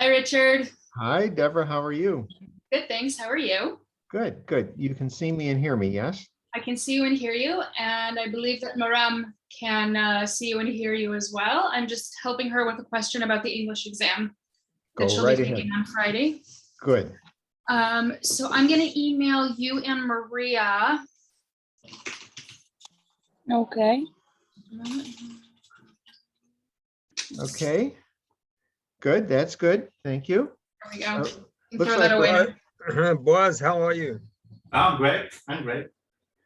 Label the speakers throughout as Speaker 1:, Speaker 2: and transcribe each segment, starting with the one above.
Speaker 1: Hi, Richard.
Speaker 2: Hi, Deborah. How are you?
Speaker 1: Good, thanks. How are you?
Speaker 2: Good, good. You can see me and hear me, yes?
Speaker 1: I can see you and hear you, and I believe that Maram can see you and hear you as well. I'm just helping her with a question about the English exam that
Speaker 2: Go
Speaker 1: she'll
Speaker 2: right
Speaker 1: be
Speaker 2: ahead.
Speaker 1: taking on Friday.
Speaker 2: Good.
Speaker 1: So I'm going to email you and Maria.
Speaker 3: Okay.
Speaker 2: Okay. Good. That's good. Thank you.
Speaker 1: There we go.
Speaker 2: Looks
Speaker 1: Throw
Speaker 2: like
Speaker 1: that away.
Speaker 4: Boaz, how are you?
Speaker 5: I'm great. I'm great.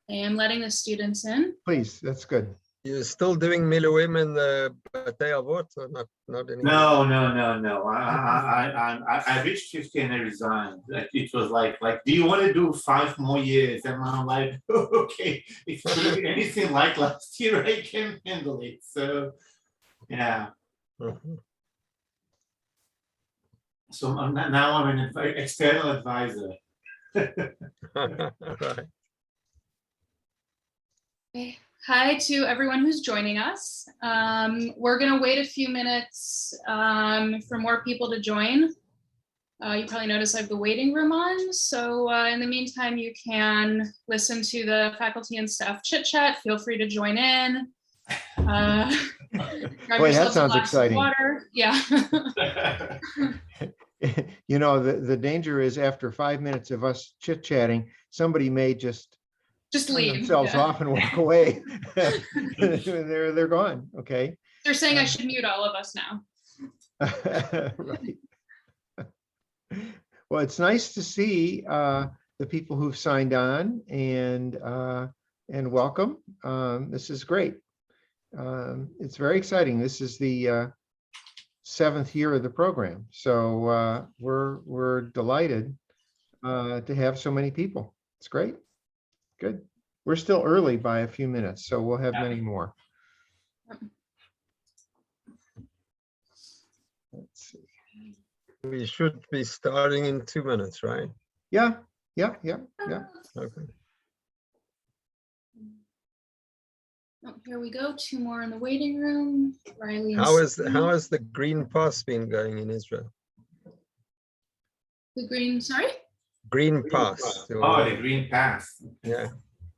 Speaker 1: And letting the students in.
Speaker 2: Please, that's good.
Speaker 4: You're still doing Miluim in the Batei Avot or not anymore?
Speaker 5: No. I reached 50 and I resigned. Like it was like, do you want to do 5 more years? And I'm like, okay, if it's gonna be anything like last year, I can handle it. So, yeah.
Speaker 4: Mhm.
Speaker 5: So now I'm an external advisor.
Speaker 4: Right.
Speaker 1: Okay. Hi to everyone who's joining us. We're going to wait a few minutes for more people to join. You probably noticed I have the waiting room on. So in the meantime, you can listen to the faculty and staff chit chat. Feel free to join in. Grab
Speaker 2: Boy, that
Speaker 1: yourselves a
Speaker 2: sounds
Speaker 1: glass of
Speaker 2: exciting.
Speaker 1: water. Yeah.
Speaker 2: You know, the danger is after 5 minutes of us chit-chatting, somebody may just
Speaker 1: Just
Speaker 2: turn
Speaker 1: leave.
Speaker 2: themselves
Speaker 1: Yeah.
Speaker 2: off and walk away. They're gone. Okay.
Speaker 1: They're saying I should mute all of us now.
Speaker 2: Right. Well, it's nice to see the people who've signed on and welcome. This is great. It's very exciting. This is the 7th year of the program, so we're delighted to have so many people. It's great. Good. We're still early by a few minutes, so we'll have many more. Let's see.
Speaker 4: We should be starting in 2 minutes, right?
Speaker 2: Yeah. Okay.
Speaker 1: Oh, here we go. 2 more in the waiting room. Riley. and
Speaker 4: How has
Speaker 1: Steve.
Speaker 4: the Green Pass been going in Israel?
Speaker 1: The green? Sorry.
Speaker 4: Green Pass.
Speaker 5: Oh, the green path.
Speaker 4: Yeah.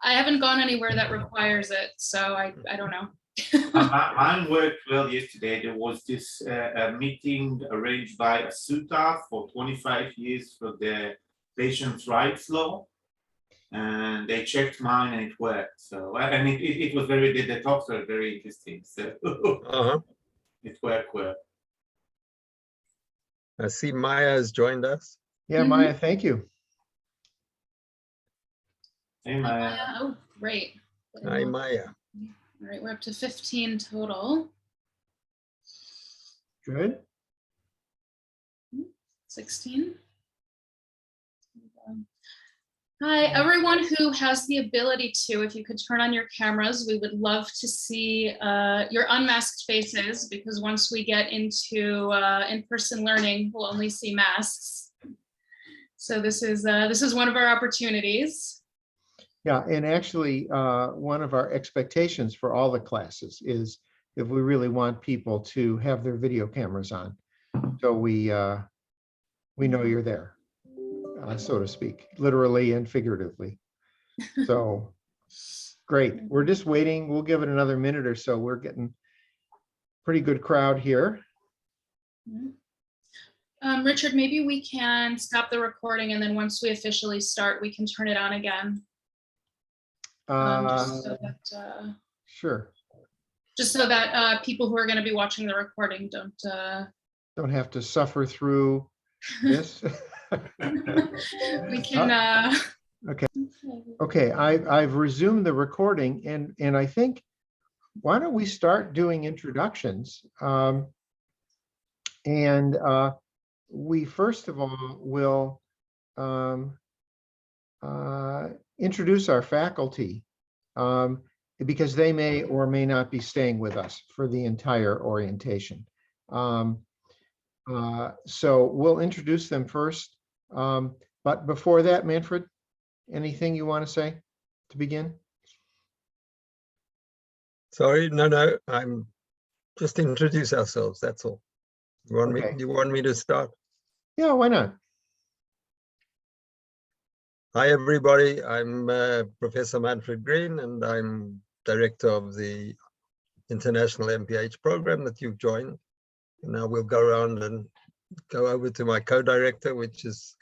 Speaker 1: I haven't gone anywhere that requires it, so I don't know.
Speaker 5: Mine worked well yesterday. There was this a meeting arranged by a SUTA for 25 years for the patients' rights law. And they checked mine and it worked. So, and it was the talks were very interesting. So it worked well.
Speaker 4: I see Maya has joined us.
Speaker 2: Yeah, Maya, thank you.
Speaker 5: Hey, Maya.
Speaker 1: Oh, great.
Speaker 4: Hi, Maya.
Speaker 1: All right, we're up to 15 total.
Speaker 2: Good.
Speaker 1: 16. Hi, everyone who has the ability to, if you could turn on your cameras, we would love to see your unmasked faces, because once we get into in-person learning, we'll only see masks. So this is one of our opportunities.
Speaker 2: Yeah, and actually, one of our expectations for all the classes is if we really want people to have their video cameras on, so we know you're there, so to speak, literally and figuratively. So great. We're just waiting. We'll give it another minute or so. We're getting pretty good crowd here.
Speaker 1: Richard, maybe we can stop the recording, and then once we officially start, we can turn it on again. Just so that,
Speaker 2: sure.
Speaker 1: Just so that people who are going to be watching the recording
Speaker 2: don't have to suffer through this.
Speaker 1: We can.
Speaker 2: Okay. I've resumed the recording, and I think, why don't we start doing introductions? And we first of all will introduce our faculty, because they may or may not be staying with us for the entire orientation. So we'll introduce them first. But before that, Manfred, anything you want to say to begin?
Speaker 4: Sorry, no, I'm just introduce ourselves. That's all. You want
Speaker 2: Okay.
Speaker 4: me to start?
Speaker 2: Yeah, why not?
Speaker 4: Hi, everybody. I'm Professor Manfred Green, and I'm director of the International MPH program that you've joined. And now we'll go around and go over to my co-director, which is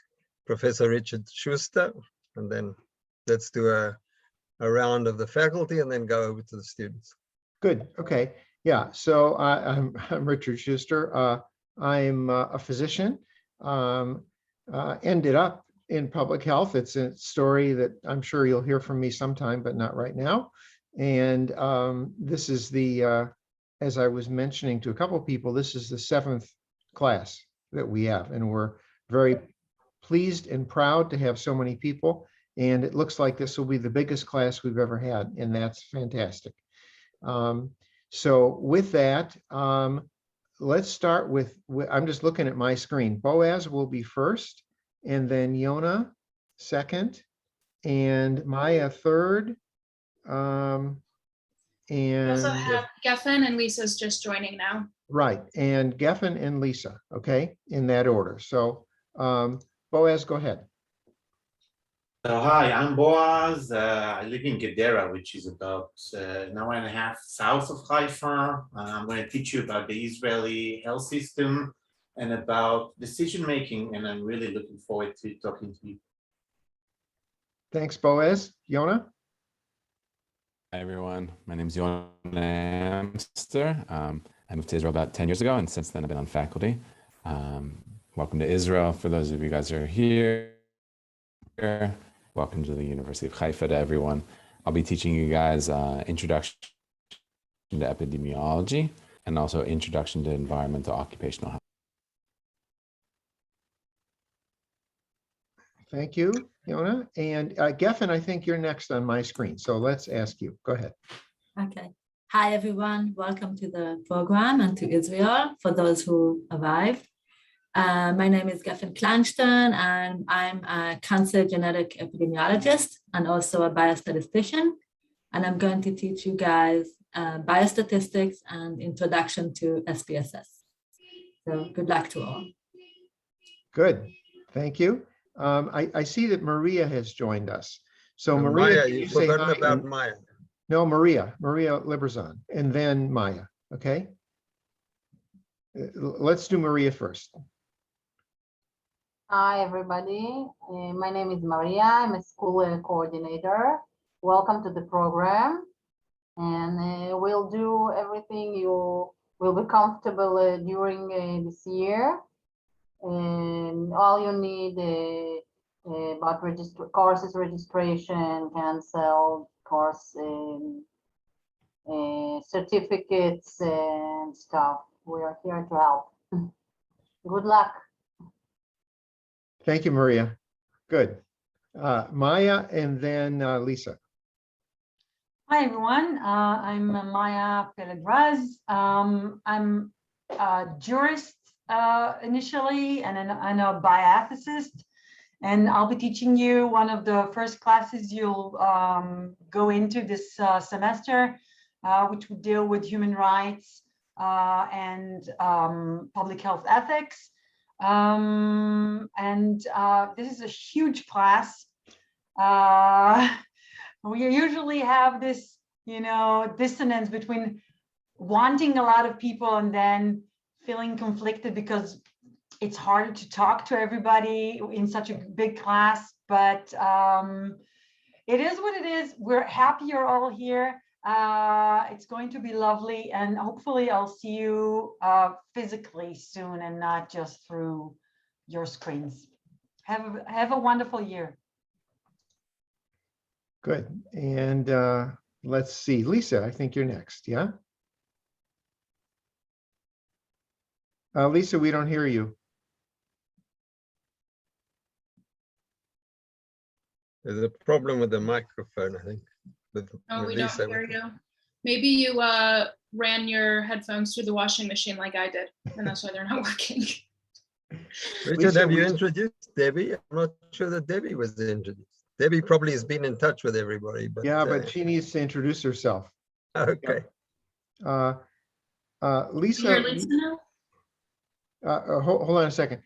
Speaker 4: Professor Richard Schuster. And then let's do a round of the faculty and then go over to the students.
Speaker 2: Good. Okay. Yeah. So I'm Richard Schuster. I'm a physician. Ended up in public health. It's a story that I'm sure you'll hear from me sometime, but not right now. And this is the, as I was mentioning to a couple of people, this is the 7th class that we have, and we're very pleased and proud to have so many people. And it looks like this will be the biggest class we've ever had, and that's fantastic. So with that, let's start with, I'm just looking at my screen. Boaz will be first, and then Yona second, and Maya third.
Speaker 1: We also
Speaker 2: And
Speaker 1: have Geffen and Lisa's just joining now.
Speaker 2: right, and Geffen and Lisa, okay, in that order. So Boaz, go ahead.
Speaker 5: So hi, I'm Boaz. I live in Gedera, which is about an hour and a half south of Haifa. I'm going to teach you about the Israeli health system and about decision making, and I'm really looking forward to talking to you.
Speaker 2: Thanks, Boaz. Yona?
Speaker 3: Hi everyone, my name is Yona Amster. I moved to Israel about 10 years ago, and since then I've been on faculty. Welcome to Israel for those of you guys who are here. Welcome to the University of Haifa to everyone. I'll be teaching you guys introduction to epidemiology and also introduction to environmental occupational health.
Speaker 2: Thank you, Yona. And Geffen, I think you're next on my screen. So let's ask you. Go ahead.
Speaker 6: Okay. Hi, everyone. Welcome to the program and to Israel for those who arrived. My name is Geffen Kleinstein, and I'm a cancer genetic epidemiologist and also a biostatistician. And I'm going to teach you guys biostatistics and introduction to SPSS. So good luck to all.
Speaker 2: Good. Thank you. I see that Maria has joined us. So
Speaker 4: And
Speaker 2: Maria,
Speaker 4: Maya,
Speaker 2: can you
Speaker 4: you've
Speaker 2: say
Speaker 4: forgotten
Speaker 2: hi?
Speaker 4: about
Speaker 2: And-
Speaker 4: Maya.
Speaker 2: No, Maria Liberzon, and then Maya. Okay. Let's do Maria first.
Speaker 7: Hi, everybody. My name is Maria. I'm a school coordinator. Welcome to the program. And we'll do everything you will be comfortable during this year. And all you need about courses registration, cancel course certificates and stuff. We are here to help. Good luck.
Speaker 2: Thank you, Maria. Good. Maya and then Lisa.
Speaker 8: Hi, everyone. I'm Maya Pelegraz. I'm a jurist initially, and then I'm a bioethicist. And I'll be teaching you one of the first classes you'll go into this semester, which will deal with human rights and public health ethics. This is a huge class. We usually have this, dissonance between wanting a lot of people and then feeling conflicted because it's harder to talk to everybody in such a big class, but it is what it is. We're happy you're all here. It's going to be lovely, and hopefully I'll see you physically soon and not just through your screens. Have a wonderful year.
Speaker 2: Good. And let's see, Lisa, I think you're next. Yeah. Lisa, we don't hear you.
Speaker 4: There's a problem with the microphone, I think.
Speaker 1: Oh, we
Speaker 4: Lisa.
Speaker 1: don't hear you. Maybe you ran your headphones through the washing machine like I did, and that's why they're not working.
Speaker 4: Richard,
Speaker 2: Lisa,
Speaker 4: have you introduced Debbie? I'm not sure that Debbie was introduced. Debbie probably has been in touch with everybody, but
Speaker 2: Yeah, but she needs to introduce herself.
Speaker 4: okay.
Speaker 2: Lisa,
Speaker 1: You hear Lisa now?
Speaker 2: hold on a second.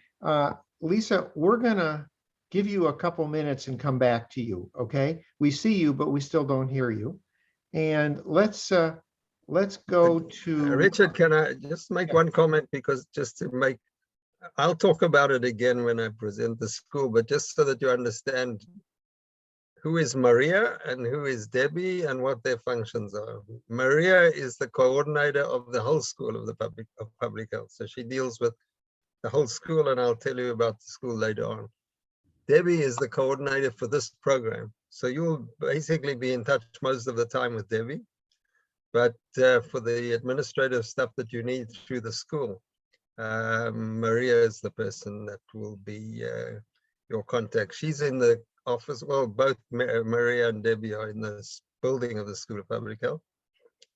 Speaker 2: Lisa, we're gonna give you a couple minutes and come back to you, okay? We see you, but we still don't hear you. And let's go to,
Speaker 4: Richard, can I just make
Speaker 2: Yeah.
Speaker 4: one comment? Because just to make, I'll talk about it again when I present the school, but just so that you understand who is Maria and who is Debbie and what their functions are. Maria is the coordinator of the whole school of public health. So she deals with the whole school, and I'll tell you about the school later on. Debbie is the coordinator for this program. So you'll basically be in touch most of the time with Debbie, but for the administrative stuff that you need through the school, Maria is the person that will be your contact. She's in the office. Well, both Maria and Debbie are in this building of the School of Public Health.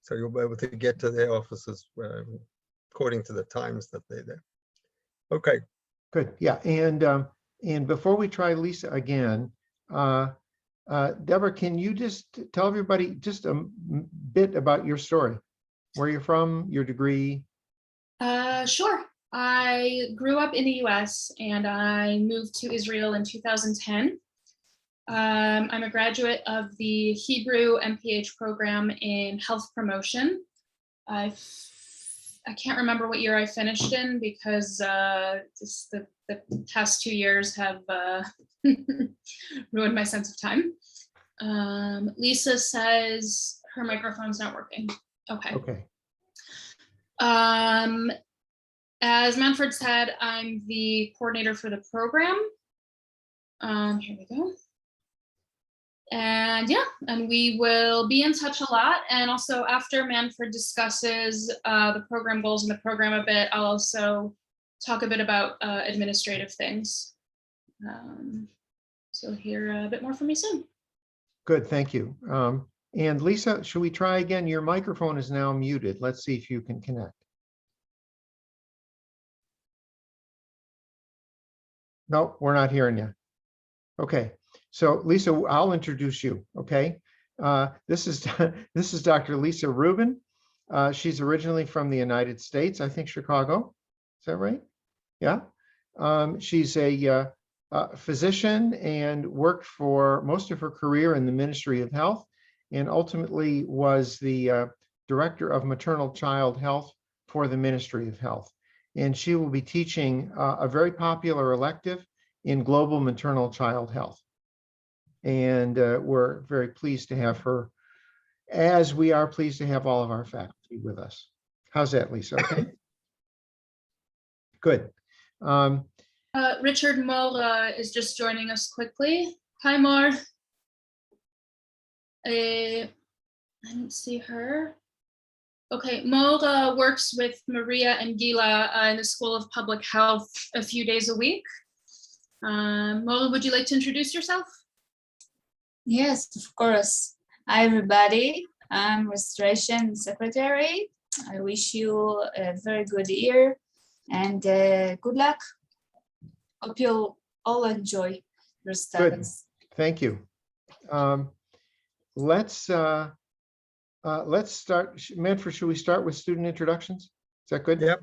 Speaker 4: So you'll be able to get to their offices according to the times that they're there. Okay.
Speaker 2: good, yeah. And before we try Lisa again, Deborah, can you just tell everybody just a bit about your story, where you're from, your degree?
Speaker 1: Sure. I grew up in the US and I moved to Israel in 2010. I'm a graduate of the Hebrew MPH program in health promotion. I can't remember what year I finished in because just the past 2 years have ruined my sense of time. Lisa says her microphone's not working. Okay.
Speaker 2: Okay.
Speaker 1: As Manfred said, I'm the coordinator for the program. Here we go. And yeah, and we will be in touch a lot. And also after Manfred discusses the program goals and the program a bit, I'll also talk a bit about administrative things. So hear a bit more from me soon.
Speaker 2: Good, thank you. And Lisa, should we try again? Your microphone is now muted. Let's see if you can connect. No, we're not hearing you. Okay, so Lisa, I'll introduce you, okay? This is Dr. Lisa Rubin. She's originally from the United States, I think Chicago. Is that right? Yeah. She's a physician and worked for most of her career in the Ministry of Health, and ultimately was the Director of Maternal Child Health for the Ministry of Health. And she will be teaching a very popular elective in global maternal child health. And we're very pleased to have her, as we are pleased to have all of our faculty with us. How's that, Lisa? Okay. Good.
Speaker 1: Richard Moore is just joining us quickly. Hi, Moore. I didn't see her. Okay, Moore works with Maria and Gila in the School of Public Health a few days a week. Moore, would you like to introduce yourself?
Speaker 9: Yes, of course. Hi, everybody. I'm Registration Secretary. I wish you a very good year and good luck. Hope you'll all enjoy your studies.
Speaker 2: Good. Thank you. Let's start. Manfred, should we start with student introductions? Is that good?
Speaker 4: Yep.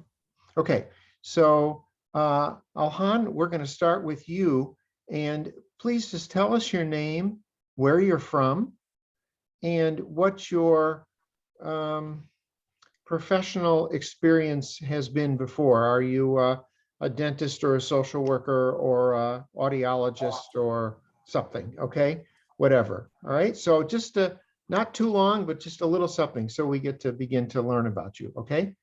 Speaker 2: Okay. So Alhan, we're going to start with you, and please just tell us your name, where you're from, and what your professional experience has been before. Are you a dentist or a social worker or a audiologist or something? Okay, whatever. All right, so just not too long, but just a little something so we get to begin to learn about you. Okay.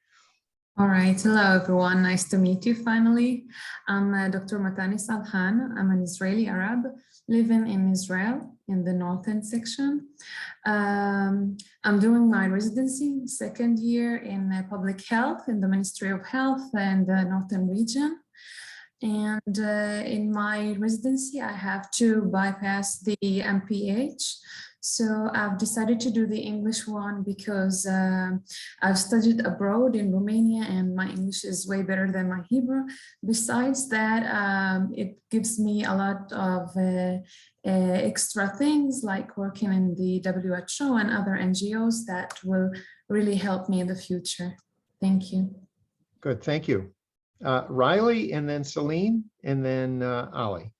Speaker 10: All right, hello everyone, nice to meet you finally. I'm Dr. Matanis Alhan. I'm an Israeli Arab living in Israel in the northern section. I'm doing my residency second year in public health in the Ministry of Health and the northern region. And in my residency, I have to bypass the I-MPH. So I've decided to do the English one because I've studied abroad in Romania and my English is way better than my Hebrew. Besides that, it gives me a lot of extra things like working in the WHO and other NGOs that will really help me in the future. Thank you.
Speaker 2: Good, thank you. Riley, and then Celine, and then Ali.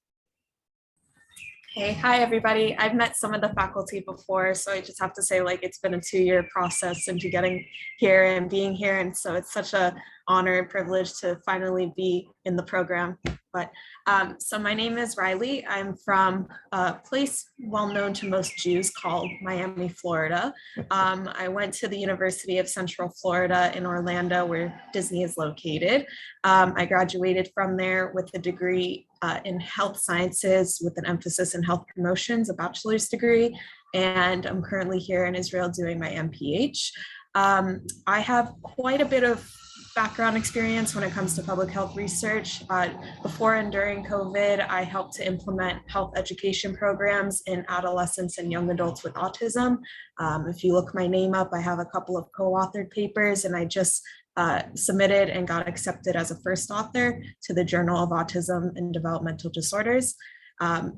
Speaker 11: Hey, hi everybody. I've met some of the faculty before, so I just have to say, like, it's been a 2-year process into getting here and being here, and so it's such a honor and privilege to finally be in the program. But so my name is Riley. I'm from a place well known to most Jews called Miami, Florida. I went to the University of Central Florida in Orlando, where Disney is located. I graduated from there with a degree in health sciences with an emphasis in health promotions, a bachelor's degree, and I'm currently here in Israel doing my MPH. I have quite a bit of background experience when it comes to public health research. Before and during COVID, I helped to implement health education programs in adolescents and young adults with autism. If you look my name up, I have a couple of co-authored papers, and I just submitted and got accepted as a first author to the Journal of Autism and Developmental Disorders.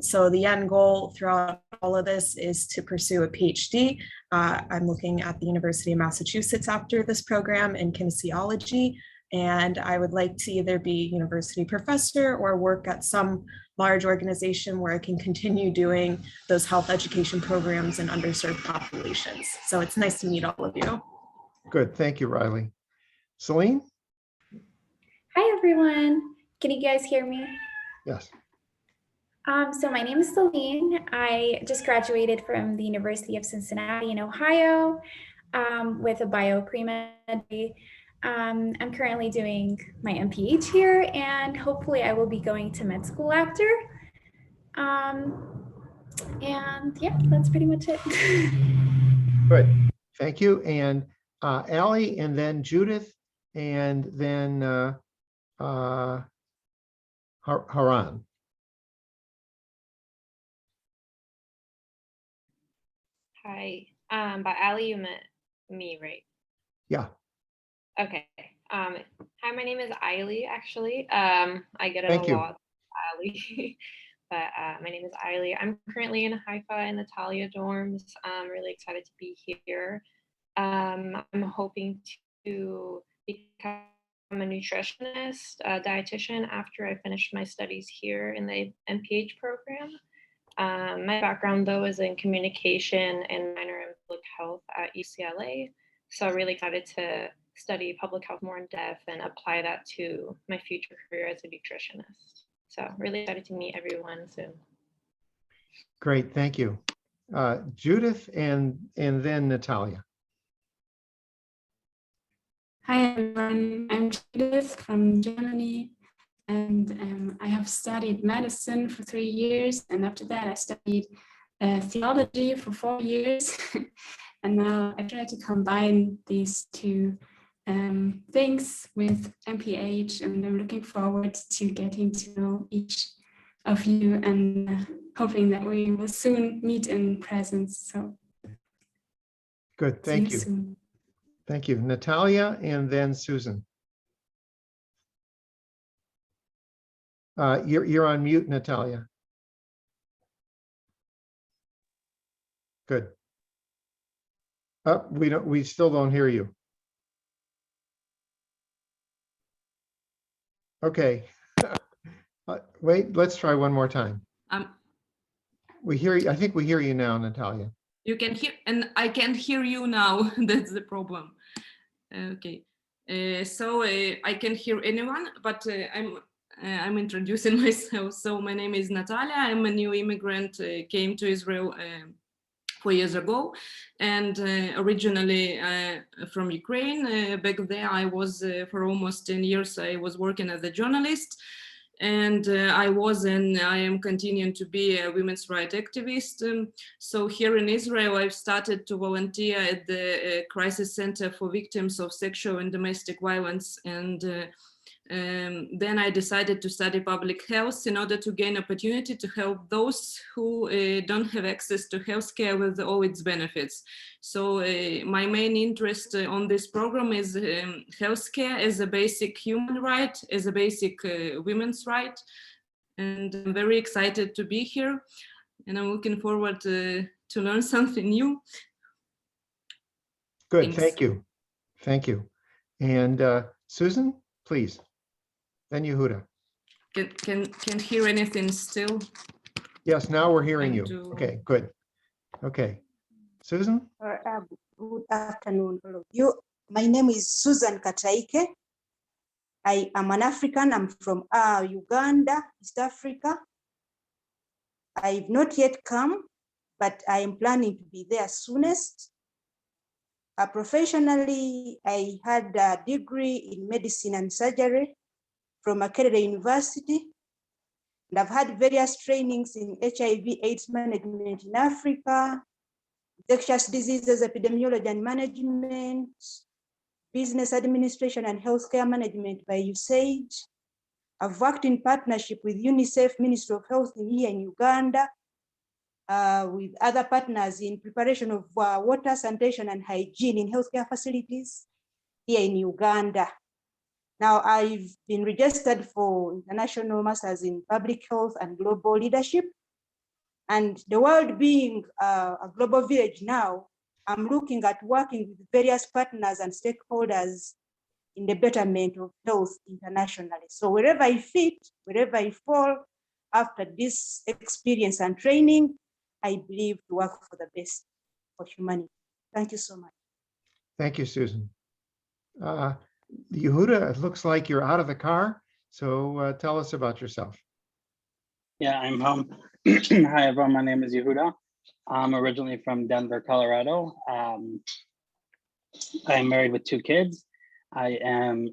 Speaker 11: So the end goal throughout all of this is to pursue a PhD. I'm looking at the University of Massachusetts after this program in kinesiology, and I would like to either be a university professor or work at some large organization where I can continue doing those health education programs in underserved populations. So it's nice to meet all of you.
Speaker 2: Good, thank you, Riley. Celine?
Speaker 12: Hi, everyone. Can you guys hear me?
Speaker 2: Yes.
Speaker 12: So my name is Celine. I just graduated from the University of Cincinnati in Ohio with a bio pre-med degree. I'm currently doing my MPH here, and hopefully I will be going to med school after. And yeah, that's pretty much it.
Speaker 2: Good, thank you. And Ali, and then Judith, and then Haran.
Speaker 13: Hi, by Ali, you meant me, right?
Speaker 2: Yeah.
Speaker 13: Okay. Hi, my name is Ailey, actually. I get it
Speaker 2: Thank
Speaker 13: a
Speaker 2: you.
Speaker 13: lot, Ali. But my name is Ailey. I'm currently in Haifa in the Talia dorms. I'm really excited to be here. I'm hoping to become a nutritionist, a dietitian after I finish my studies here in the MPH program. My background, though, is in communication and minor in public health at UCLA. So I'm really excited to study public health more in depth and apply that to my future career as a nutritionist. So really excited to meet everyone soon.
Speaker 2: Great, thank you. Judith, and then Natalia.
Speaker 14: Hi, everyone. I'm Judith from Germany, and I have studied medicine for 3 years, and after that I studied theology for 4 years, and now I try to combine these two things with MPH, and I'm looking forward to getting to know each of you and hoping that we will soon meet in presence. So
Speaker 2: Good, thank you.
Speaker 14: Soon.
Speaker 2: Thank you. Natalia, and then Susan. You're on mute, Natalia. Good. We still don't hear you. Okay. Wait, let's try one more time. We hear you. I think we hear you now, Natalia.
Speaker 15: You can hear, and I can't hear you now. That's the problem. Okay. So I can hear anyone, but I'm introducing myself. So my name is Natalia. I'm a new immigrant, came to Israel 4 years ago, and originally from Ukraine. Back there I was for almost 10 years, I was working as a journalist, and I am continuing to be a women's rights activist. So here in Israel, I've started to volunteer at the Crisis Center for Victims of Sexual and Domestic Violence, and then I decided to study public health in order to gain opportunity to help those who don't have access to healthcare with all its benefits. So my main interest on this program is healthcare as a basic human right, as a basic women's right. And I'm very excited to be here. And I'm looking forward to learn something new.
Speaker 2: Good,
Speaker 15: Thanks.
Speaker 2: thank you. Thank you. And Susan, please. then Yehuda.
Speaker 15: Can't hear anything still.
Speaker 2: Yes, now we're hearing you.
Speaker 15: And,
Speaker 2: Okay, good. Okay. Susan?
Speaker 16: Good afternoon, all of you. My name is Susan Kataike. I am an African. I'm from Uganda, East Africa. I've not yet come, but I am planning to be there soonest. Professionally, I had a degree in medicine and surgery from Makerere University. And I've had various trainings in HIV/AIDS management in Africa, infectious diseases, epidemiology and management, business administration and healthcare management by USAID. I've worked in partnership with UNICEF, Ministry of Health here in Uganda, with other partners in preparation of water, sanitation and hygiene in healthcare facilities here in Uganda. Now I've been registered for International Masters in Public Health and Global Leadership. And the world being a global village now, I'm looking at working with various partners and stakeholders in the betterment of health internationally. So wherever I fit, wherever I fall, after this experience and training, I believe to work for the best for humanity. Thank you so much.
Speaker 2: Thank you, Susan. Yehuda, it looks like you're out of the car. So tell us about yourself.
Speaker 17: Yeah, I'm home. Hi, everyone. My name is Yehuda. I'm originally from Denver, Colorado. I'm married with 2 kids. I am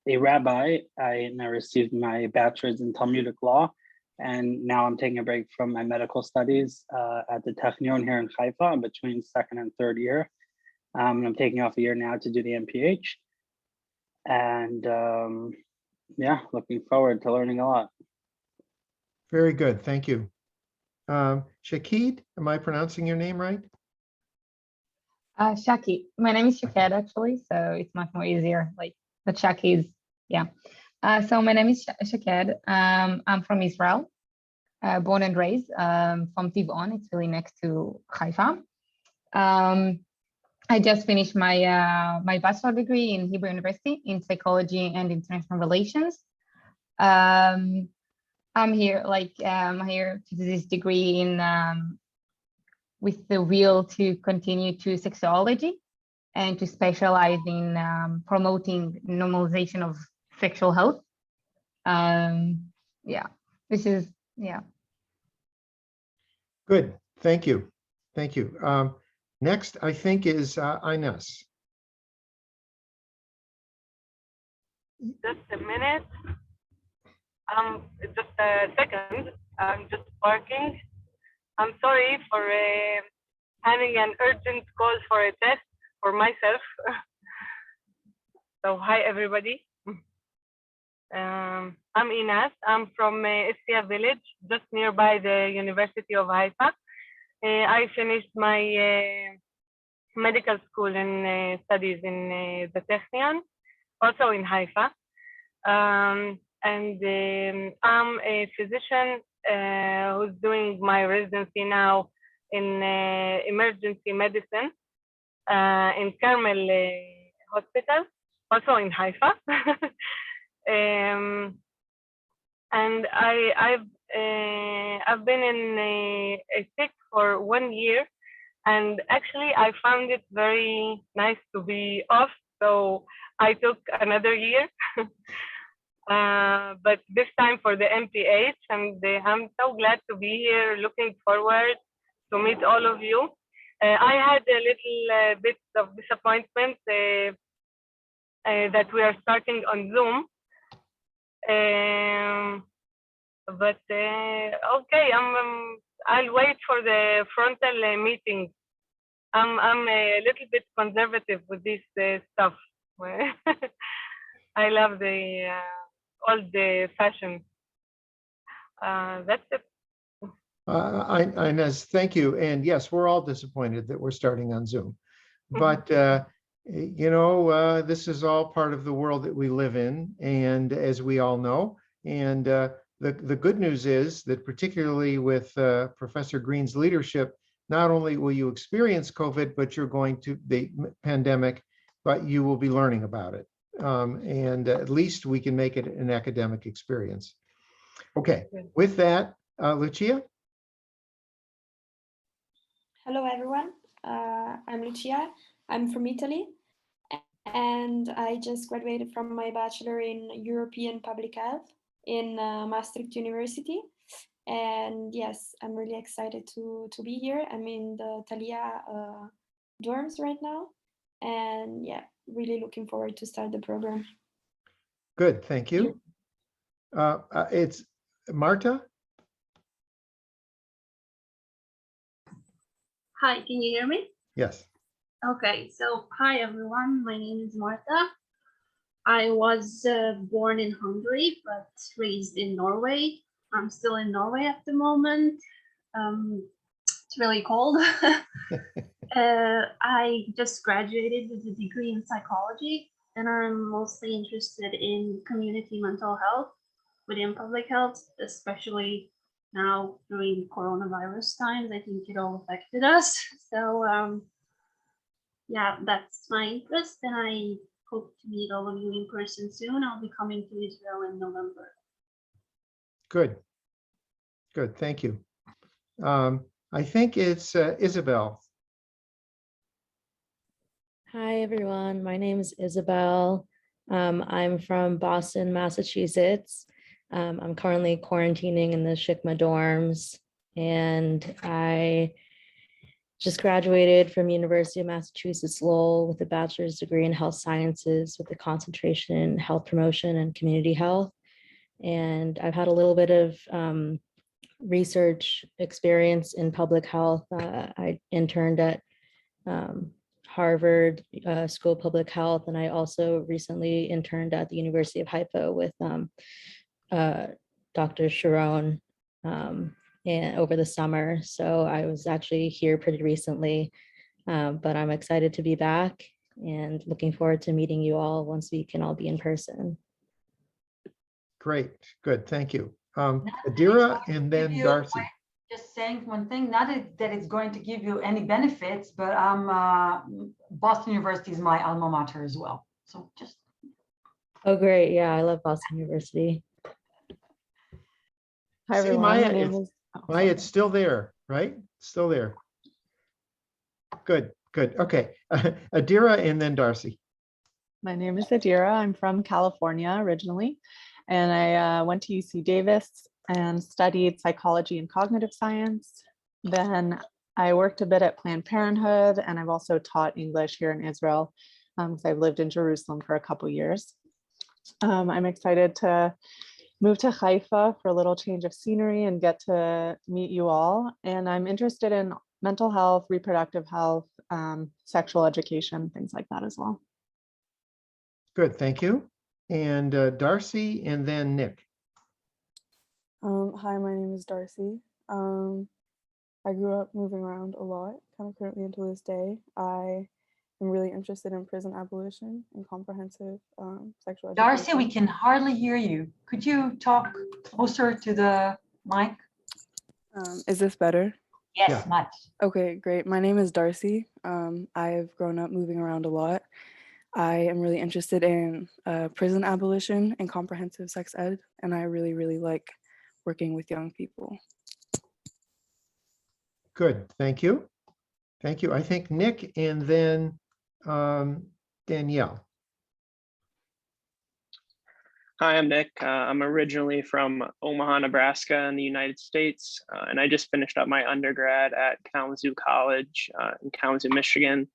Speaker 17: a rabbi. I received my bachelor's in Talmudic law, and now I'm taking a break from my medical studies at the Technion here in Haifa between 2nd and 3rd year. I'm taking off a year now to do the I-MPH. And yeah, looking forward to learning a lot.
Speaker 2: Very good. Thank you. Shakid, am I pronouncing your name right?
Speaker 18: Shaki. My name is Shaked actually, so it's much more easier. Like the Shaki is, yeah. So my name is Shaked. I'm from Israel, born and raised from Tivon. It's really next to Haifa. I just finished my my bachelor degree in Hebrew University in psychology and international relations. I'm here, I'm here to do this degree in with the will to continue to sexuology and to specialize in promoting normalization of sexual health. Yeah, this is, yeah.
Speaker 2: Good. Thank you. Thank you. Next, I think, is Ines.
Speaker 19: Just a minute. Just a second. I'm just parking. I'm sorry for having an urgent call for a test for myself. So hi everybody. I'm Ines. I'm from Istia village, just nearby the University of Haifa. I finished my medical school and studies in the Technion, also in Haifa. And I'm a physician who's doing my residency now in emergency medicine in Carmel Hospital, also in Haifa. And I've been in a sick for 1 year, and actually I found it very nice to be off, so I took another year. But this time for the I-MPH, and I'm so glad to be here, looking forward to meet all of you. I had a little bit of disappointment that we are starting on Zoom. But okay, I'll wait for the frontal meeting. I'm a little bit conservative with this stuff. I love the old fashion. That's it.
Speaker 2: Inez, thank you. And yes, we're all disappointed that we're starting on Zoom. But you know, this is all part of the world that we live in, and as we all know. And the good news is that particularly with Professor Green's leadership, not only will you experience COVID, but you're going to the pandemic, but you will be learning about it And at least we can make it an academic experience. Okay, with that, Lucia?
Speaker 20: Hello, everyone. I'm Lucia. I'm from Italy, and I just graduated from my bachelor in European Public Health in Maastricht University. And yes, I'm really excited to be here. I'm in the Thalia dorms right now, and yeah, really looking forward to start the program.
Speaker 2: Good, thank you. It's Marta?
Speaker 21: Hi, can you hear me?
Speaker 2: Yes.
Speaker 21: Okay, so hi everyone, my name is Marta. I was born in Hungary, but raised in Norway. I'm still in Norway at the moment. It's really cold. I just graduated with a degree in psychology, and I'm mostly interested in community mental health within public health, especially now during coronavirus times. I think it all affected us. So yeah, that's my interest, and I hope to meet all of you in person soon. I'll be coming to Israel in November.
Speaker 2: Good. Good, thank you. I think it's Isabel.
Speaker 22: Hi, everyone. My name is Isabel. I'm from Boston, Massachusetts. I'm currently quarantining in the Shikma dorms, and I just graduated from University of Massachusetts Lowell with a bachelor's degree in health sciences with a concentration in health promotion and community health. And I've had a little bit of research experience in public health. I interned at Harvard School of Public Health, and I also recently interned at the University of Haifa with Dr. Sharon and over the summer. So I was actually here pretty recently, but I'm excited to be back and looking forward to meeting you all once we can all be in person.
Speaker 2: Great, good, thank you. Adira and then Darcy.
Speaker 8: Just saying one thing, not that it's going to give you any benefits, but Boston University is my alma mater as well. So just.
Speaker 22: Oh, great. Yeah, I love Boston University.
Speaker 2: See,
Speaker 22: Hi, everyone.
Speaker 2: Maya, Maya, it's still there, right? Still there. Good, good. Okay. Adira and then Darcy.
Speaker 23: My name is Adira. I'm from California originally, and I went to UC Davis and studied psychology and cognitive science. Then I worked a bit at Planned Parenthood, and I've also taught English here in Israel because I've lived in Jerusalem for a couple years. I'm excited to move to Haifa for a little change of scenery and get to meet you all. And I'm interested in mental health, reproductive health, sexual education, things like that as well.
Speaker 2: Good, thank you. And Darcy and then Nick.
Speaker 24: Hi, my name is Darcy. I grew up moving around a lot, kind of currently until this day. I am really interested in prison abolition and comprehensive sexual education.
Speaker 8: Darcy, we can hardly hear you. Could you talk closer to the mic?
Speaker 24: Is this better?
Speaker 8: Yes, much.
Speaker 24: Okay, great. My name is Darcy. I've grown up moving around a lot. I am really interested in prison abolition and comprehensive sex ed, and I really, really like working with young people.
Speaker 2: Good, thank you. Thank you. I think Nick and then Danielle.
Speaker 25: Hi, I'm Nick. I'm originally from Omaha, Nebraska in the United States, and I just finished up my undergrad at Kalamazoo College in Kalamazoo, Michigan,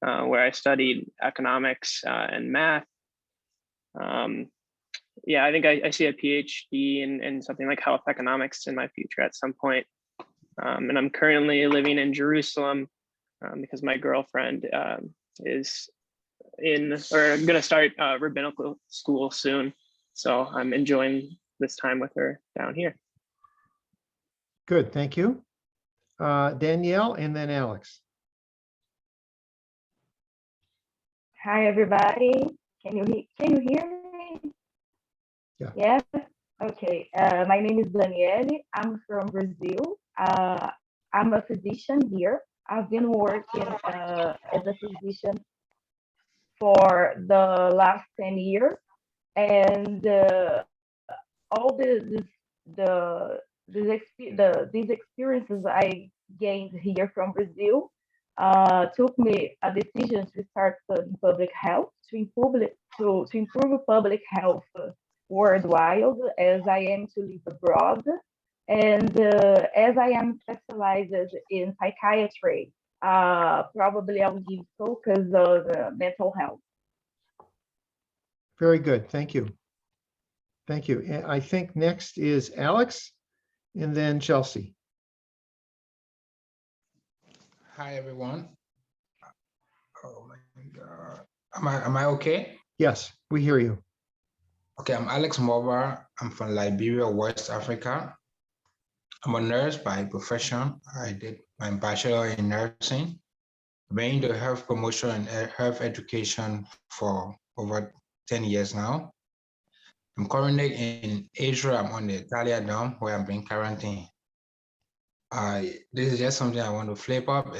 Speaker 25: where I studied economics and math. Yeah, I think I see a PhD in something like health economics in my future at some point. And I'm currently living in Jerusalem because my girlfriend is going to start rabbinical school soon. So I'm enjoying this time with her down here.
Speaker 2: Good, thank you. Danielle and then Alex.
Speaker 26: Hi, everybody. Can you hear me?
Speaker 2: Yeah.
Speaker 26: Yes. Okay. My name is Danielle. I'm from Brazil. I'm a physician here. I've been working as a physician for the last 10 years. And all these experiences I gained here from Brazil took me a decision to start studying public health to improve public health worldwide, as I am to live abroad, and as I am specialized in psychiatry. Probably I will give focus on mental health.
Speaker 2: Very good. Thank you. Thank you. And I think next is Alex and then Chelsea.
Speaker 1: Hi, everyone. Oh my God. Am I okay?
Speaker 2: Yes, we hear you.
Speaker 1: Okay, I'm Alex Mobar. I'm from Liberia, West Africa. I'm a nurse by profession. I did my bachelor in nursing. I've been into health promotion and health education for over 10 years now. I'm currently in Israel. I'm on the Italia dorm where I'm being quarantined. This is just something I want to flip up.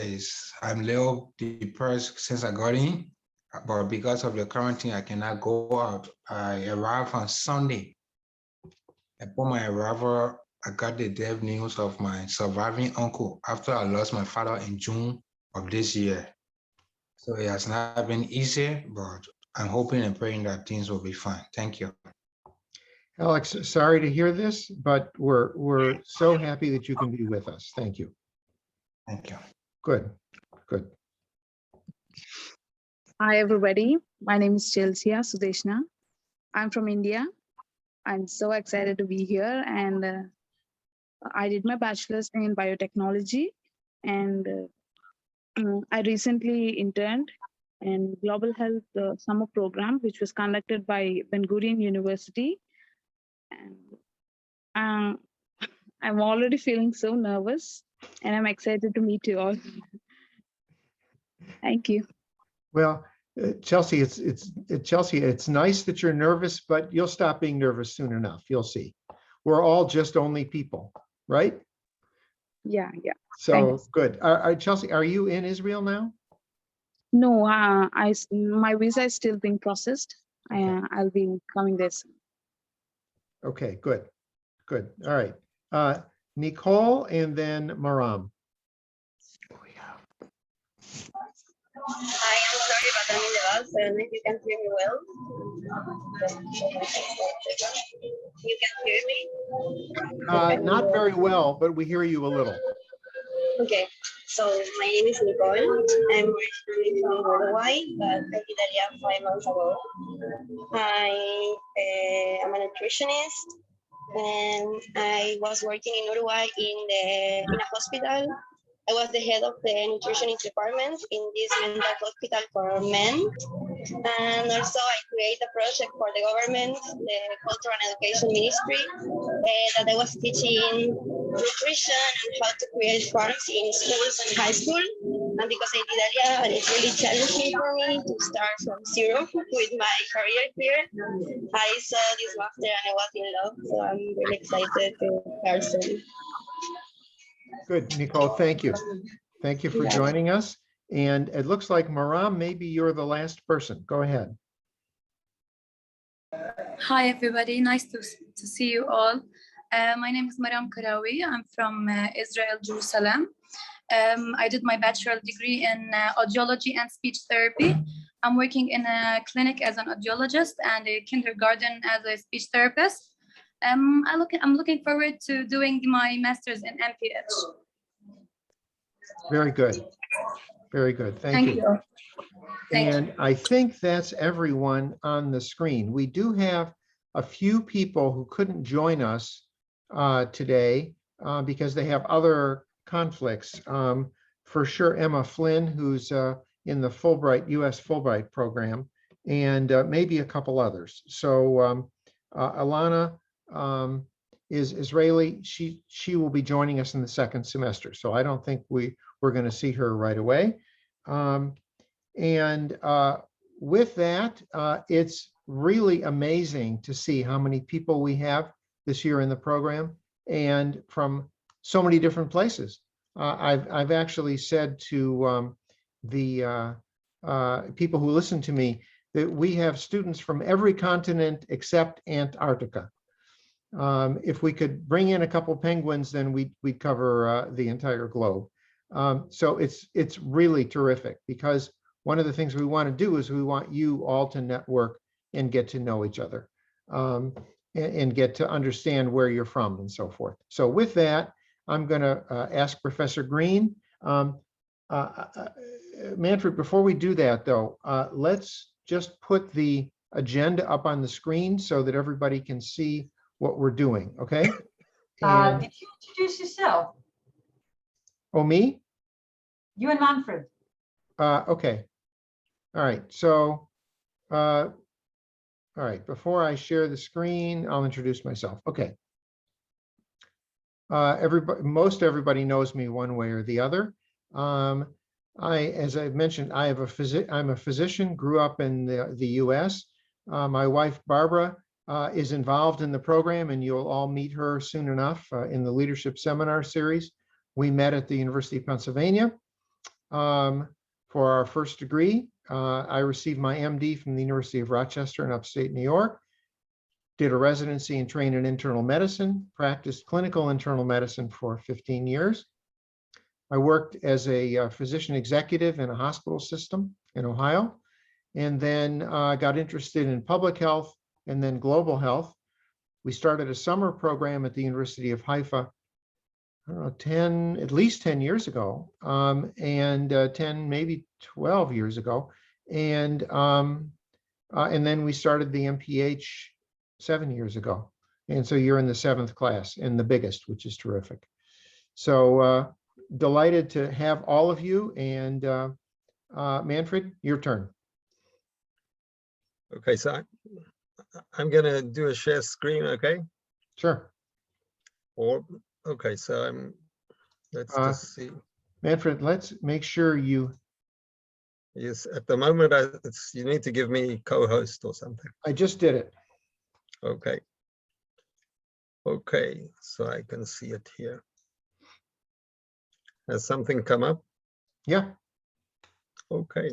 Speaker 1: I'm a little depressed since I got in, but because of the quarantine, I cannot go out. I arrived on Sunday. Upon my arrival, I got the death news of my surviving uncle after I lost my father in June of this year. So it has not been easy, but I'm hoping and praying that things will be fine. Thank you.
Speaker 2: Alex, sorry to hear this, but we're so happy that you can be with us. Thank you.
Speaker 1: Thank you.
Speaker 2: Good, good.
Speaker 3: Hi, everybody. My name is Chelsea Sudeshna. I'm from India. I'm so excited to be here. And I did my bachelor's in biotechnology. And I recently interned in Global Health Summer Program, which was conducted by Ben Gurion University. And I'm already feeling so nervous, and I'm excited to meet you all. Thank you.
Speaker 2: Well, Chelsea, Chelsea, it's nice that you're nervous, but you'll stop being nervous soon enough. You'll see. We're all just only people, right?
Speaker 3: Yeah.
Speaker 2: So
Speaker 3: Thanks.
Speaker 2: good. Chelsea, are you in Israel now?
Speaker 3: No, my visa is still being processed.
Speaker 2: Okay.
Speaker 3: I'll be coming this.
Speaker 2: Okay, good. Good. All right. Nicole and then Maram.
Speaker 5: Hi, I'm sorry, but I'm in the bus. I don't know if you can hear me well. You can hear me?
Speaker 2: Not very well, but we hear you a little.
Speaker 5: Okay, so my name is Nicole. I'm originally from Uruguay, but I did Italia 5 months ago. I am a nutritionist, and I was working in Uruguay in a hospital. I was the head of the nutritionist department in this mental hospital for men. And also I created a project for the government, the Culture and Education Ministry, that I was teaching nutrition and how to create farms in schools and high school. And because I did that, and it's really challenging for me to start from zero with my career here. I saw this master and I was in love, so I'm really excited to start soon.
Speaker 2: Good, Nicole, thank you. Thank you for joining us. And it looks like Maram, maybe you're the last person. Go ahead.
Speaker 6: Hi, everybody. Nice to see you all. My name is Maram Karawi. I'm from Israel, Jerusalem. I did my bachelor degree in audiology and speech therapy. I'm working in a clinic as an audiologist and a kindergarten as a speech therapist. I'm looking forward to doing my master's in I-MPH.
Speaker 2: Very good. Very good. Thank you. And I think that's everyone on the screen. We do have a few people who couldn't join us today because they have other conflicts. For sure, Emma Flynn, who's in the Fulbright, US Fulbright program, and maybe a couple others. So Alana is Israeli. She will be joining us in the second semester. So I don't think we're going to see her right away. And with that, it's really amazing to see how many people we have this year in the program and from so many different places. I've actually said to the people who listen to me, that we have students from every continent except Antarctica. If we could bring in a couple penguins, then we'd cover the entire globe. So it's really terrific, because one of the things we want to do is we want you all to network and get to know each other, and get to understand where you're from and so forth. So with that, I'm going to ask Professor Green. Manfred, before we do that though, let's just put the agenda up on the screen so that everybody can see what we're doing, okay?
Speaker 8: Did you introduce yourself?
Speaker 2: Oh, me?
Speaker 8: You and Manfred.
Speaker 2: Okay. All right. So, all right. Before I share the screen, I'll introduce myself. Okay. Most everybody knows me one way or the other. As I mentioned, I'm a physician, grew up in the US. My wife, Barbara, is involved in the program, and you'll all meet her soon enough in the leadership seminar series. We met at the University of Pennsylvania for our first degree. I received my MD from the University of Rochester in upstate New York, did a residency and trained in internal medicine, practiced clinical internal medicine for 15 years. I worked as a physician executive in a hospital system in Ohio, and then got interested in public health and then global health. We started a summer program at the University of Haifa, I don't know, at least 10 years ago, and 10, maybe 12 years ago. And then we started the I-MPH 7 years ago. And so you're in the 7th class and the biggest, which is terrific. So delighted to have all of you. And Manfred, your turn.
Speaker 4: Okay, so I'm going to do a share screen, okay?
Speaker 2: Sure.
Speaker 4: Or okay, so let's just see.
Speaker 2: Manfred, let's make sure you.
Speaker 4: Yes, at the moment, you need to give me co-host or something.
Speaker 2: I just did it.
Speaker 4: Okay. Okay, so I can see it here. Has something come up?
Speaker 2: Yeah.
Speaker 4: Okay.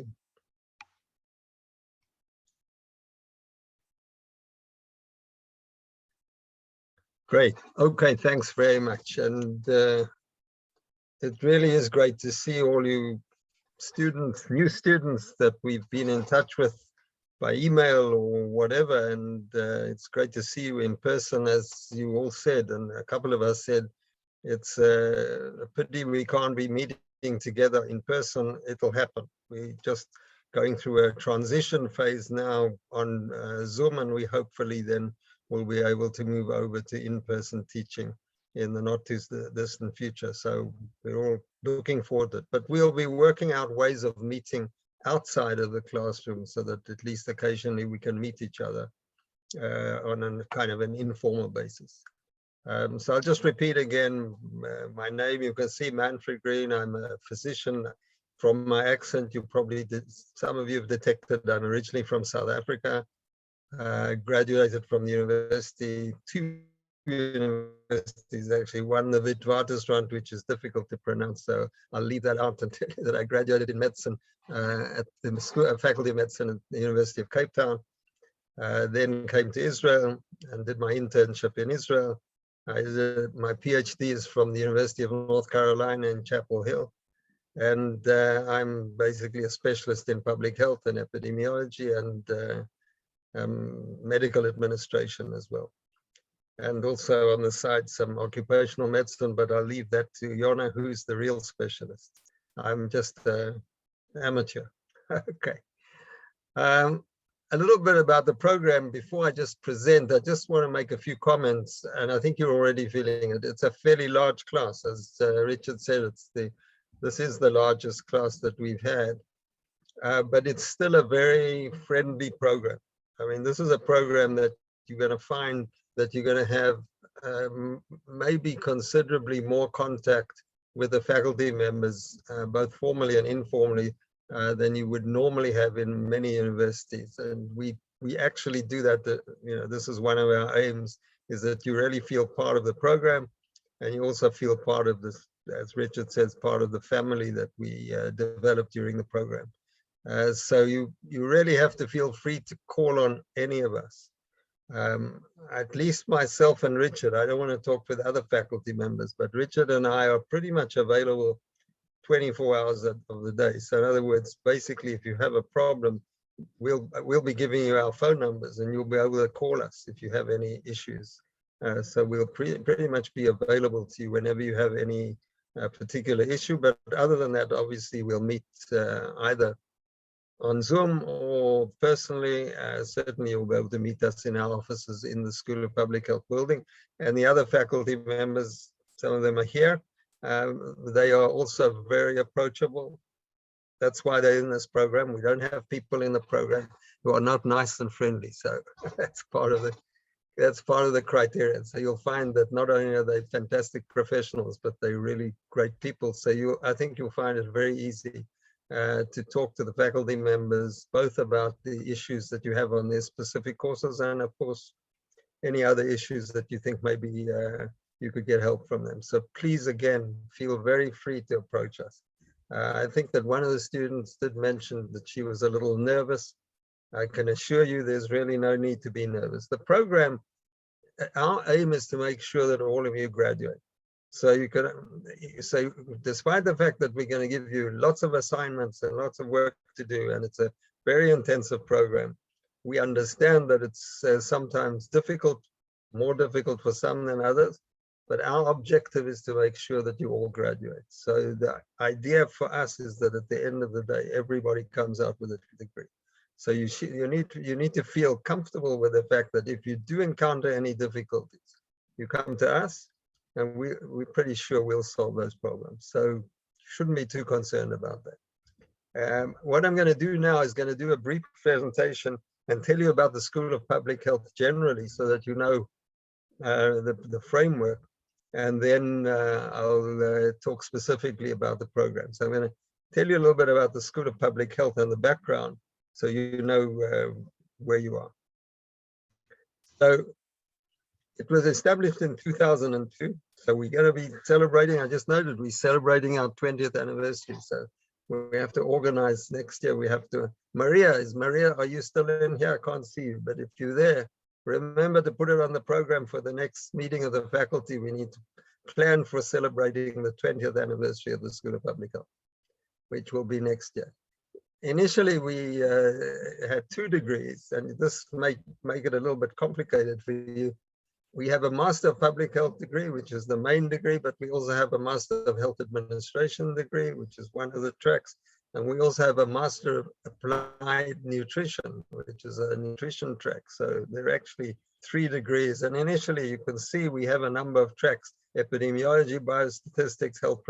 Speaker 4: Great. Okay, thanks very much. And it really is great to see all you students, new students that we've been in touch with by email or whatever. And it's great to see you in person, as you all said, and a couple of us said, it's a pity we can't be meeting together in person. It'll happen. We're just going through a transition phase now on Zoom, and we hopefully then will be able to move over to in-person teaching in the not too distant future. So we're all looking forward to it. But we'll be working out ways of meeting outside of the classroom so that at least occasionally we can meet each other on a kind of an informal basis. So I'll just repeat again my name. You can see Manfred Green. I'm a physician. From my accent, you probably some of you have detected I'm originally from South Africa. Graduated from the university, 2 universities actually, one the Witwatersrand, which is difficult to pronounce, so I'll leave that out and tell you that I graduated in medicine at the school, Faculty of Medicine at the University of Cape Town. Then came to Israel and did my internship in Israel. My PhD is from the University of North Carolina in Chapel Hill. And I'm basically a specialist in public health and epidemiology and medical administration as well. And also on the side, some occupational medicine, but I'll leave that to Yona, who's the real specialist. I'm just an amateur. Okay. A little bit about the program before I just present. I just want to make a few comments, and I think you're already feeling it. It's a fairly large class, as Richard said. This is the largest class that we've had, but it's still a very friendly program. I mean, this is a program that you're going to find that you're going to have maybe considerably more contact with the faculty members, both formally and informally, than you would normally have in many universities. And we actually do that. This is one of our aims, is that you really feel part of the program, and you also feel part of this, as Richard says, part of the family that we developed during the program. So you really have to feel free to call on any of us. At least myself and Richard, I don't want to talk with other faculty members, but Richard and I are pretty much available 24 hours of the day. So in other words, basically, if you have a problem, we'll be giving you our phone numbers and you'll be able to call us if you have any issues. So we'll pretty much be available to you whenever you have any particular issue. But other than that, obviously, we'll meet either on Zoom or personally. Certainly, you'll be able to meet us in our offices in the School of Public Health building. And the other faculty members, some of them are here. They are also very approachable. That's why they're in this program. We don't have people in the program who are not nice and friendly. So that's part of the criteria. So you'll find that not only are they fantastic professionals, but they're really great people. So I think you'll find it very easy to talk to the faculty members, both about the issues that you have on their specific courses and of course, any other issues that you think maybe you could get help from them. So please, again, feel very free to approach us. I think that one of the students did mention that she was a little nervous. I can assure you there's really no need to be nervous. The program, our aim is to make sure that all of you graduate. So you can, so despite the fact that we're going to give you lots of assignments and lots of work to do, and it's a very intensive program, we understand that it's sometimes difficult, more difficult for some than others. But our objective is to make sure that you all graduate. So the idea for us is that at the end of the day, everybody comes out with a degree. So you need to feel comfortable with the fact that if you do encounter any difficulties, you come to us, and we're pretty sure we'll solve those problems. So you shouldn't be too concerned about that. What I'm going to do now is going to do a brief presentation and tell you about the School of Public Health generally, so that you know the framework. And then I'll talk specifically about the program. So I'm going to tell you a little bit about the School of Public Health and the background, so you know where you are. So it was established in 2002. So we're going to be celebrating, I just noted, we're celebrating our 20th anniversary. So we have to organize next year. We have to, Maria, are you still in here? I can't see you, but if you're there, remember to put it on the program for the next meeting of the faculty. We need to plan for celebrating the 20th anniversary of the School of Public Health, which will be next year. Initially, we had 2 degrees, and this might make it a little bit complicated for you. We have a Master of Public Health degree, which is the main degree, but we also have a Master of Health Administration degree, which is one of the tracks. And we also have a Master of Applied Nutrition, which is a nutrition track. So there are actually 3 degrees. And initially, you can see we have a number of tracks: epidemiology, biostatistics, health.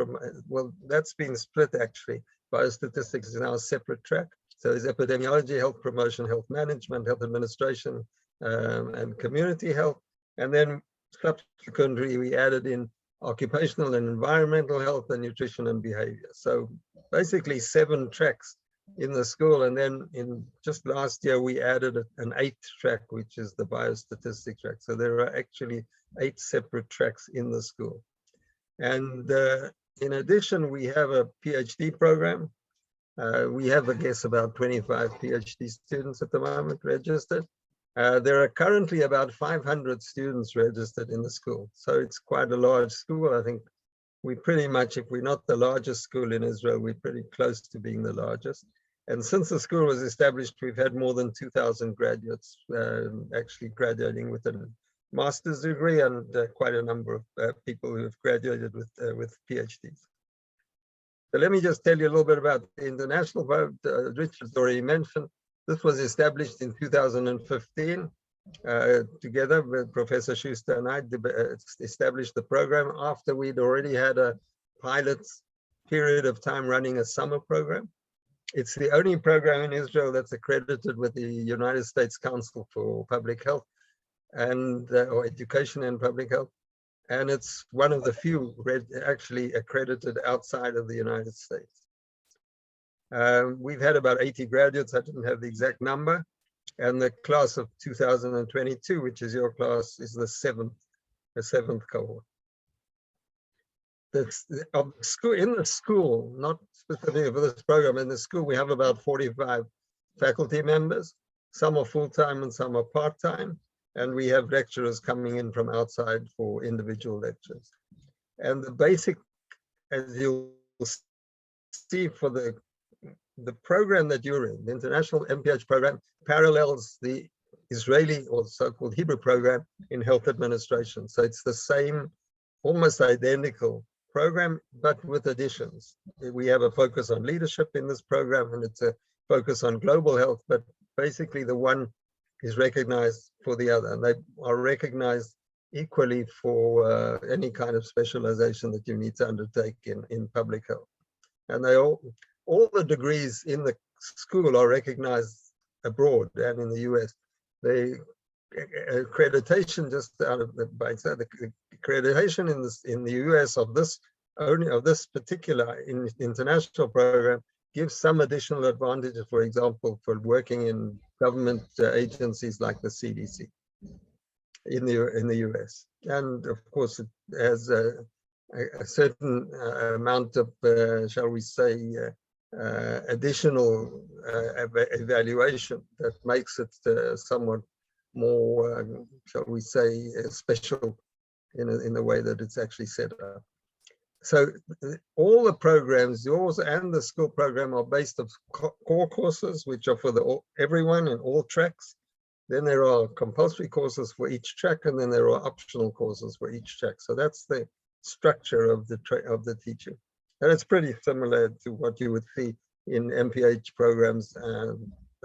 Speaker 4: Well, that's been split actually. Biostatistics is now a separate track. So it's epidemiology, health promotion, health management, health administration, and community health. And then subsequently, we added in occupational and environmental health and nutrition and behavior. So basically 7 tracks in the school. And then in just last year, we added an 8th track, which is the biostatistics track. So there are actually 8 separate tracks in the school. And in addition, we have a PhD program. We have, I guess, about 25 PhD students at the moment registered. There are currently about 500 students registered in the school. So it's quite a large school. I think we pretty much, if we're not the largest school in Israel, we're pretty close to being the largest. And since the school was established, we've had more than 2,000 graduates actually graduating with a master's degree, and quite a number of people who have graduated with PhDs. So let me just tell you a little bit about the international vote. Richard's already mentioned. This was established in 2015. Together with Professor Schuster and I established the program after we'd already had a pilot period of time running a summer program. It's the only program in Israel that's accredited with the United States Council for Public Health and or Education and Public Health. And it's one of the few actually accredited outside of the United States. We've had about 80 graduates. I didn't have the exact number. And the class of 2022, which is your class, is the seventh cohort. of school, in the school, not specifically for this program, in the school, we have about 45 faculty members. Some are full-time and some are part-time. And we have lecturers coming in from outside for individual lectures. And the basic, as you'll see for the program that you're in, the International I-MPH program parallels the Israeli or so-called Hebrew program in health administration. So it's the same, almost identical program, but with additions. We have a focus on leadership in this program, and it's a focus on global health, but basically the one is recognized for the other, and they are recognized equally for any kind of specialization that you need to undertake in public health. And they all the degrees in the school are recognized abroad and in the US. They accreditation, just out of the accreditation in the US of this particular international program gives some additional advantages, for example, for working in government agencies like the CDC in the US. And of course, it has a certain amount of, shall we say, additional evaluation that makes it somewhat more, shall we say, special in the way that it's actually set up. So all the programs, yours and the school program, are based on core courses, which are for everyone in all tracks. Then there are compulsory courses for each track, and then there are optional courses for each track. So that's the structure of the teaching. And it's pretty similar to what you would see in MPH programs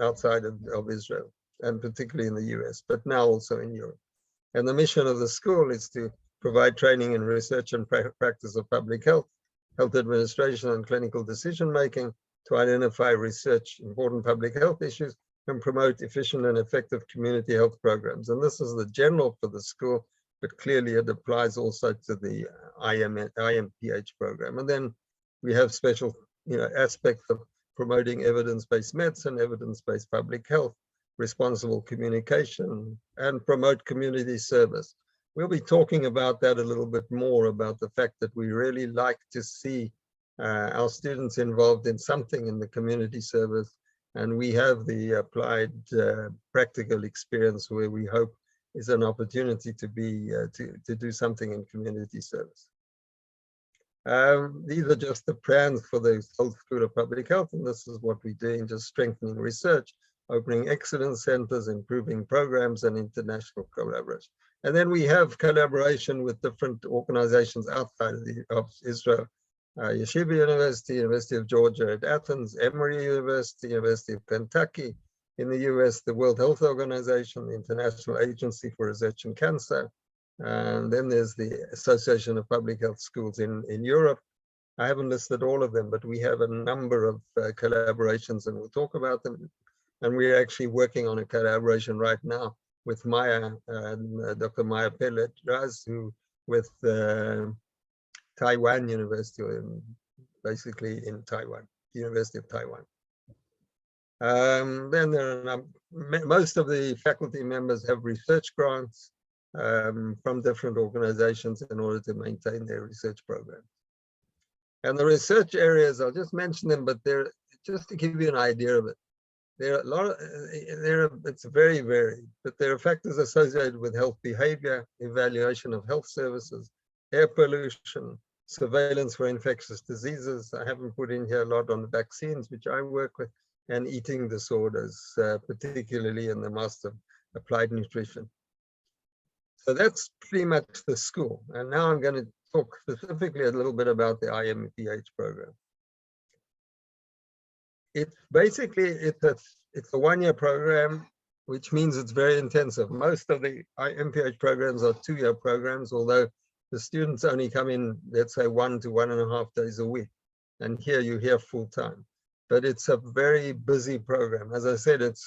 Speaker 4: outside of Israel, and particularly in the US, but now also in Europe. And the mission of the school is to provide training in research and practice of public health, health administration, and clinical decision-making to identify research important public health issues and promote efficient and effective community health programs. And this is the general for the school, but clearly it applies also to the I-MPH program. And then we have special aspects of promoting evidence-based medicine, evidence-based public health, responsible communication, and promote community service. We'll be talking about that a little bit more, about the fact that we really like to see our students involved in something in the community service. And we have the applied practical experience where we hope is an opportunity to be to do something in community service. These are just the plans for the whole School of Public Health, and this is what we're doing, just strengthening research, opening excellence centers, improving programs, and international collaboration. And then we have collaboration with different organizations outside of Israel. Yeshiva University, University of Georgia at Athens, Emory University, University of Kentucky. In the US, the World Health Organization, the International Agency for Research in Cancer. And then there's the Association of Public Health Schools in Europe. I haven't listed all of them, but we have a number of collaborations, and we'll talk about them. And we're actually working on a collaboration right now with Maya, Dr. Maya Pellet-Raz, who with Taiwan University, basically in Taiwan, University of Taiwan. Then there are most of the faculty members have research grants from different organizations in order to maintain their research programs. And the research areas, I'll just mention them, but they're just to give you an idea of it. There are a lot of, it's very varied, but there are factors associated with health behavior, evaluation of health services, air pollution, surveillance for infectious diseases. I haven't put in here a lot on the vaccines, which I work with, and eating disorders, particularly in the Master of Applied Nutrition. So that's pretty much the school. And now I'm going to talk specifically a little bit about the I-MPH program. It's basically, it's a one-year program, which means it's very intensive. Most of the I-MPH programs are two-year programs, although the students only come in, let's say, 1 to 1.5 days a week. And here you're here full time. But it's a very busy program. As I said, it's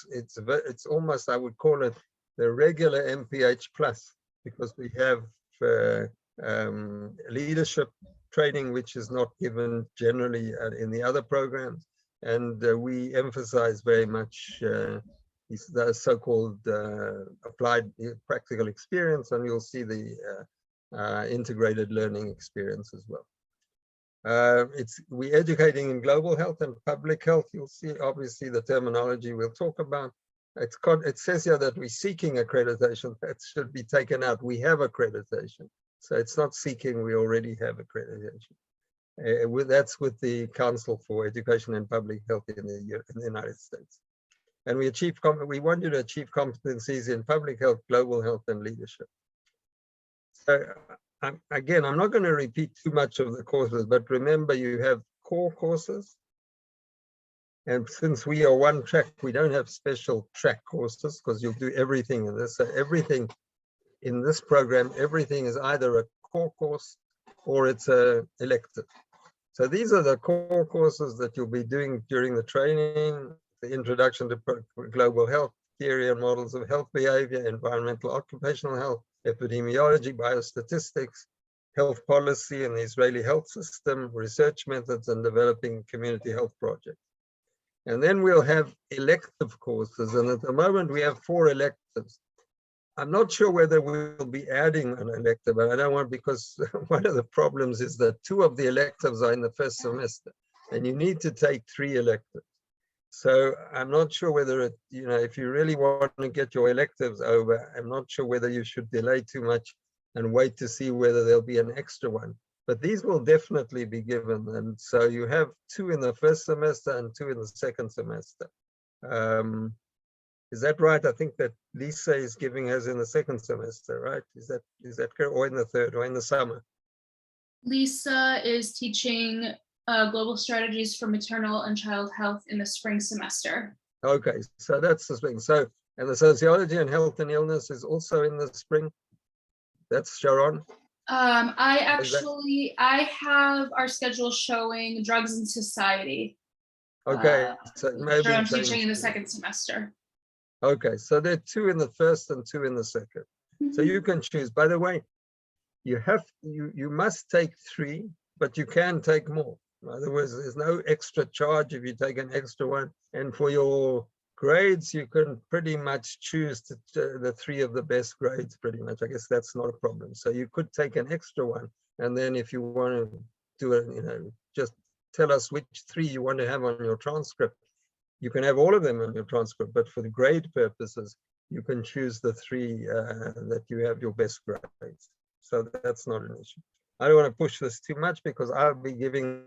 Speaker 4: almost, I would call it the regular MPH plus, because we have leadership training, which is not given generally in the other programs. And we emphasize very much the so-called applied practical experience, and you'll see the integrated learning experience as well. We're educating in global health and public health. You'll see, obviously, the terminology we'll talk about. It says here that we're seeking accreditation. That should be taken out. We have accreditation. So it's not seeking, we already have accreditation. That's with the Council for Education and Public Health in the United States. And we want you to achieve competencies in public health, global health, and leadership. So again, I'm not going to repeat too much of the courses, but remember you have core courses. And since we are one track, we don't have special track courses because you'll do everything in this. So everything in this program, everything is either a core course or it's a elective. So these are the core courses that you'll be doing during the training: the introduction to global health, theory and models of health behavior, environmental occupational health, epidemiology, biostatistics, health policy in the Israeli health system, research methods, and developing community health projects. And then we'll have elective courses. And at the moment we have 4 electives. I'm not sure whether we'll be adding an elective, and I don't want, because one of the problems is that 2 of the electives are in the first semester, and you need to take 3 electives. So I'm not sure whether if you really want to get your electives over, I'm not sure whether you should delay too much and wait to see whether there'll be an extra one. But these will definitely be given. And so you have 2 in the first semester and 2 in the second semester. Is that right? I think that Lisa is giving us in the second semester, right? Is that correct? Or in the third, or in the summer?
Speaker 7: Lisa is teaching global strategies for maternal and child health in the spring semester.
Speaker 4: Okay, so that's the spring. So, and the sociology and health and illness is also in the spring. That's Sharon.
Speaker 7: I have our schedule showing drugs and society.
Speaker 4: Okay, so maybe
Speaker 7: I'm teaching in the second semester.
Speaker 4: Okay, so there are 2 in the first and 2 in the second. So you can choose. By the way, you must take 3, but you can take more. In other words, there's no extra charge if you take an extra one. And for your grades, you can pretty much choose the 3 of the best grades, pretty much. I guess that's not a problem. So you could take an extra one. And then if you want to do it, just tell us which 3 you want to have on your transcript. You can have all of them on your transcript, but for the grade purposes, you can choose the 3 that you have your best grades. So that's not an issue. I don't want to push this too much because I'll be giving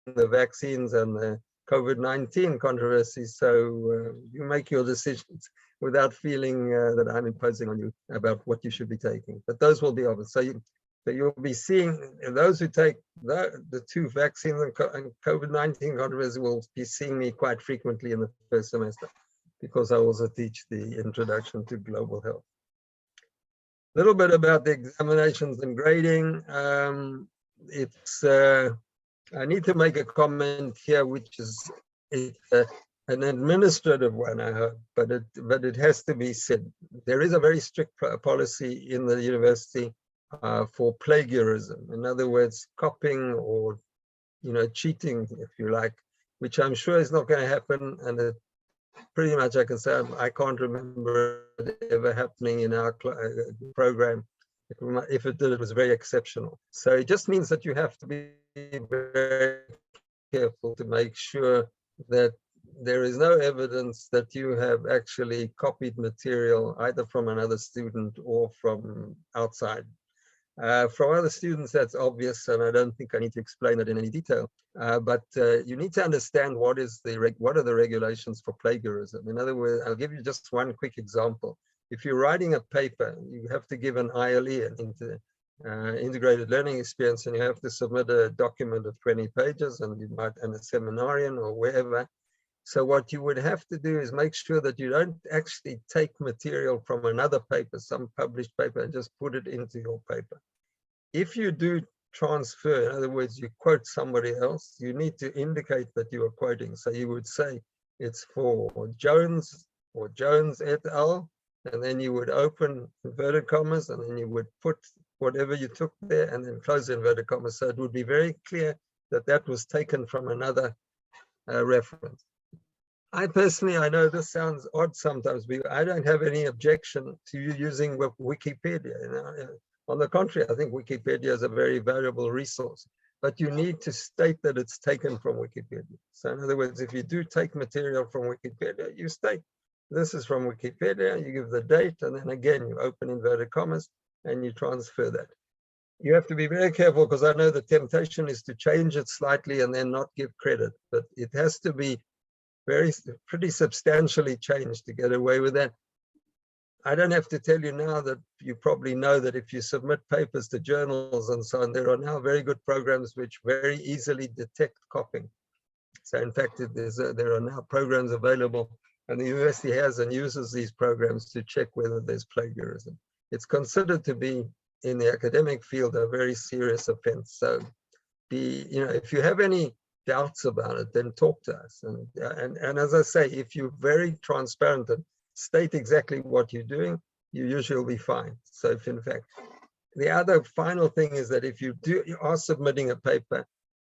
Speaker 4: the vaccines and the COVID-19 controversy. So you make your decisions without feeling that I'm imposing on you about what you should be taking. But those will be obvious. So you'll be seeing those who take the 2 vaccines and COVID-19 controversy will be seeing me quite frequently in the first semester because I also teach the introduction to global health. A little bit about the examinations and grading. I need to make a comment here, which is an administrative one, I hope, but it has to be said. There is a very strict policy in the university for plagiarism. In other words, copying or cheating, if you like, which I'm sure is not going to happen. And pretty much I can say I can't remember it ever happening in our program. If it did, it was very exceptional. So it just means that you have to be very careful to make sure that there is no evidence that you have actually copied material either from another student or from outside. From other students, that's obvious, and I don't think I need to explain it in any detail. But you need to understand what are the regulations for plagiarism. In other words, I'll give you just one quick example. If you're writing a paper, you have to give an ILE, an integrated learning experience, and you have to submit a document of 20 pages, and you might in a seminarian or wherever. So what you would have to do is make sure that you don't actually take material from another paper, some published paper, and just put it into your paper. If you do transfer, in other words, you quote somebody else, you need to indicate that you are quoting. So you would say it's for Jones or Jones et al. And then you would open inverted commas, and then you would put whatever you took there and then close the inverted commas. So it would be very clear that that was taken from another reference. I personally, I know this sounds odd sometimes, but I don't have any objection to you using Wikipedia. On the contrary, I think Wikipedia is a very valuable resource. but you need to state that it's taken from Wikipedia. So in other words, if you do take material from Wikipedia, you state this is from Wikipedia, you give the date, and then again, you open inverted commas and you transfer that. You have to be very careful because I know the temptation is to change it slightly and then not give credit, but it has to be pretty substantially changed to get away with that. I don't have to tell you now that you probably know that if you submit papers to journals and so on, there are now very good programs which very easily detect copying. So in fact, there are now programs available, and the university has and uses these programs to check whether there's plagiarism. It's considered to be, in the academic field, a very serious offense. So if you have any doubts about it, then talk to us. And as I say, if you're very transparent and state exactly what you're doing, you usually will be fine. So if in fact, the other final thing is that if you are submitting a paper,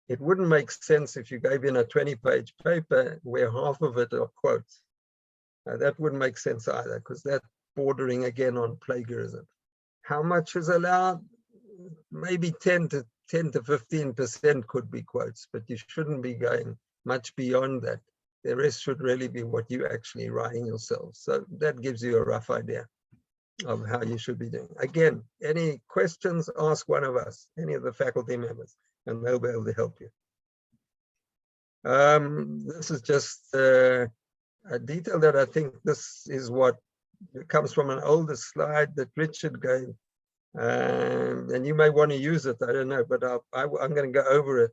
Speaker 4: it wouldn't make sense if you gave in a 20-page paper where half of it are quotes. That wouldn't make sense either, because that's bordering again on plagiarism. How much is allowed? Maybe 10 to 15% could be quotes, but you shouldn't be going much beyond that. The rest should really be what you're actually writing yourself. So that gives you a rough idea of how you should be doing. Again, any questions, ask one of us, any of the faculty members, and they'll be able to help you. This is just a detail that I think this is what comes from an older slide that Richard gave. And you may want to use it, I don't know, but I'm going to go over it,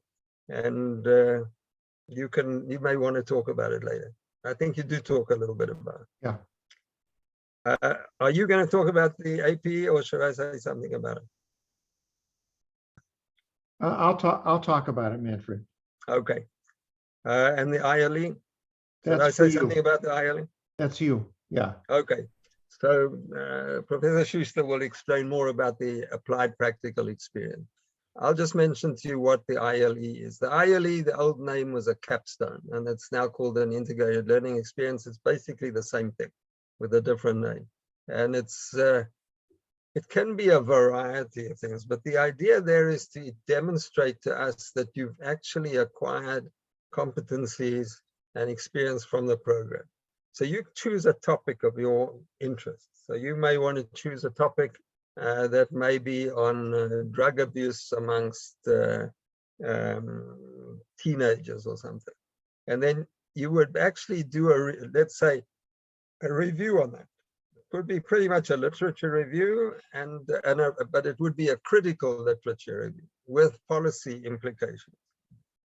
Speaker 4: and you may want to talk about it later. I think you do talk a little bit about it.
Speaker 2: Yeah.
Speaker 4: Are you going to talk about the APE, or should I say something about it?
Speaker 2: I'll talk about it, Manfred.
Speaker 4: Okay. And the ILE? Should
Speaker 2: That's
Speaker 4: I
Speaker 2: for
Speaker 4: say
Speaker 2: you.
Speaker 4: something about the ILE?
Speaker 2: That's you. Yeah.
Speaker 4: Okay. So Professor Schuster will explain more about the applied practical experience. I'll just mention to you what the ILE is. The ILE, the old name was a capstone, and it's now called an integrated learning experience. It's basically the same thing with a different name. And it can be a variety of things, but the idea there is to demonstrate to us that you've actually acquired competencies and experience from the program. So you choose a topic of your interest. So you may want to choose a topic that may be on drug abuse amongst teenagers or something. And then you would actually do let's say, a review on that. It would be pretty much a literature review, but it would be a critical literature review with policy implications.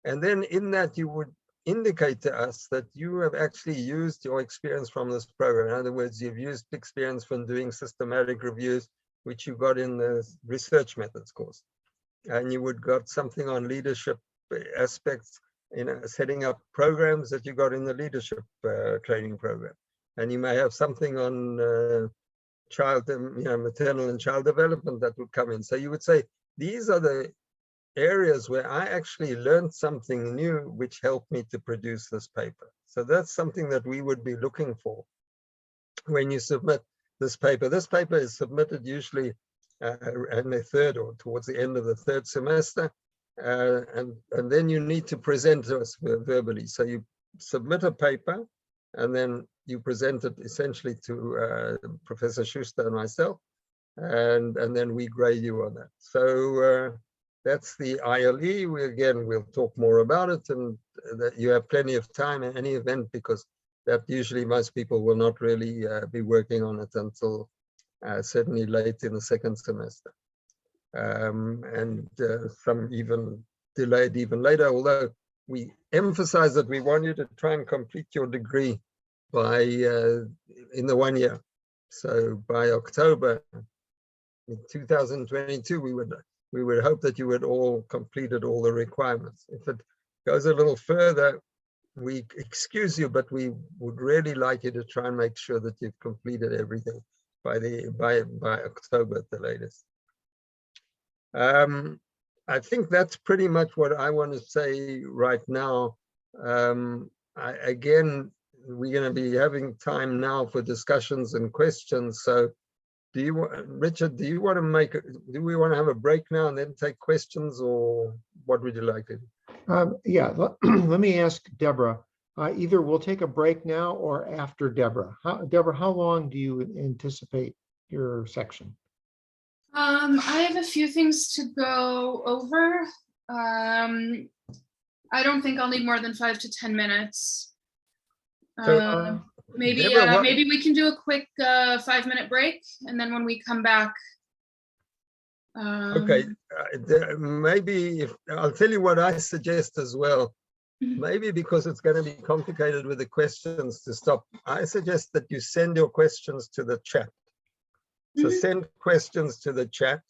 Speaker 4: And then in that, you would indicate to us that you have actually used your experience from this program. In other words, you've used experience from doing systematic reviews, which you got in the research methods course. And you would got something on leadership aspects, setting up programs that you got in the leadership training program. And you may have something on maternal and child development that would come in. So you would say, these are the areas where I actually learned something new, which helped me to produce this paper. So that's something that we would be looking for when you submit this paper. This paper is submitted usually in the third or towards the end of the third semester. And then you need to present to us verbally. So you submit a paper and then you present it essentially to Professor Schuster and myself, and then we grade you on that. So that's the ILE. We'll talk more about it, and that you have plenty of time in any event, because that usually most people will not really be working on it until certainly late in the second semester. And some even delayed even later, although we emphasize that we want you to try and complete your degree by in the 1 year. So by October in 2022, we would hope that you would all completed all the requirements. If it goes a little further, we excuse you, but we would really like you to try and make sure that you've completed everything by October at the latest. I think that's pretty much what I want to say right now. Again, we're going to be having time now for discussions and questions. So Richard, do we want to have a break now and then take questions, or what would you like to do?
Speaker 2: Yeah, let me ask Deborah. Either we'll take a break now or after Deborah. Deborah, how long do you anticipate your section?
Speaker 7: I have a few things to go over. I don't think I'll need more than 5 to 10 minutes. Maybe
Speaker 4: Deborah,
Speaker 7: maybe we can do a quick 5-minute break, and then when we come back.
Speaker 4: Okay, maybe if I'll tell you what I suggest as well. Maybe because it's going to be complicated with the questions to stop, I suggest that you send your questions to the chat. So send questions to the chat,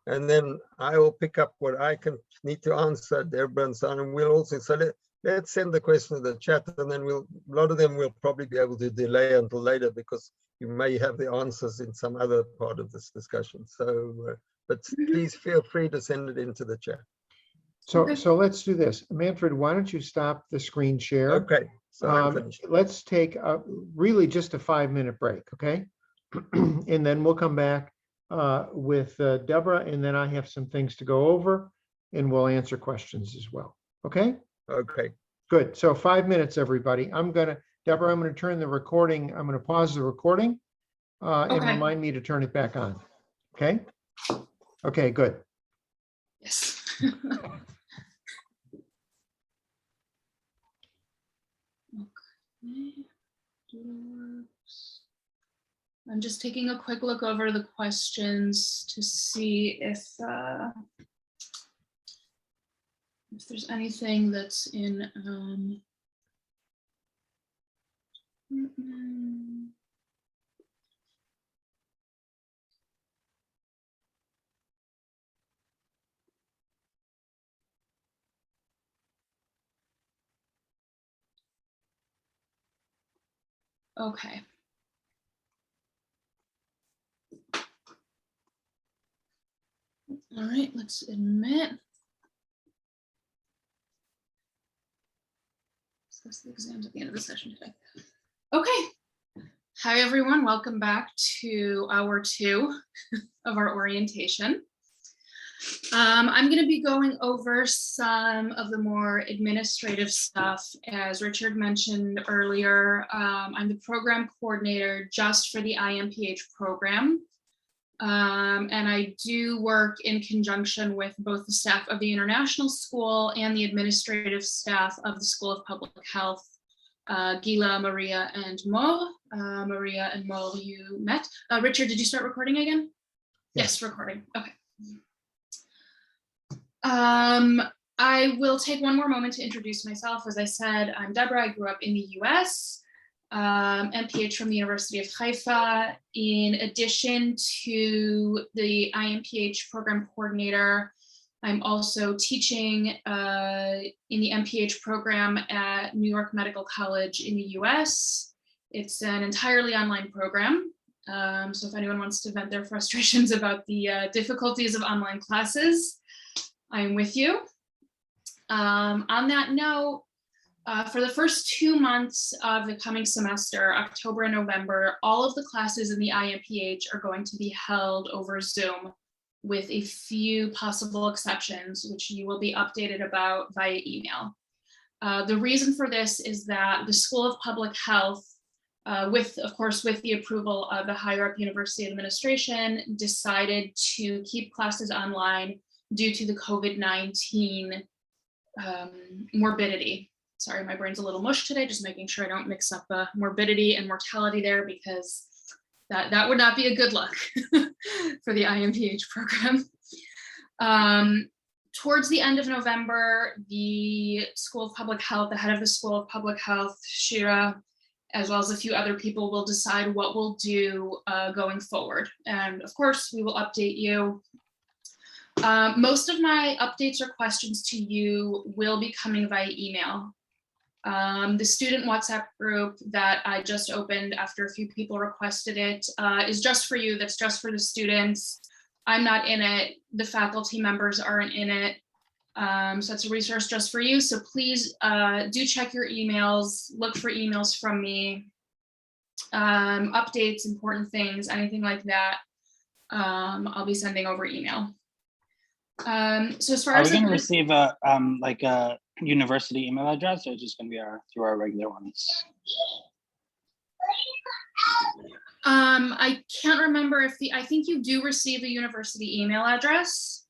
Speaker 4: and then I will pick up what I can need to answer, Deborah and so on, and we'll also, so let's send the question to the chat, and then a lot of them we'll probably be able to delay until later because you may have the answers in some other part of this discussion. So, but please feel free to send it into the chat.
Speaker 2: So let's do this. Manfred, why don't you stop the screen share?
Speaker 4: Okay, so I'm finished.
Speaker 2: Let's take really just a 5-minute break, okay? And then we'll come back with Deborah, and then I have some things to go over, and we'll answer questions as well, okay?
Speaker 4: Okay.
Speaker 2: Good, so 5 minutes, everybody. Deborah, I'm gonna turn the recording, I'm gonna pause the recording and remind me to turn it back on, okay? Okay, good.
Speaker 7: Yes. I'm just taking a quick look over the questions to see if there's anything that's in okay. All right, let's admit. Discuss the exams at the end of the session today. Okay. Hi, everyone. Welcome back to hour 2 of our orientation. I'm going to be going over some of the more administrative stuff. As Richard mentioned earlier, I'm the program coordinator just for the I-MPH program. And I do work in conjunction with both the staff of the International School and the administrative staff of the School of Public Health. Gila, Maria, and Mo. Maria and Mo, you met. Richard, did you start recording again? Yes, recording. Okay. I will take one more moment to introduce myself. As I said, I'm Deborah. I grew up in the US, MPH from the University of Haifa. In addition to the I-MPH program coordinator, I'm also teaching in the MPH program at New York Medical College in the US. It's an entirely online program. So if anyone wants to vent their frustrations about the difficulties of online classes, I'm with you. On that note, for the first 2 months of the coming semester, October and November, all of the classes in the I-MPH are going to be held over Zoom with a few possible exceptions, which you will be updated about via email. The reason for this is that the School of Public Health, of course, with the approval of the higher up university administration, decided to keep classes online due to the COVID-19 morbidity. Sorry, my brain's a little mush today, just making sure I don't mix up morbidity and mortality there, because that would not be a good look for the I-MPH program. Towards the end of November, the School of Public Health, the head of the School of Public Health, Shira, as well as a few other people, will decide what we'll do going forward. And of course, we will update you. Most of my updates or questions to you will be coming via email. The student WhatsApp group that I just opened after a few people requested it is just for you. That's just for the students. I'm not in it. The faculty members aren't in it. So it's a resource just for you. So please do check your emails, look for emails from me, updates, important things, anything like that. I'll be sending over email. So as far
Speaker 17: Are
Speaker 7: as
Speaker 17: we going to receive a like a university email address, or is it just going to be through our regular ones?
Speaker 7: I can't remember if I think you do receive a university email address.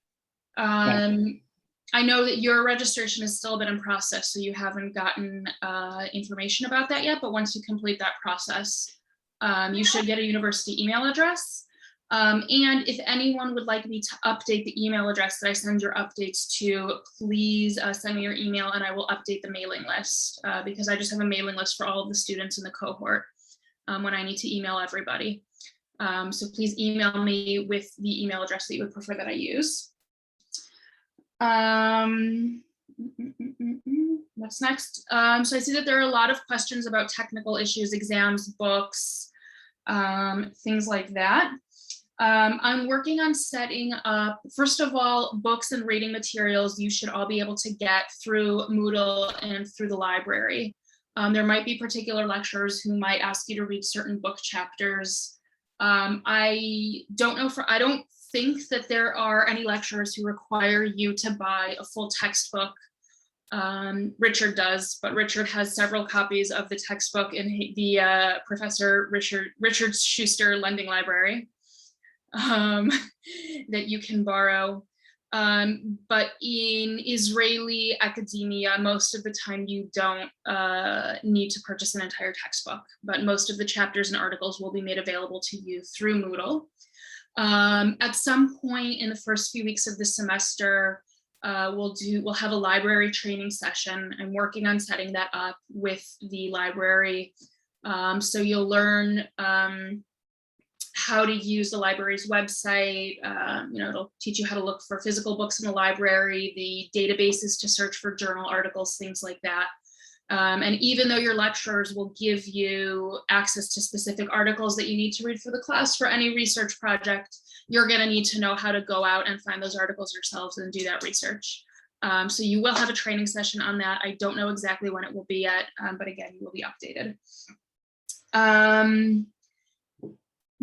Speaker 7: I know that your registration is still a bit in process, so you haven't gotten information about that yet, but once you complete that process, you should get a university email address. And if anyone would like me to update the email address that I send your updates to, please send me your email and I will update the mailing list because I just have a mailing list for all of the students in the cohort when I need to email everybody. So please email me with the email address that you would prefer that I use. What's next? So I see that there are a lot of questions about technical issues, exams, books, things like that. I'm working on setting up, first of all, books and reading materials you should all be able to get through Moodle and through the library. There might be particular lecturers who might ask you to read certain book chapters. I don't think that there are any lecturers who require you to buy a full textbook. Richard does, but Richard has several copies of the textbook in the Professor Richard Schuster lending library that you can borrow. But in Israeli academia, most of the time you don't need to purchase an entire textbook, but most of the chapters and articles will be made available to you through Moodle. At some point in the first few weeks of the semester, we'll have a library training session. I'm working on setting that up with the library. So you'll learn how to use the library's website. It'll teach you how to look for physical books in the library, the databases to search for journal articles, things like that. And even though your lecturers will give you access to specific articles that you need to read for the class for any research project, you're going to need to know how to go out and find those articles yourselves and do that research. So you will have a training session on that. I don't know exactly when it will be yet, but again, you will be updated.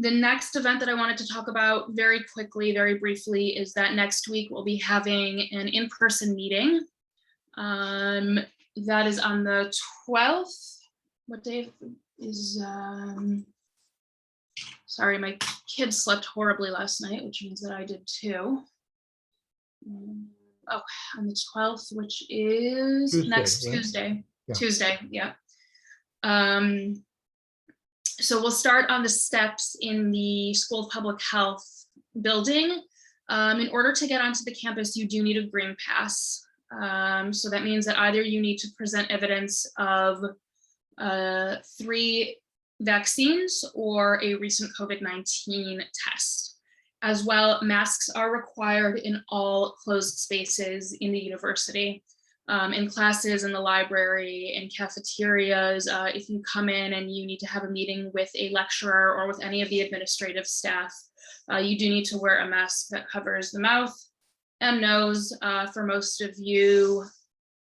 Speaker 7: The next event that I wanted to talk about very quickly, very briefly, is that next week we'll be having an in-person meeting. That is on the 12th. What day is, sorry, my kids slept horribly last night, which means that I did too. Oh, on the 12th, which is
Speaker 2: Tuesday,
Speaker 7: next
Speaker 2: right?
Speaker 7: Tuesday.
Speaker 2: Yeah.
Speaker 7: Tuesday, yeah. So we'll start on the steps in the School of Public Health building. In order to get onto the campus, you do need a green pass. So that means that either you need to present evidence of 3 vaccines or a recent COVID-19 test. As well, masks are required in all closed spaces in the university. In classes, in the library, in cafeterias, if you come in and you need to have a meeting with a lecturer or with any of the administrative staff, you do need to wear a mask that covers the mouth and nose. For most of you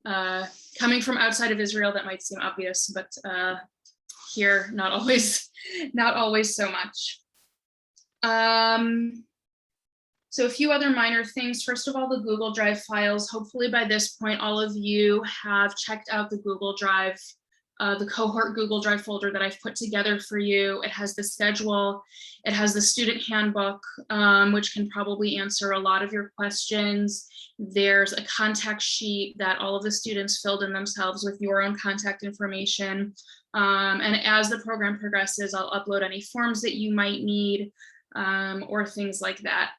Speaker 7: coming from outside of Israel, that might seem obvious, but here, not always so much. So a few other minor things. First of all, the Google Drive files. Hopefully by this point, all of you have checked out the Google Drive, the cohort Google Drive folder that I've put together for you. It has the schedule. It has the student handbook, which can probably answer a lot of your questions. There's a contact sheet that all of the students filled in themselves with your own contact information. And as the program progresses, I'll upload any forms that you might need or things like that.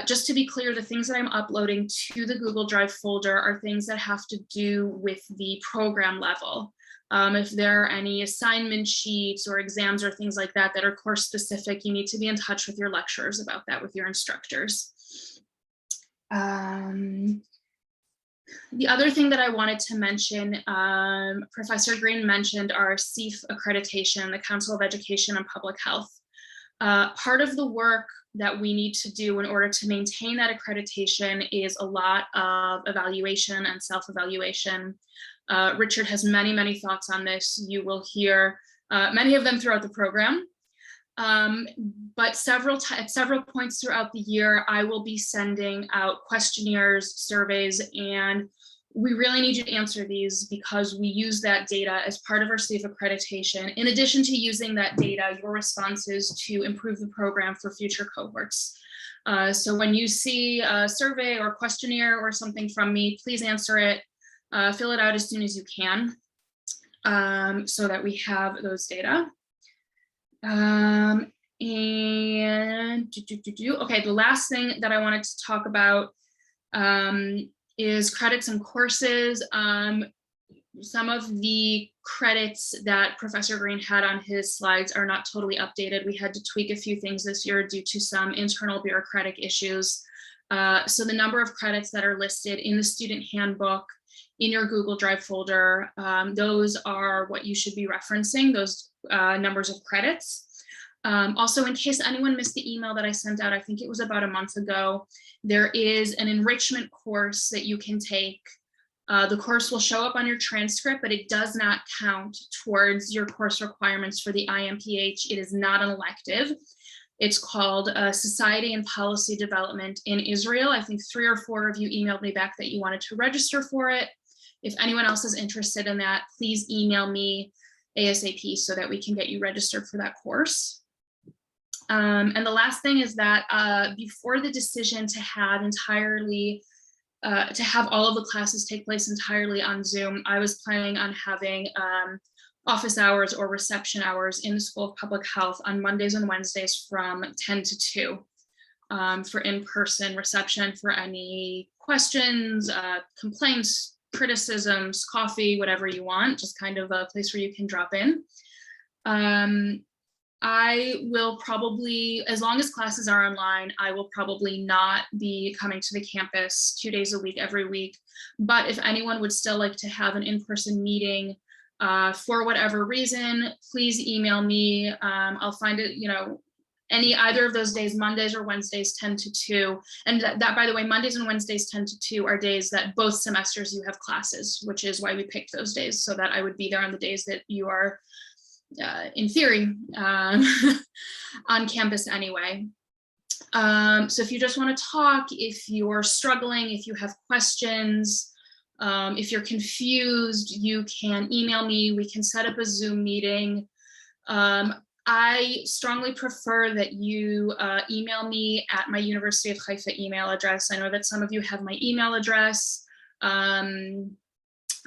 Speaker 7: Just to be clear, the things that I'm uploading to the Google Drive folder are things that have to do with the program level. If there are any assignment sheets or exams or things like that that are course specific, you need to be in touch with your lecturers about that, with your instructors. The other thing that I wanted to mention, Professor Green mentioned our CEF accreditation, the Council of Education and Public Health. Part of the work that we need to do in order to maintain that accreditation is a lot of evaluation and self-evaluation. Richard has many, many thoughts on this. You will hear many of them throughout the program. But at several points throughout the year, I will be sending out questionnaires, surveys, and we really need you to answer these because we use that data as part of our SAFE accreditation. In addition to using that data, your responses to improve the program for future cohorts. So when you see a survey or questionnaire or something from me, please answer it, fill it out as soon as you can so that we have those data. Okay, the last thing that I wanted to talk about is credits and courses. Some of the credits that Professor Green had on his slides are not totally updated. We had to tweak a few things this year due to some internal bureaucratic issues. So the number of credits that are listed in the student handbook in your Google Drive folder, those are what you should be referencing, those numbers of credits. Also, in case anyone missed the email that I sent out, I think it was about a month ago, there is an enrichment course that you can take. The course will show up on your transcript, but it does not count towards your course requirements for the I-MPH. It is not an elective. It's called Society and Policy Development in Israel. I think 3 or 4 of you emailed me back that you wanted to register for it. If anyone else is interested in that, please email me ASAP so that we can get you registered for that course. And the last thing is that before the decision to have all of the classes take place entirely on Zoom, I was planning on having office hours or reception hours in the School of Public Health on Mondays and Wednesdays from 10 to 2 for in-person reception for any questions, complaints, criticisms, coffee, whatever you want, just kind of a place where you can drop in. I will probably, as long as classes are online, I will probably not be coming to the campus 2 days a week, every week. But if anyone would still like to have an in-person meeting for whatever reason, please email me. I'll find it, either of those days, Mondays or Wednesdays, 10 to 2. And that, by the way, Mondays and Wednesdays, 10 to 2 are days that both semesters you have classes, which is why we picked those days, so that I would be there on the days that you are in theory, on campus anyway. So if you just want to talk, if you're struggling, if you have questions, if you're confused, you can email me. We can set up a Zoom meeting. I strongly prefer that you email me at my University of Haifa email address. I know that some of you have my email address.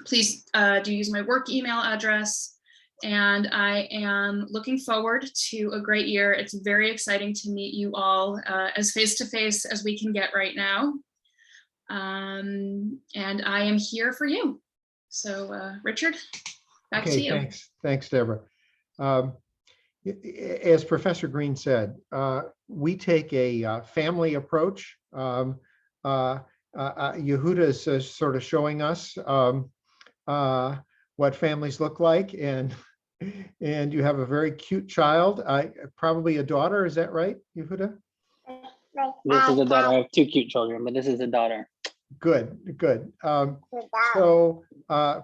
Speaker 7: Please do use my work email address. And I am looking forward to a great year. It's very exciting to meet you all as face-to-face as we can get right now. And I am here for you. So Richard, back to you.
Speaker 2: Thanks, Deborah. As Professor Green said, we take a family approach. Yehuda is sort of showing us what families look like, and you have a very cute child, probably a daughter, is that right, Yehuda?
Speaker 17: This is a daughter. I have 2 cute children, but this is a daughter.
Speaker 2: Good. So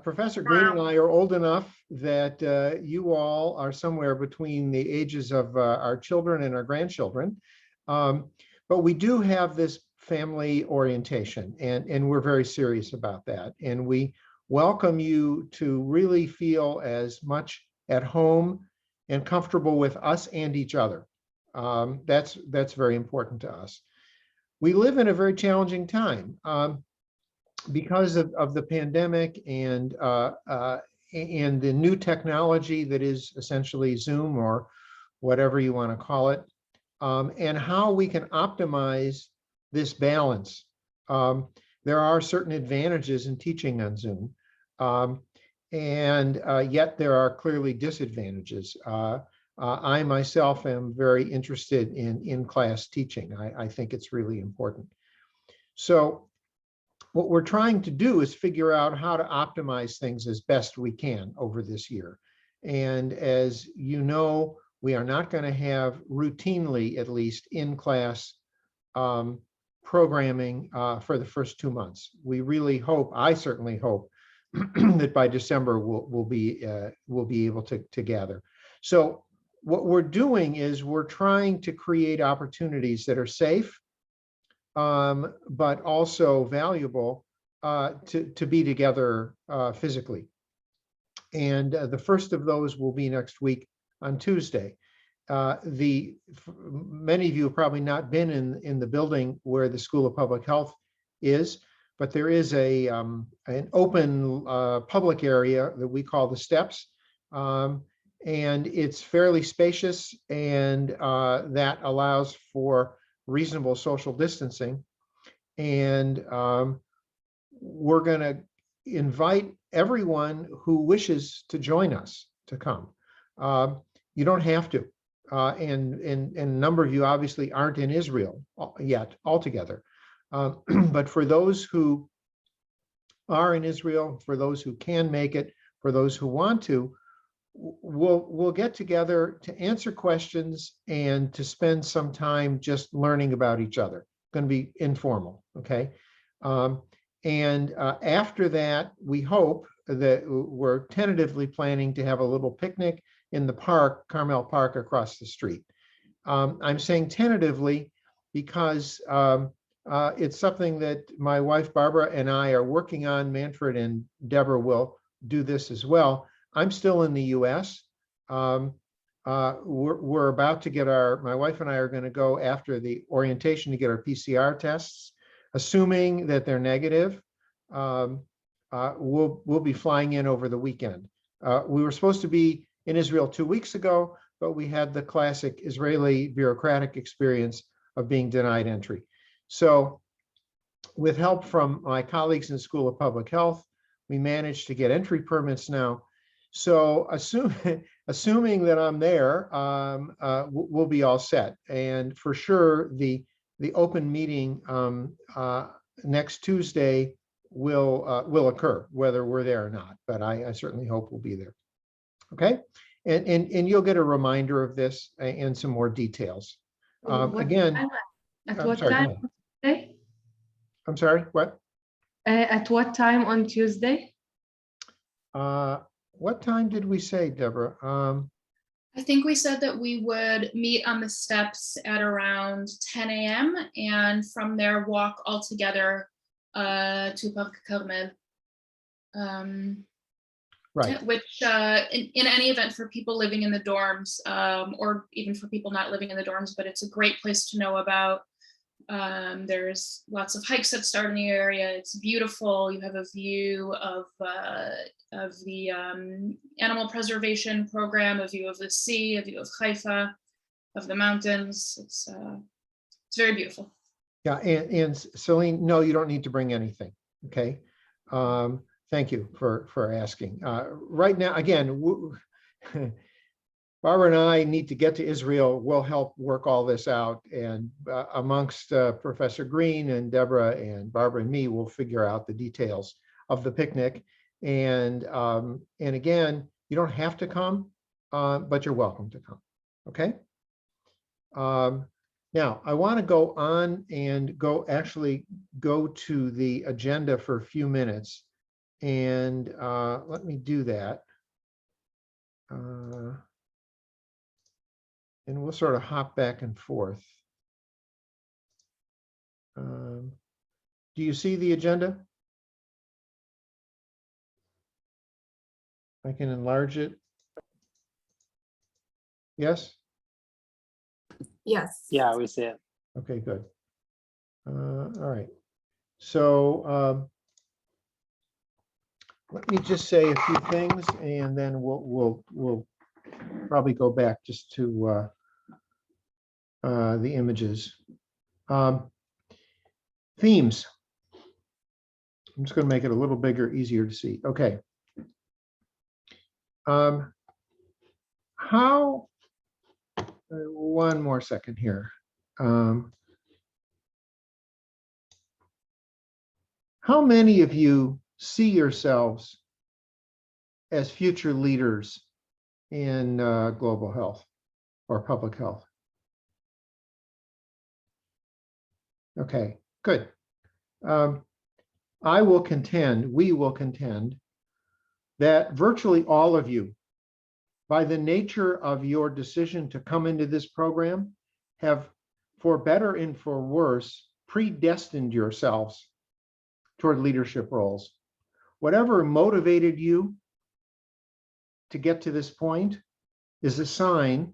Speaker 2: Professor Green and I are old enough that you all are somewhere between the ages of our children and our grandchildren. But we do have this family orientation, and we're very serious about that. And we welcome you to really feel as much at home and comfortable with us and each other. That's very important to us. We live in a very challenging time because of the pandemic and the new technology that is essentially Zoom or whatever you want to call it, and how we can optimize this balance. There are certain advantages in teaching on Zoom, and yet there are clearly disadvantages. I myself am very interested in in-class teaching. I think it's really important. So what we're trying to do is figure out how to optimize things as best we can over this year. And as you know, we are not going to have routinely, at least in-class programming for the first 2 months. We really hope, I certainly hope, that by December we'll be able to gather. So what we're doing is we're trying to create opportunities that are safe, but also valuable to be together physically. And the first of those will be next week on Tuesday. Many of you have probably not been in the building where the School of Public Health is, but there is an open public area that we call the steps. And it's fairly spacious, and that allows for reasonable social distancing. And we're going to invite everyone who wishes to join us to come. You don't have to. And a number of you obviously aren't in Israel yet altogether. But for those who are in Israel, for those who can make it, for those who want to, we'll get together to answer questions and to spend some time just learning about each other. It's going to be informal, okay? And after that, we hope that we're tentatively planning to have a little picnic in the park, Carmel Park, across the street. I'm saying tentatively because it's something that my wife Barbara and I are working on. Manfred and Deborah will do this as well. I'm still in the US. We're about to get my wife and I are going to go after the orientation to get our PCR tests. Assuming that they're negative, we'll be flying in over the weekend. We were supposed to be in Israel 2 weeks ago, but we had the classic Israeli bureaucratic experience of being denied entry. So with help from my colleagues in the School of Public Health, we managed to get entry permits now. So assuming that I'm there, we'll be all set. And for sure, the open meeting next Tuesday will occur, whether we're there or not. But I certainly hope we'll be there. Okay, and you'll get a reminder of this and some more details. Again,
Speaker 9: at
Speaker 2: I'm
Speaker 9: what
Speaker 2: sorry,
Speaker 9: time
Speaker 2: go ahead.
Speaker 9: on Tuesday?
Speaker 2: I'm sorry, what?
Speaker 9: At what time on Tuesday?
Speaker 2: What time did we say, Deborah?
Speaker 7: I think we said that we would meet on the steps at around 10 a.m. and from there walk all together to Parc Carmel.
Speaker 2: Right.
Speaker 7: Which in any event for people living in the dorms or even for people not living in the dorms, but it's a great place to know about. There's lots of hikes that start in the area. It's beautiful. You have a view of the animal preservation program, a view of the sea, a view of Haifa, of the mountains. It's very beautiful.
Speaker 2: Yeah, and Celine, no, you don't need to bring anything. Okay. Thank you for asking. Right now, again, Barbara and I need to get to Israel. We'll help work all this out, and amongst Professor Green and Deborah and Barbara and me, we'll figure out the details of the picnic. And again, you don't have to come, but you're welcome to come. Okay. Now I want to go on and actually go to the agenda for a few minutes, and let me do that. And we'll sort of hop back and forth. Do you see the agenda? I can enlarge it. Yes?
Speaker 15: Yes.
Speaker 17: Yeah, we see it.
Speaker 2: Okay, good. All right. So let me just say a few things, and then we'll probably go back just to the images. Themes. I'm just going to make it a little bigger, easier to see. Okay. One more second here. How many of you see yourselves as future leaders in global health or public health? Okay, good. We will contend that virtually all of you by the nature of your decision to come into this program, have, for better and for worse, predestined yourselves toward leadership roles. Whatever motivated you to get to this point is a sign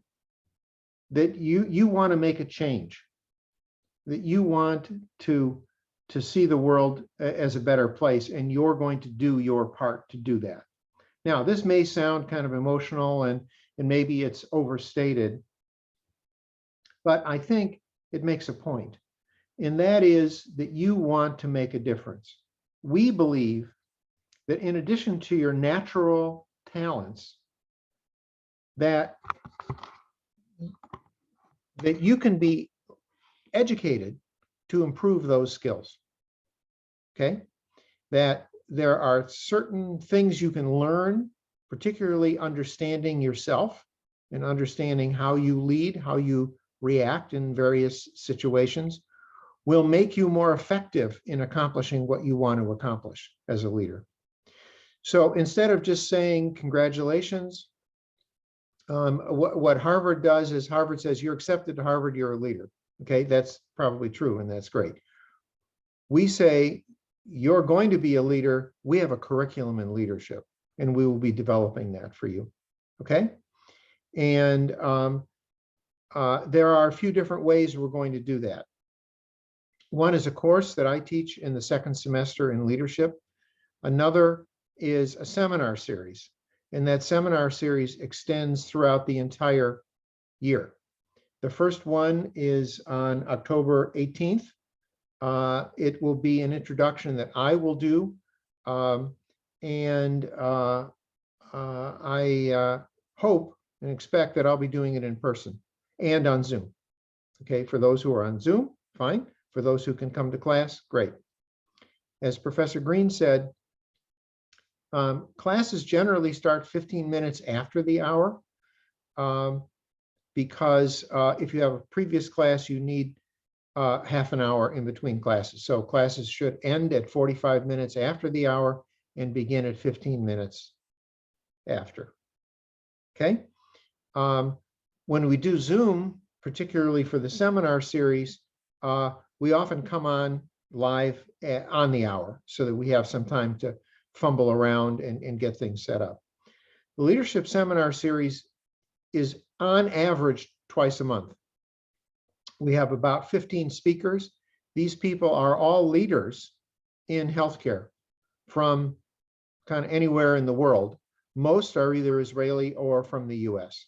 Speaker 2: that you want to make a change, that you want to see the world as a better place, and you're going to do your part to do that. Now, this may sound kind of emotional and maybe it's overstated, but I think it makes a point, and that is that you want to make a difference. We believe that in addition to your natural talents, that you can be educated to improve those skills, okay? That there are certain things you can learn, particularly understanding yourself and understanding how you lead, how you react in various situations, will make you more effective in accomplishing what you want to accomplish as a leader. So instead of just saying congratulations, what Harvard does is Harvard says, you're accepted to Harvard, you're a leader. Okay, that's probably true, and that's great. We say, you're going to be a leader. We have a curriculum in leadership, and we will be developing that for you. Okay, and there are a few different ways we're going to do that. One is a course that I teach in the second semester in leadership. Another is a seminar series, and that seminar series extends throughout the entire year. The first one is on October 18th. It will be an introduction that I will do, and I hope and expect that I'll be doing it in person and on Zoom. Okay, for those who are on Zoom, fine. For those who can come to class, great. As Professor Green said, classes generally start 15 minutes after the hour, because if you have a previous class, you need half an hour in between classes. So classes should end at 45 minutes after the hour and begin at 15 minutes after. Okay. When we do Zoom, particularly for the seminar series, we often come on live on the hour so that we have some time to fumble around and get things set up. The leadership seminar series is on average twice a month. We have about 15 speakers. These people are all leaders in healthcare from kind of anywhere in the world. Most are either Israeli or from the US.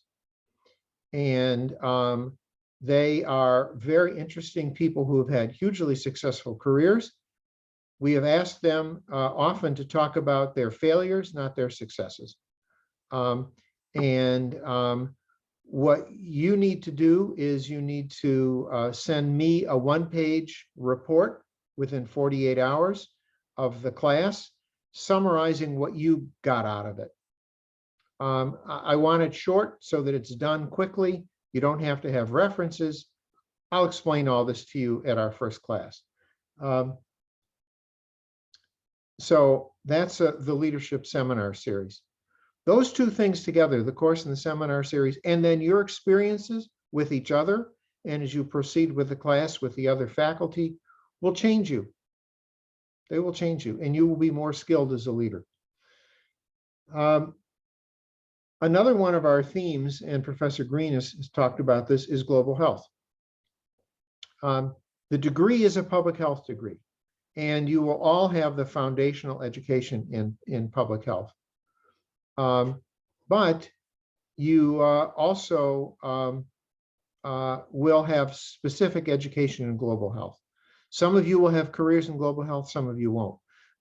Speaker 2: And they are very interesting people who have had hugely successful careers. We have asked them often to talk about their failures, not their successes. What you need to do is you need to send me a one-page report within 48 hours of the class, summarizing what you got out of it. I want it short so that it's done quickly. You don't have to have references. I'll explain all this to you at our first class. So that's the leadership seminar series. Those two things together, the course and the seminar series, and then your experiences with each other, and as you proceed with the class with the other faculty, will change you. They will change you, and you will be more skilled as a leader. Another one of our themes, and Professor Green has talked about this, is global health. The degree is a public health degree, and you will all have the foundational education in public health. But you also will have specific education in global health. Some of you will have careers in global health, some of you won't.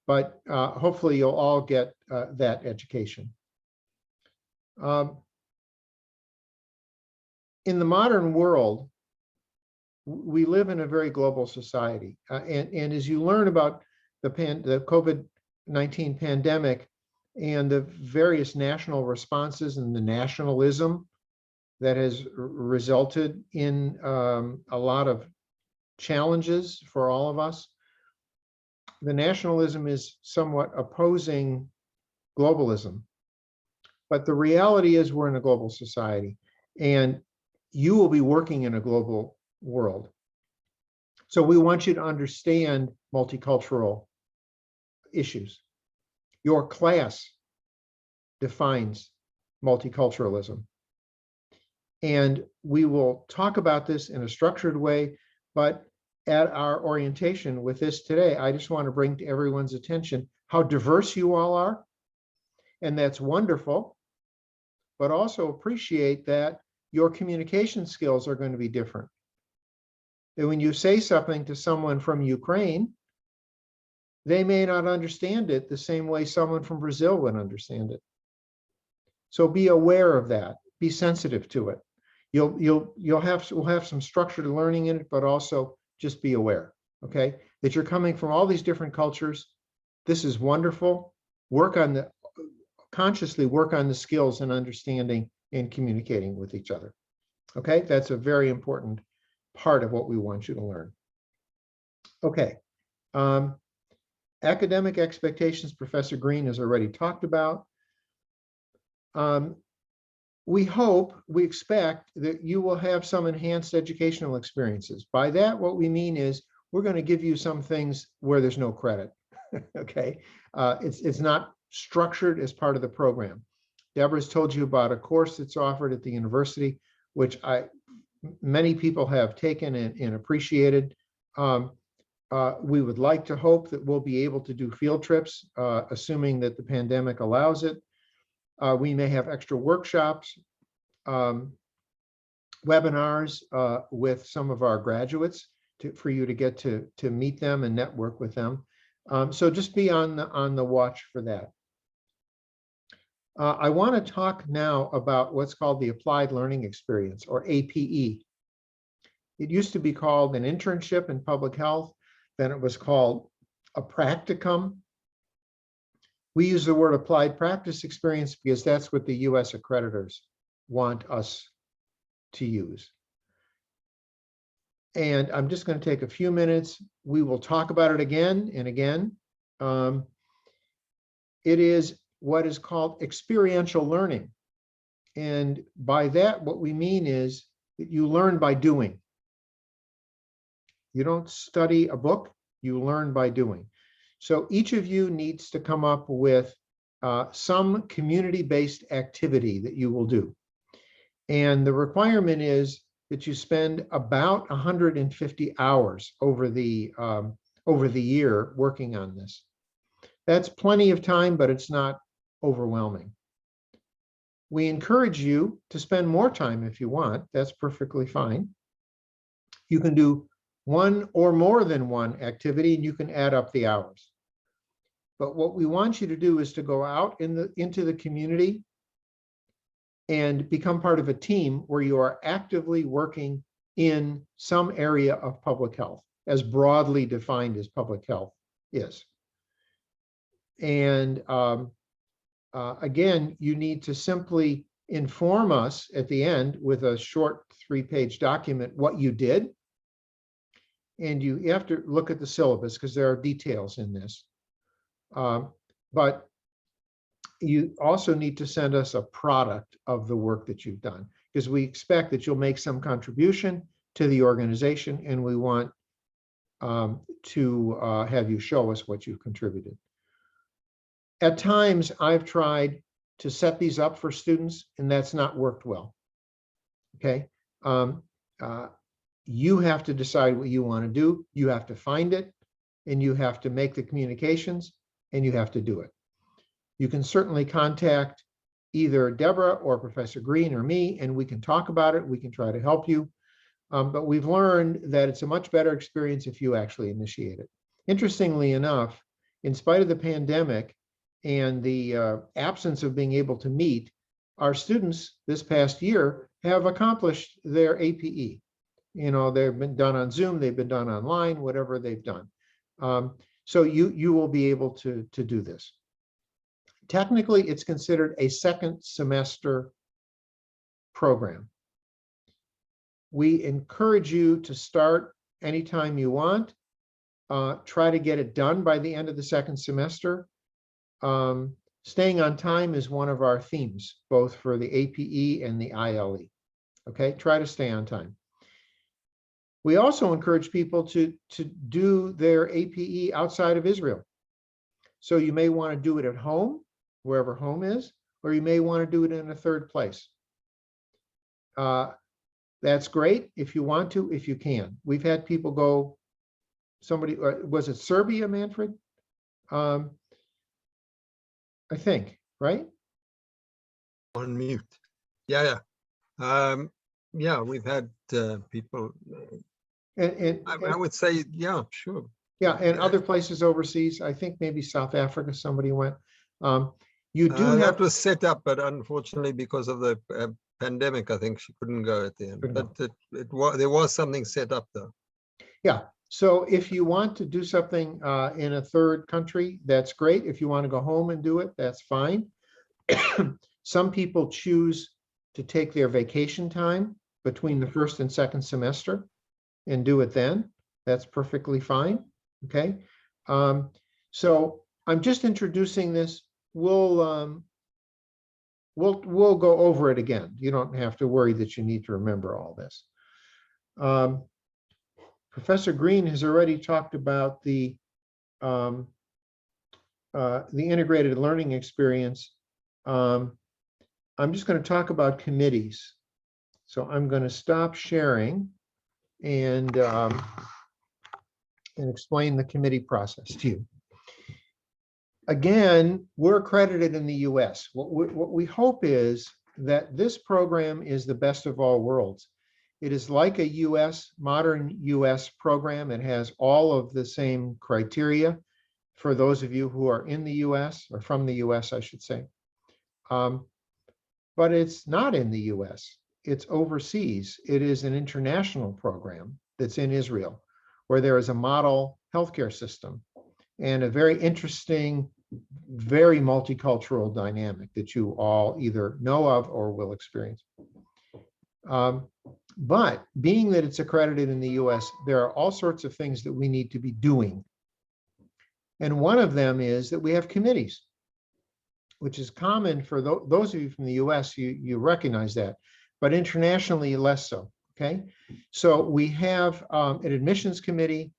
Speaker 2: But hopefully you'll all get that education. In the modern world, we live in a very global society. And as you learn about the COVID-19 pandemic and the various national responses and the nationalism that has resulted in a lot of challenges for all of us, the nationalism is somewhat opposing globalism. But the reality is we're in a global society, and you will be working in a global world. So we want you to understand multicultural issues. Your class defines multiculturalism. And we will talk about this in a structured way, but at our orientation with this today, I just want to bring to everyone's attention how diverse you all are. And that's wonderful, but also appreciate that your communication skills are going to be different. And when you say something to someone from Ukraine, they may not understand it the same way someone from Brazil would understand it. So be aware of that. Be sensitive to it. We'll have some structured learning in it, but also just be aware, okay? That you're coming from all these different cultures. This is wonderful. Consciously work on the skills and understanding and communicating with each other. Okay, that's a very important part of what we want you to learn. Okay, academic expectations, Professor Green has already talked about. We expect that you will have some enhanced educational experiences. By that, what we mean is we're going to give you some things where there's no credit. Okay, it's not structured as part of the program. Deborah's told you about a course that's offered at the university, which many people have taken and appreciated. We would like to hope that we'll be able to do field trips, assuming that the pandemic allows it. We may have extra workshops, webinars with some of our graduates for you to get to meet them and network with them. So just be on the watch for that. I want to talk now about what's called the Applied Learning Experience, or APE. It used to be called an internship in public health. Then it was called a practicum. We use the word applied practice experience because that's what the US accreditors want us to use. And I'm just going to take a few minutes. We will talk about it again and again. It is what is called experiential learning. And by that, what we mean is that you learn by doing. You don't study a book, you learn by doing. So each of you needs to come up with some community-based activity that you will do. And the requirement is that you spend about 150 hours over the year working on this. That's plenty of time, but it's not overwhelming. We encourage you to spend more time if you want. That's perfectly fine. You can do one or more than one activity, and you can add up the hours. But what we want you to do is to go out into the community and become part of a team where you are actively working in some area of public health, as broadly defined as public health is. And again, you need to simply inform us at the end with a short 3-page document what you did. And you have to look at the syllabus because there are details in this. But you also need to send us a product of the work that you've done, because we expect that you'll make some contribution to the organization, and we want to have you show us what you've contributed. At times, I've tried to set these up for students, and that's not worked well. Okay, you have to decide what you want to do. You have to find it, and you have to make the communications, and you have to do it. You can certainly contact either Deborah or Professor Green or me, and we can talk about it. We can try to help you. But we've learned that it's a much better experience if you actually initiate it. Interestingly enough, in spite of the pandemic and the absence of being able to meet, our students this past year have accomplished their APE. You know, they've been done on Zoom, they've been done online, whatever they've done. So you will be able to do this. Technically, it's considered a second semester program. We encourage you to start anytime you want. Try to get it done by the end of the second semester. Staying on time is one of our themes, both for the APE and the ILE. Okay, try to stay on time. We also encourage people to do their APE outside of Israel. So you may want to do it at home, wherever home is, or you may want to do it in a third place. That's great if you want to, if you can. We've had people go, somebody, was it Serbia, Manfred? I think, right?
Speaker 4: On mute. Yeah, yeah. Yeah, we've had people. I would say, yeah, sure.
Speaker 2: Yeah, and other places overseas. I think maybe South Africa, somebody went. You do have.
Speaker 4: That was set up, but unfortunately, because of the pandemic, I think she couldn't go at the end. But there was something set up though.
Speaker 2: Yeah. So if you want to do something in a third country, that's great. If you want to go home and do it, that's fine. Some people choose to take their vacation time between the first and second semester and do it then. That's perfectly fine. Okay. So I'm just introducing this. We'll go over it again. You don't have to worry that you need to remember all this. Professor Green has already talked about the integrated learning experience. I'm just going to talk about committees. So I'm going to stop sharing and explain the committee process to you. Again, we're accredited in the US. What we hope is that this program is the best of all worlds. It is like a modern US program. It has all of the same criteria for those of you who are in the US, or from the US, I should say. But it's not in the US, it's overseas. It is an international program that's in Israel, where there is a model healthcare system and a very interesting, very multicultural dynamic that you all either know of or will experience. But being that it's accredited in the US, there are all sorts of things that we need to be doing. And one of them is that we have committees, which is common for those of you from the US, you recognize that, but internationally less so, okay? So we have an admissions committee,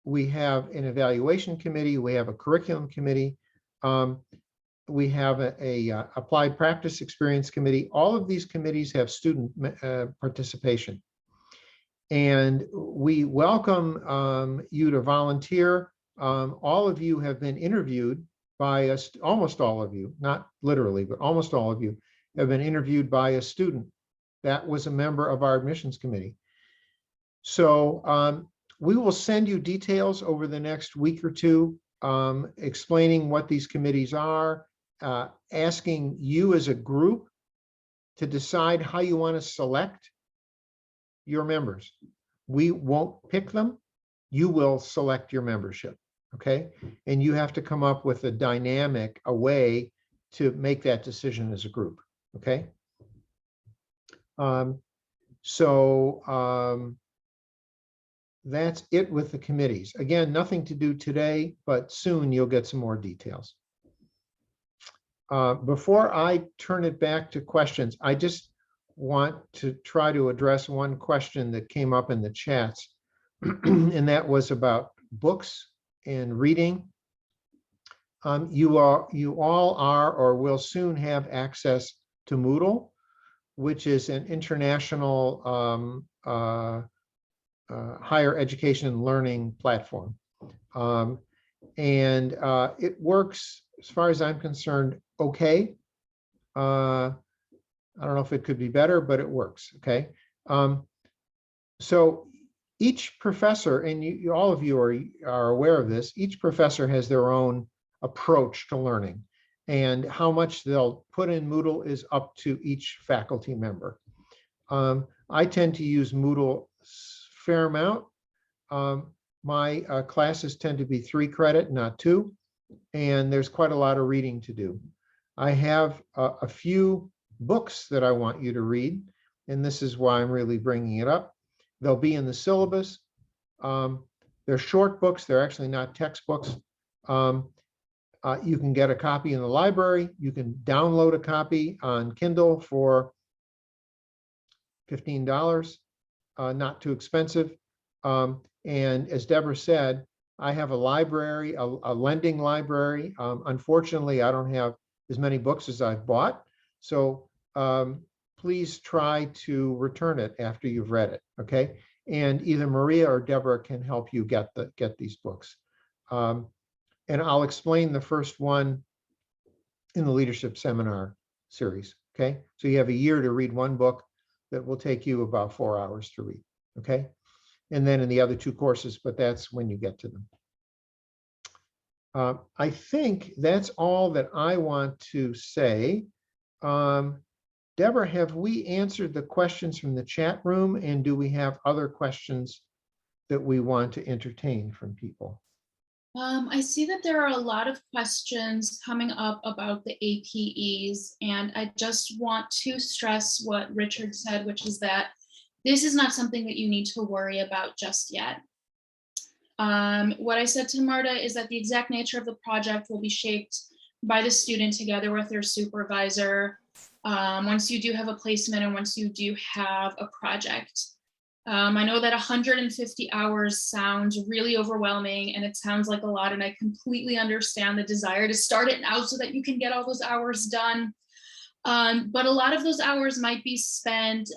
Speaker 2: we have an evaluation committee, we have a curriculum committee, we have a applied practice experience committee. All of these committees have student participation. And we welcome you to volunteer. All of you have been interviewed by us, almost all of you, not literally, but almost all of you have been interviewed by a student that was a member of our admissions committee. So we will send you details over the next week or two, explaining what these committees are, asking you as a group to decide how you want to select your members. We won't pick them. You will select your membership, okay? And you have to come up with a way to make that decision as a group, okay? That's it with the committees. Again, nothing to do today, but soon you'll get some more details. Before I turn it back to questions, I just want to try to address one question that came up in the chats, and that was about books and reading. You all are or will soon have access to Moodle, which is an international higher education and learning platform. And it works, as far as I'm concerned, okay. I don't know if it could be better, but it works, okay? So each professor, and all of you are aware of this, each professor has their own approach to learning, and how much they'll put in Moodle is up to each faculty member. I tend to use Moodle a fair amount. My classes tend to be 3 credit, not 2, and there's quite a lot of reading to do. I have a few books that I want you to read, and this is why I'm really bringing it up. They'll be in the syllabus. They're short books. They're actually not textbooks. You can get a copy in the library. You can download a copy on Kindle for $15, not too expensive. And as Deborah said, I have a library, a lending library. Unfortunately, I don't have as many books as I've bought. So please try to return it after you've read it, okay? And either Maria or Deborah can help you get these books. And I'll explain the first one in the leadership seminar series, okay? So you have a year to read one book that will take you about 4 hours to read, okay? And then in the other 2 courses, but that's when you get to them. I think that's all that I want to say. Deborah, have we answered the questions from the chat room, and do we have other questions that we want to entertain from people?
Speaker 7: I see that there are a lot of questions coming up about the APEs, and I just want to stress what Richard said, which is that this is not something that you need to worry about just yet. What I said to Marta is that the exact nature of the project will be shaped by the student together with their supervisor once you do have a placement and once you do have a project. I know that 150 hours sounds really overwhelming and it sounds like a lot, and I completely understand the desire to start it now so that you can get all those hours done. But a lot of those hours might be spent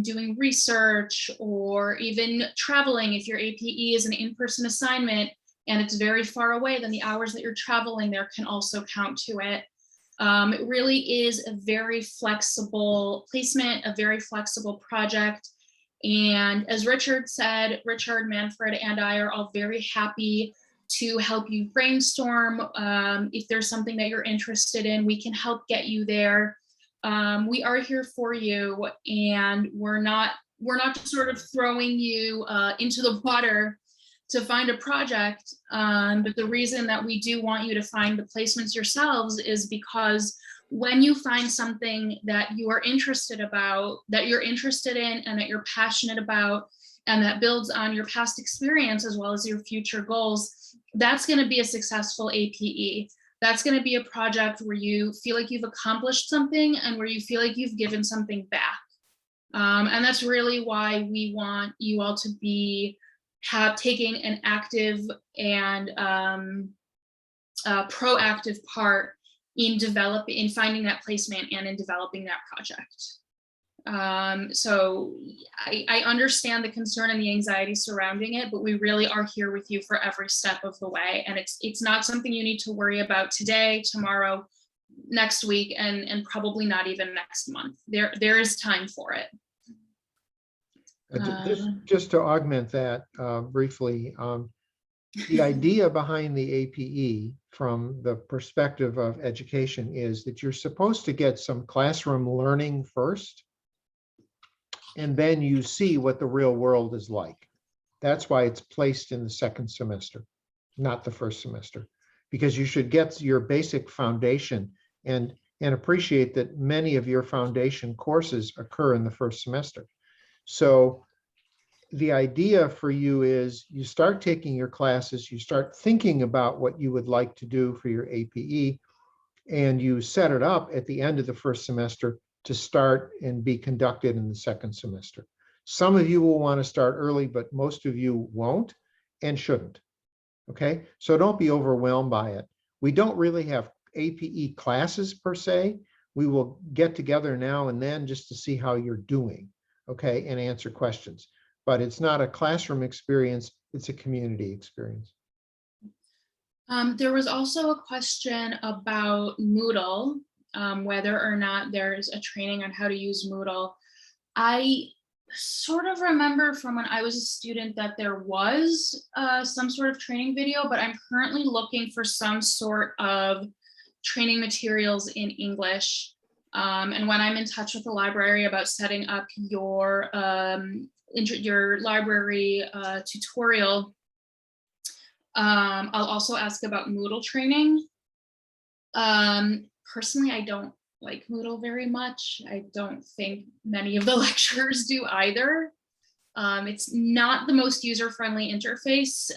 Speaker 7: doing research or even traveling. If your APE is an in-person assignment and it's very far away, then the hours that you're traveling there can also count to it. It really is a very flexible placement, a very flexible project. And as Richard said, Richard, Manfred, and I are all very happy to help you brainstorm. If there's something that you're interested in, we can help get you there. We are here for you, and we're not just sort of throwing you into the water to find a project. But the reason that we do want you to find the placements yourselves is because when you find something that you are interested about, that you're interested in and that you're passionate about, and that builds on your past experience as well as your future goals, that's going to be a successful APE. That's going to be a project where you feel like you've accomplished something and where you feel like you've given something back. And that's really why we want you all to be taking an active and proactive part in finding that placement and in developing that project. So I understand the concern and the anxiety surrounding it, but we really are here with you for every step of the way. And it's not something you need to worry about today, tomorrow, next week, and probably not even next month. There is time for it.
Speaker 2: Just to augment that briefly, the idea behind the APE from the perspective of education is that you're supposed to get some classroom learning first, and then you see what the real world is like. That's why it's placed in the second semester, not the first semester, because you should get your basic foundation and appreciate that many of your foundation courses occur in the first semester. So the idea for you is you start taking your classes, you start thinking about what you would like to do for your APE, and you set it up at the end of the first semester to start and be conducted in the second semester. Some of you will want to start early, but most of you won't and shouldn't. Okay, so don't be overwhelmed by it. We don't really have APE classes per se. We will get together now and then just to see how you're doing, okay, and answer questions. But it's not a classroom experience, it's a community experience.
Speaker 7: There was also a question about Moodle, whether or not there's a training on how to use Moodle. I sort of remember from when I was a student that there was some sort of training video, but I'm currently looking for some sort of training materials in English. And when I'm in touch with the library about setting up your library tutorial, I'll also ask about Moodle training. Personally, I don't like Moodle very much. I don't think many of the lecturers do either. It's not the most user-friendly interface,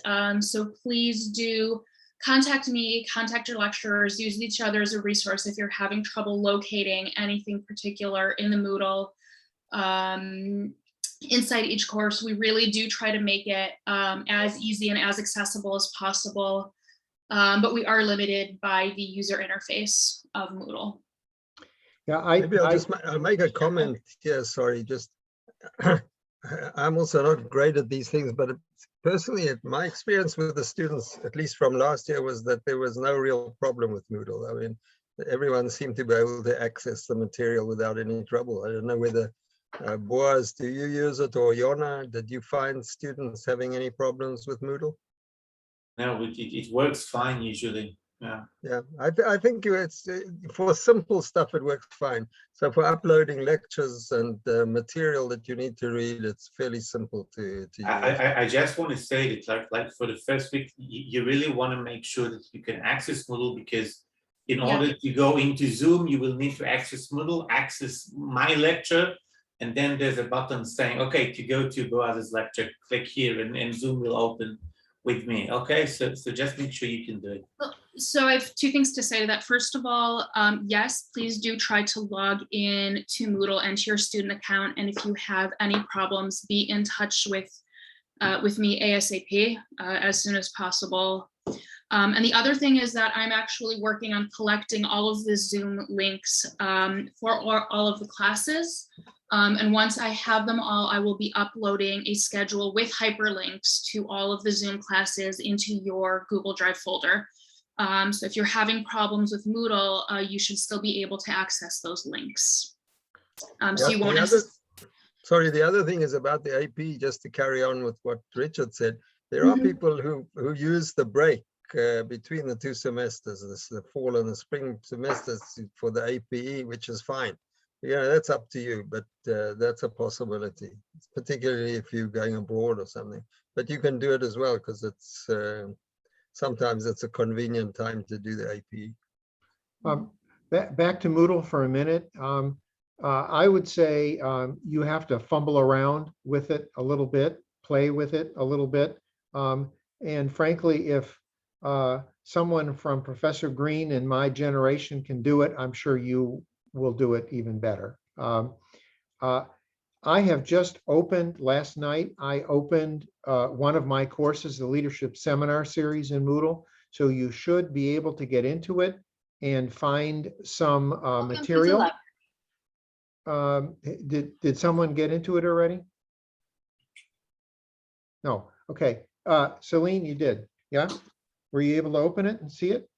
Speaker 7: so please do contact me, contact your lecturers, use each other as a resource if you're having trouble locating anything particular in the Moodle. Inside each course, we really do try to make it as easy and as accessible as possible, but we are limited by the user interface of Moodle.
Speaker 2: Yeah,
Speaker 4: maybe I'll make a comment here. Sorry, just I'm also not great at these things, but personally, my experience with the students, at least from last year, was that there was no real problem with Moodle. I mean, everyone seemed to be able to access the material without any trouble. I don't know whether Boaz, do you use it, or Yona, did you find students having any problems with Moodle?
Speaker 10: No, it works fine usually. Yeah.
Speaker 4: Yeah, I think it's for simple stuff, it works fine. So for uploading lectures and material that you need to read, it's fairly simple to use.
Speaker 10: I just want to say that like for the first week, you really want to make sure that you can access Moodle, because in order to go into Zoom, you will need to access Moodle, access my lecture, and then there's a button saying, okay, to go to Boaz's lecture, click here, and Zoom will open with me. Okay, so just make sure you can do it.
Speaker 7: So I have two things to say to that. First of all, yes, please do try to log in to Moodle and to your student account. And if you have any problems, be in touch with me ASAP as soon as possible. And the other thing is that I'm actually working on collecting all of the Zoom links for all of the classes. And once I have them all, I will be uploading a schedule with hyperlinks to all of the Zoom classes into your Google Drive folder. So if you're having problems with Moodle, you should still be able to access those links. So you won't.
Speaker 4: Sorry, the other thing is about the AP, just to carry on with what Richard said. There are people who use the break between the two semesters, the fall and the spring semesters, for the APE, which is fine. Yeah, that's up to you, but that's a possibility, particularly if you're going abroad or something. But you can do it as well, because it's sometimes it's a convenient time to do the APE.
Speaker 2: Back to Moodle for a minute. I would say you have to fumble around with it a little bit, play with it a little bit. And frankly, if someone from Professor Green and my generation can do it, I'm sure you will do it even better. I have just opened last night. I opened one of my courses, the Leadership Seminar Series in Moodle. So you should be able to get into it and find some material. Did someone get into it already? No. Okay. Celine, you did. Yeah. Were you able to open it and see it?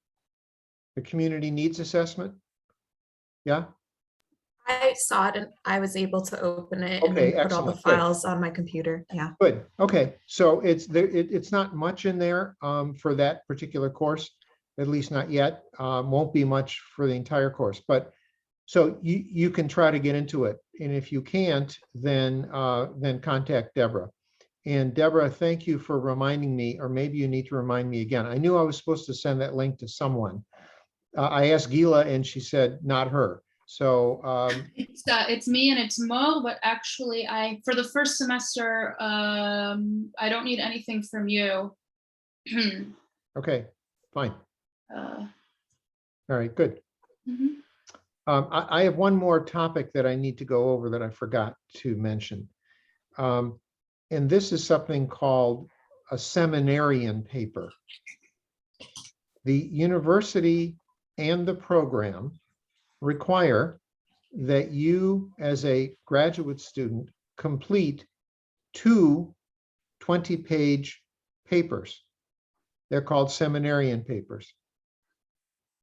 Speaker 2: The community needs assessment. Yeah.
Speaker 11: I saw it and I was able to open it and
Speaker 2: Okay,
Speaker 11: then put all the
Speaker 2: excellent, good.
Speaker 11: files on my computer. Yeah.
Speaker 2: Good. Okay. So it's there. It's not much in there for that particular course, at least not yet. Won't be much for the entire course, but so you can try to get into it. And if you can't, then contact Deborah. And Deborah, thank you for reminding me, or maybe you need to remind me again. I knew I was supposed to send that link to someone. I asked Gila and she said, not her. So
Speaker 7: it's me and it's Mo, but actually for the first semester, I don't need anything from you.
Speaker 2: Okay, fine.
Speaker 7: All
Speaker 2: right, good.
Speaker 7: Mm-hmm.
Speaker 2: I have one more topic that I need to go over that I forgot to mention. And this is something called a seminarian paper. The university and the program require that you, as a graduate student, complete 2 20-page papers. They're called seminarian papers.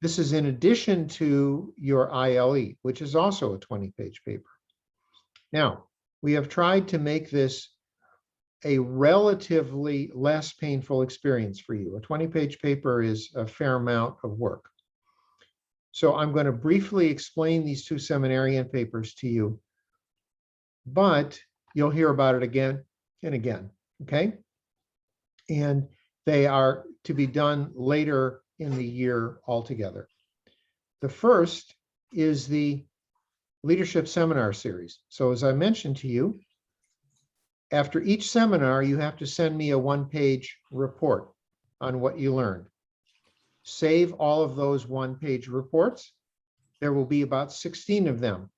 Speaker 2: This is in addition to your ILE, which is also a 20-page paper. Now, we have tried to make this a relatively less painful experience for you. A 20-page paper is a fair amount of work. So I'm going to briefly explain these 2 seminarian papers to you, but you'll hear about it again and again, okay? And they are to be done later in the year altogether. The first is the Leadership Seminar Series. So as I mentioned to you, after each seminar, you have to send me a 1-page report on what you learned. save all of those one-page reports. There will be about 16 of them.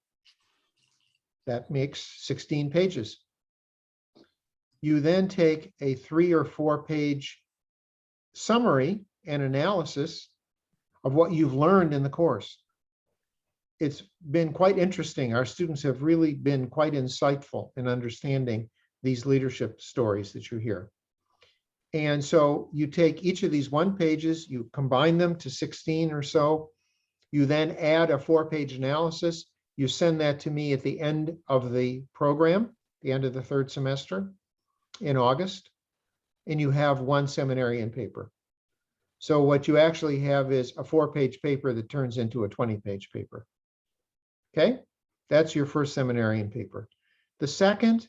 Speaker 2: That makes 16 pages. You then take a 3 or 4 page summary and analysis of what you've learned in the course. It's been quite interesting. Our students have really been quite insightful in understanding these leadership stories that you hear. And so you take each of these 1 pages, you combine them to 16 or so. You then add a 4-page analysis. You send that to me at the end of the program, the end of the 3rd semester in August, and you have 1 seminarian paper. So what you actually have is a 4-page paper that turns into a 20-page paper. Okay, that's your first seminarian paper. The second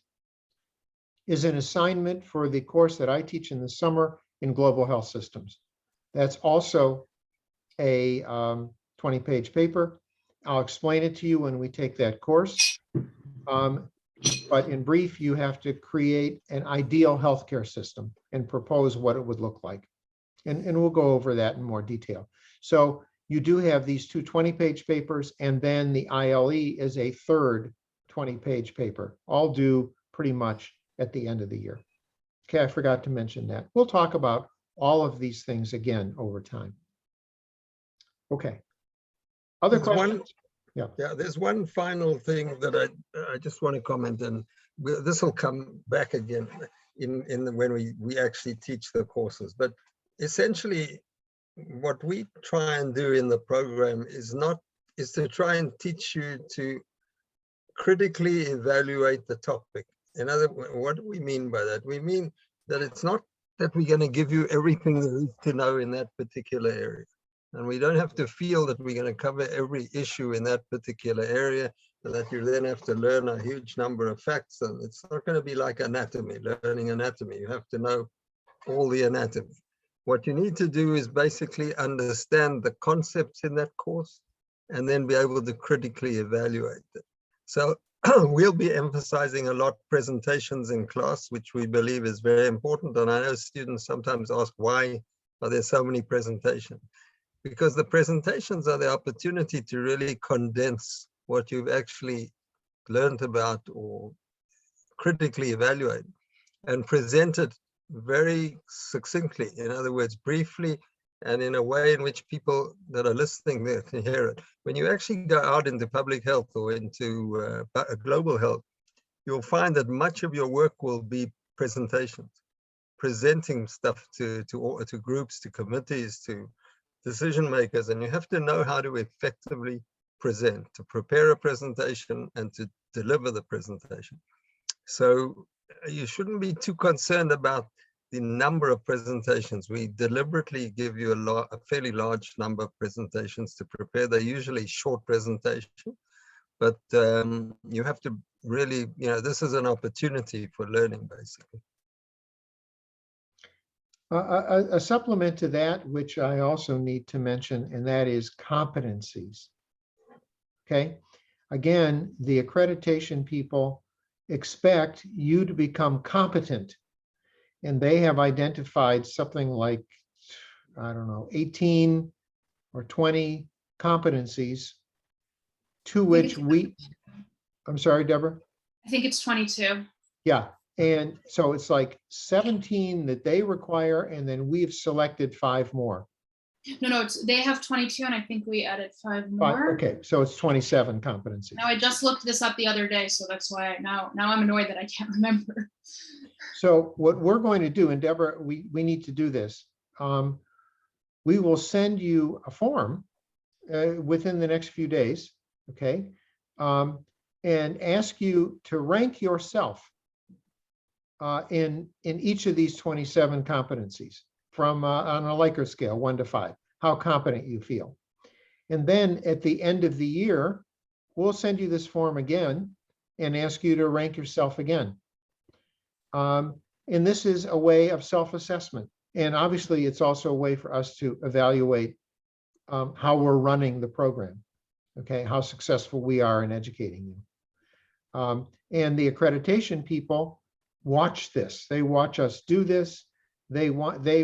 Speaker 2: is an assignment for the course that I teach in the summer in global health systems. That's also a 20-page paper. I'll explain it to you when we take that course. But in brief, you have to create an ideal healthcare system and propose what it would look like. And we'll go over that in more detail. So you do have these 2 20-page papers, and then the ILE is a 3rd 20-page paper, all due pretty much at the end of the year. Okay, I forgot to mention that. We'll talk about all of these things again over time. Okay. Other questions? Yeah,
Speaker 4: there's one final thing that I just want to comment, and this will come back again when we actually teach the courses. But essentially, what we try and do in the program is to try and teach you to critically evaluate the topic. In other words, what do we mean by that? We mean that it's not that we're going to give you everything there is to know in that particular area. And we don't have to feel that we're going to cover every issue in that particular area, and that you then have to learn a huge number of facts. And it's not going to be like anatomy, learning anatomy. You have to know all the anatomy. What you need to do is basically understand the concepts in that course and then be able to critically evaluate it. So we'll be emphasizing a lot presentations in class, which we believe is very important. And I know students sometimes ask, why are there so many presentations? Because the presentations are the opportunity to really condense what you've actually learned about or critically evaluate and present it very succinctly, in other words, briefly, and in a way in which people that are listening there can hear it. When you actually go out into public health or into global health, you'll find that much of your work will be presentations, presenting stuff to groups, to committees, to decision makers, and you have to know how to effectively present, to prepare a presentation and to deliver the presentation. So you shouldn't be too concerned about the number of presentations. We deliberately give you a fairly large number of presentations to prepare. They're usually short presentations, but you have to really, this is an opportunity for learning, basically.
Speaker 2: A supplement to that, which I also need to mention, and that is competencies. Okay, again, the accreditation people expect you to become competent, and they have identified something like, I don't know, 18 or 20 competencies to which I'm sorry, Deborah?
Speaker 7: I think it's 22.
Speaker 2: Yeah. And so it's like 17 that they require, and then we've selected 5 more.
Speaker 7: No, they have 22, and I think we added 5 more.
Speaker 2: 5, okay, so it's 27 competencies.
Speaker 7: Now I just looked this up the other day, so that's why now I'm annoyed that I can't remember.
Speaker 2: So what we're going to do, and Deborah, we need to do this. We will send you a form within the next few days, okay, and ask you to rank yourself in each of these 27 competencies from on a Likert scale, 1 to 5, how competent you feel. And then at the end of the year, we'll send you this form again and ask you to rank yourself again. And this is a way of self-assessment. And obviously it's also a way for us to evaluate how we're running the program, okay, how successful we are in educating you. And the accreditation people watch this. They watch us do this. They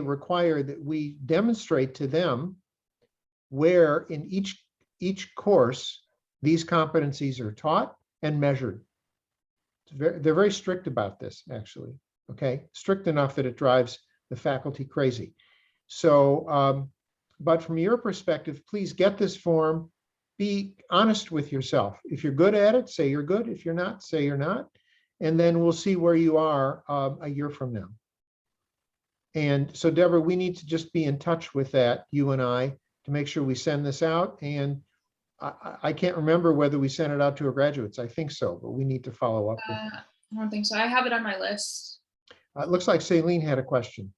Speaker 2: require that we demonstrate to them where in each course, these competencies are taught and measured. They're very strict about this, actually, okay? Strict enough that it drives the faculty crazy. So, but from your perspective, please get this form, be honest with yourself. If you're good at it, say you're good. If you're not, say you're not. And then we'll see where you are a year from now. And so, Deborah, we need to just be in touch with that, you and I, to make sure we send this out. And I can't remember whether we sent it out to our graduates. I think so, but we need to follow up with
Speaker 7: I don't think so. I have it on my list.
Speaker 2: it looks like Celine had a question.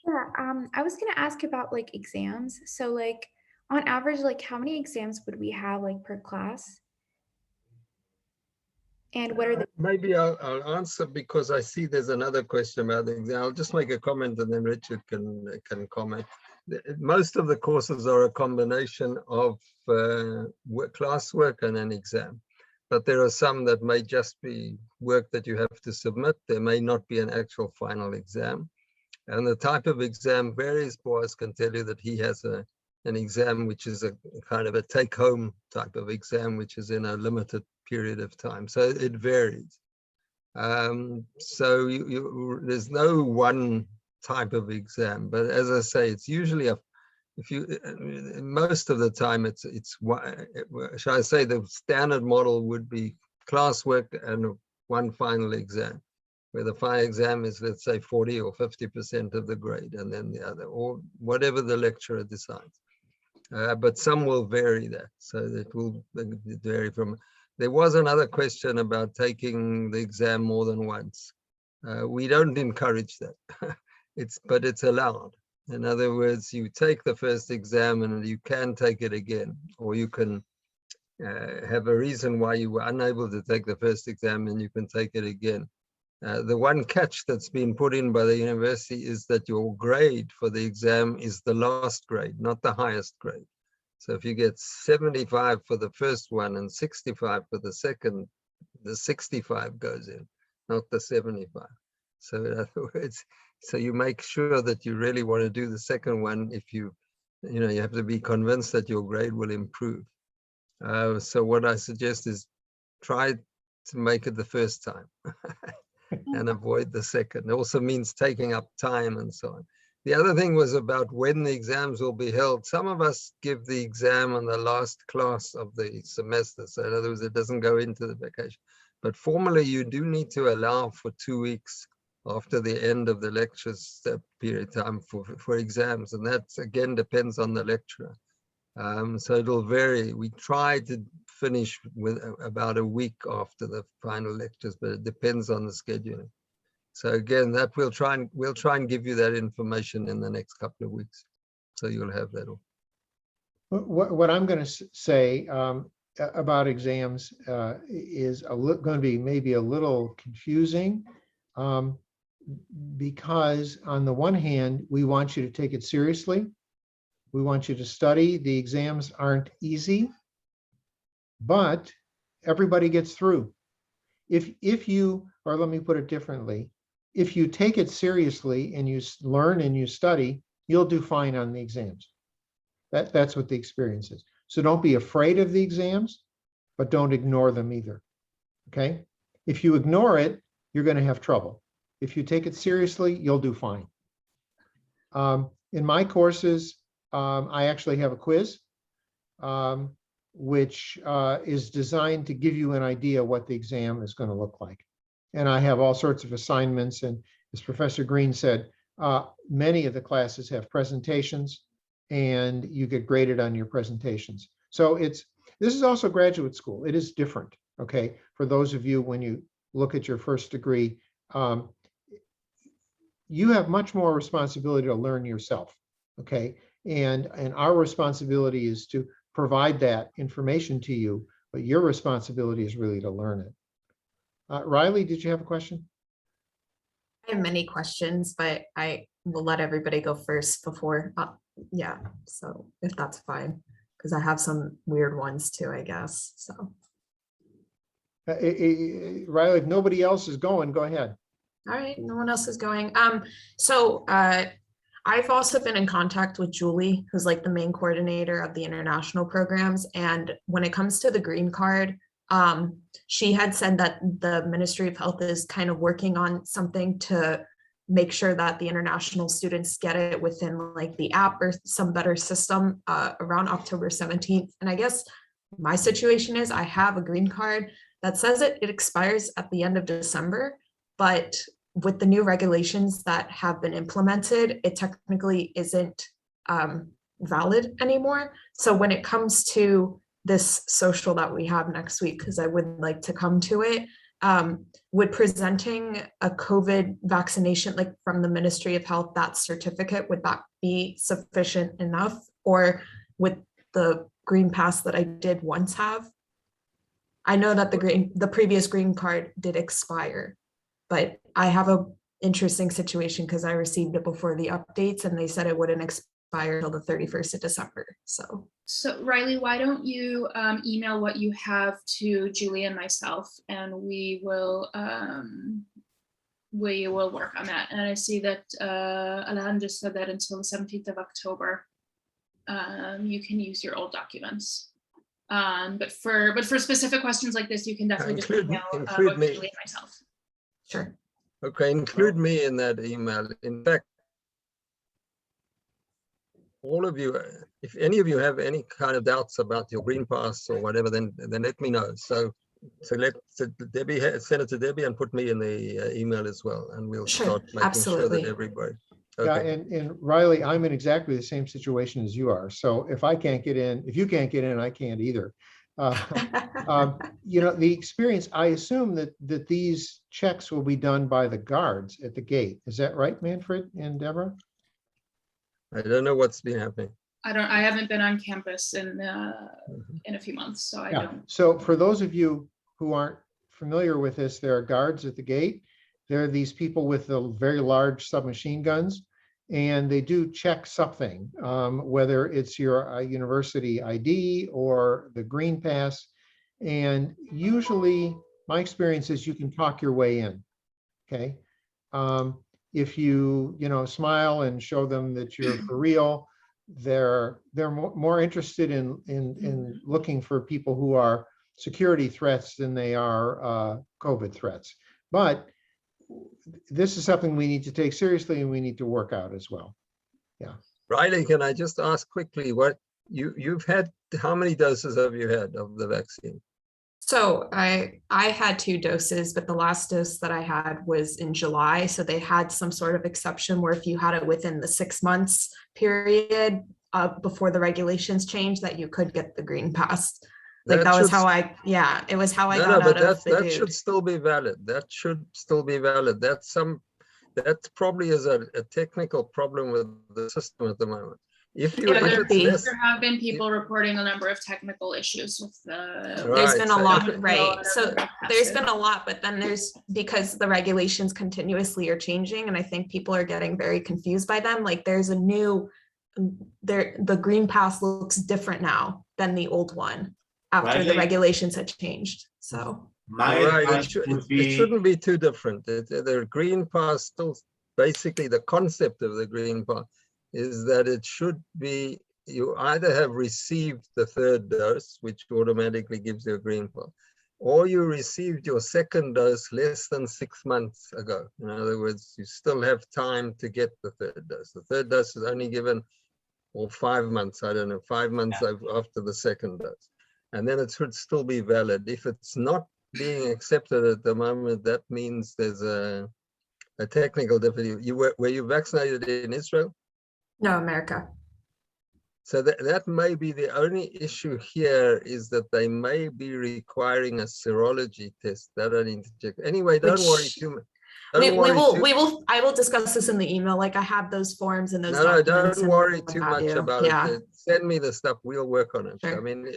Speaker 12: Yeah, I was gonna ask about like exams. So like on average, like how many exams would we have like per class? And what are the
Speaker 4: Maybe I'll answer because I see there's another question about the exam. I'll just make a comment and then Richard can comment. Most of the courses are a combination of classwork and an exam, but there are some that may just be work that you have to submit. There may not be an actual final exam. And the type of exam varies. Boaz can tell you that he has an exam which is a kind of a take-home type of exam, which is in a limited period of time. So it varies. So there's no one type of exam, but as I say, it's usually most of the time shall I say the standard model would be classwork and one final exam, where the final exam is, let's say, 40 or 50% of the grade, and then the other, or whatever the lecturer decides. But some will vary that, so it will vary from. There was another question about taking the exam more than once. We don't encourage that, but it's allowed. In other words, you take the first exam and you can take it again, or you can have a reason why you were unable to take the first exam and you can take it again. The one catch that's been put in by the university is that your grade for the exam is the last grade, not the highest grade. So if you get 75 for the first one and 65 for the second, the 65 goes in, not the 75. So in other words, so you make sure that you really want to do the second one. If you have to be convinced that your grade will improve. So what I suggest is try to make it the first time and avoid the second. It also means taking up time and so on. The other thing was about when the exams will be held. Some of us give the exam on the last class of the semester. So in other words, it doesn't go into the vacation. But formally, you do need to allow for 2 weeks after the end of the lectures period time for exams. And that, again, depends on the lecturer. So it'll vary. We try to finish with about a week after the final lectures, but it depends on the scheduling. So again, that we'll try and give you that information in the next couple of weeks, so you'll have that all.
Speaker 2: What I'm going to say about exams is going to be maybe a little confusing, because on the one hand, we want you to take it seriously. We want you to study. The exams aren't easy, but everybody gets through. If you, or let me put it differently, if you take it seriously and you learn and you study, you'll do fine on the exams. That's what the experience is. So don't be afraid of the exams, but don't ignore them either, okay? If you ignore it, you're going to have trouble. If you take it seriously, you'll do fine. In my courses, I actually have a quiz, which is designed to give you an idea what the exam is going to look like. And I have all sorts of assignments. And as Professor Green said, many of the classes have presentations and you get graded on your presentations. So this is also graduate school. It is different, okay? For those of you, when you look at your first degree, you have much more responsibility to learn yourself, okay? And our responsibility is to provide that information to you, but your responsibility is really to learn it. Riley, did you have a question?
Speaker 11: I have many questions, but I will let everybody go first before, yeah, so if that's fine, because I have some weird ones too, I guess, so.
Speaker 2: Riley, if nobody else is going, go ahead.
Speaker 11: All right, no one else is going. So I've also been in contact with Julie, who's like the main coordinator of the international programs. And when it comes to the green card, she had said that the Ministry of Health is kind of working on something to make sure that the international students get it within like the app or some better system around October 17th. And I guess my situation is I have a green card that says it expires at the end of December, but with the new regulations that have been implemented, it technically isn't valid anymore. So when it comes to this social that we have next week, because I would like to come to it, would presenting a COVID vaccination, like from the Ministry of Health, that certificate, would that be sufficient enough? Or with the green pass that I did once have? I know that the previous green card did expire, but I have a interesting situation because I received it before the updates and they said it wouldn't expire until the 31st of December.
Speaker 7: So Riley, why don't you email what you have to Julie and myself, and we will work on that. And I see that Alain just said that until the 17th of October, you can use your old documents. But for specific questions like this, you can definitely just email both Julie and myself.
Speaker 11: Sure.
Speaker 4: Okay, include me in that email. In fact, all of you, if any of you have any kind of doubts about your green pass or whatever, then let me know. So let Debbie, send it to Debbie and put me in the email as well, and we'll start making sure that everybody. Okay.
Speaker 2: Yeah, and Riley, I'm in exactly the same situation as you are. So if I can't get in, if you can't get in, I can't either. You know, the experience, I assume that these checks will be done by the guards at the gate. Is that right, Manfred and Deborah?
Speaker 4: I don't know what's been happening.
Speaker 7: I haven't been on campus in a few months, so I don't.
Speaker 2: So for those of you who aren't familiar with this, there are guards at the gate. There are these people with the very large submachine guns, and they do check something, whether it's your university ID or the green pass. And usually my experience is you can talk your way in, okay? If you smile and show them that you're for real, they're more interested in looking for people who are security threats than they are COVID threats. But this is something we need to take seriously and we need to work out as well. Yeah.
Speaker 4: Riley, can I just ask quickly, what you've had, how many doses have you had of the vaccine?
Speaker 11: So I had 2 doses, but the last dose that I had was in July. So they had some sort of exception where if you had it within the 6 months period before the regulations changed, that you could get the green pass. Like that was how it was how I got out of the
Speaker 4: that should still be valid. That should still be valid. That probably is a technical problem with the system at the moment.
Speaker 7: There have been people reporting a number of technical issues with the.
Speaker 11: There's been a lot, right? So there's been a lot, but then because the regulations continuously are changing, and I think people are getting very confused by them. Like there's a new, the green pass looks different now than the old one after the regulations had changed. So.
Speaker 4: It shouldn't be too different. The green pass still, basically the concept of the green pass is that it should be, you either have received the 3rd dose, which automatically gives you a green pass, or you received your 2nd dose less than 6 months ago. In other words, you still have time to get the 3rd dose. The 3rd dose is only given, or 5 months, I don't know, 5 months after the 2nd dose. And then it should still be valid. If it's not being accepted at the moment, that means there's a technical difficulty. Were you vaccinated in Israel?
Speaker 11: No, America.
Speaker 4: So that may be the only issue here, is that they may be requiring a serology test that I need to check. Anyway, don't worry too much.
Speaker 11: I will discuss this in the email. Like I have those forms and those documents.
Speaker 4: Don't worry too much about it. Send me the stuff. We'll work on it. Sure. I mean,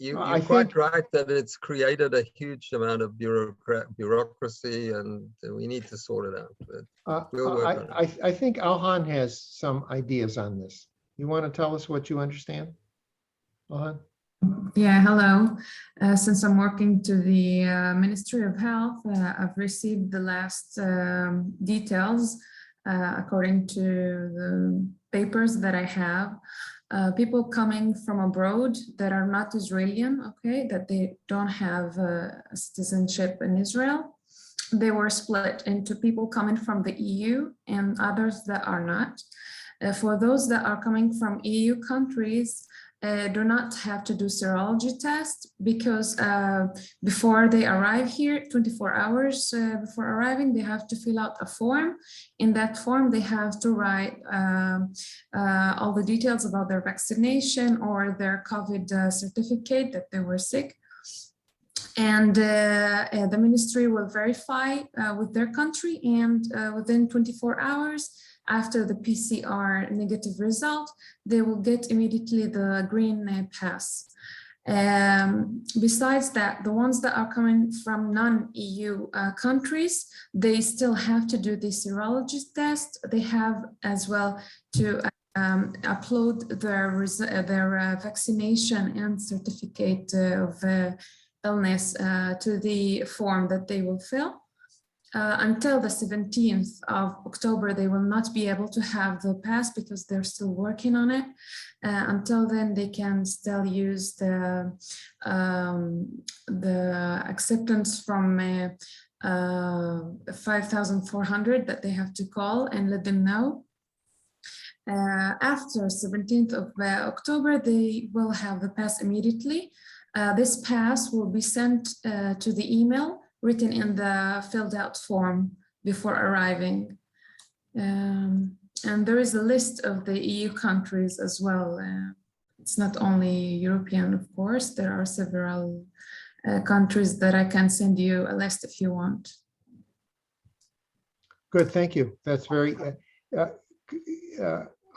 Speaker 4: you're quite right that it's created a huge amount of bureaucracy, and we need to sort it out. We'll work on it.
Speaker 2: I think Alhan has some ideas on this. You want to tell us what you understand, Alhan?
Speaker 13: Yeah, hello. Since I'm working to the Ministry of Health, I've received the last details according to the papers that I have. People coming from abroad that are not Israeli, okay, that they don't have citizenship in Israel. They were split into people coming from the EU and others that are not. For those that are coming from EU countries, do not have to do serology test because before they arrive here, 24 hours before arriving, they have to fill out a form. In that form, they have to write all the details about their vaccination or their COVID certificate that they were sick. And the ministry will verify with their country, and within 24 hours after the PCR negative result, they will get immediately the green pass. Besides that, the ones that are coming from non-EU countries, they still have to do the serology test. They have as well to upload their vaccination and certificate of illness to the form that they will fill. Until the 17th of October, they will not be able to have the pass because they're still working on it. Until then, they can still use the acceptance from 5,400 that they have to call and let them know. After 17th of October, they will have the pass immediately. This pass will be sent to the email written in the filled out form before arriving. And there is a list of the EU countries as well. It's not only European, of course, there are several countries that I can send you a list if you want.
Speaker 2: Good, thank you. That's very,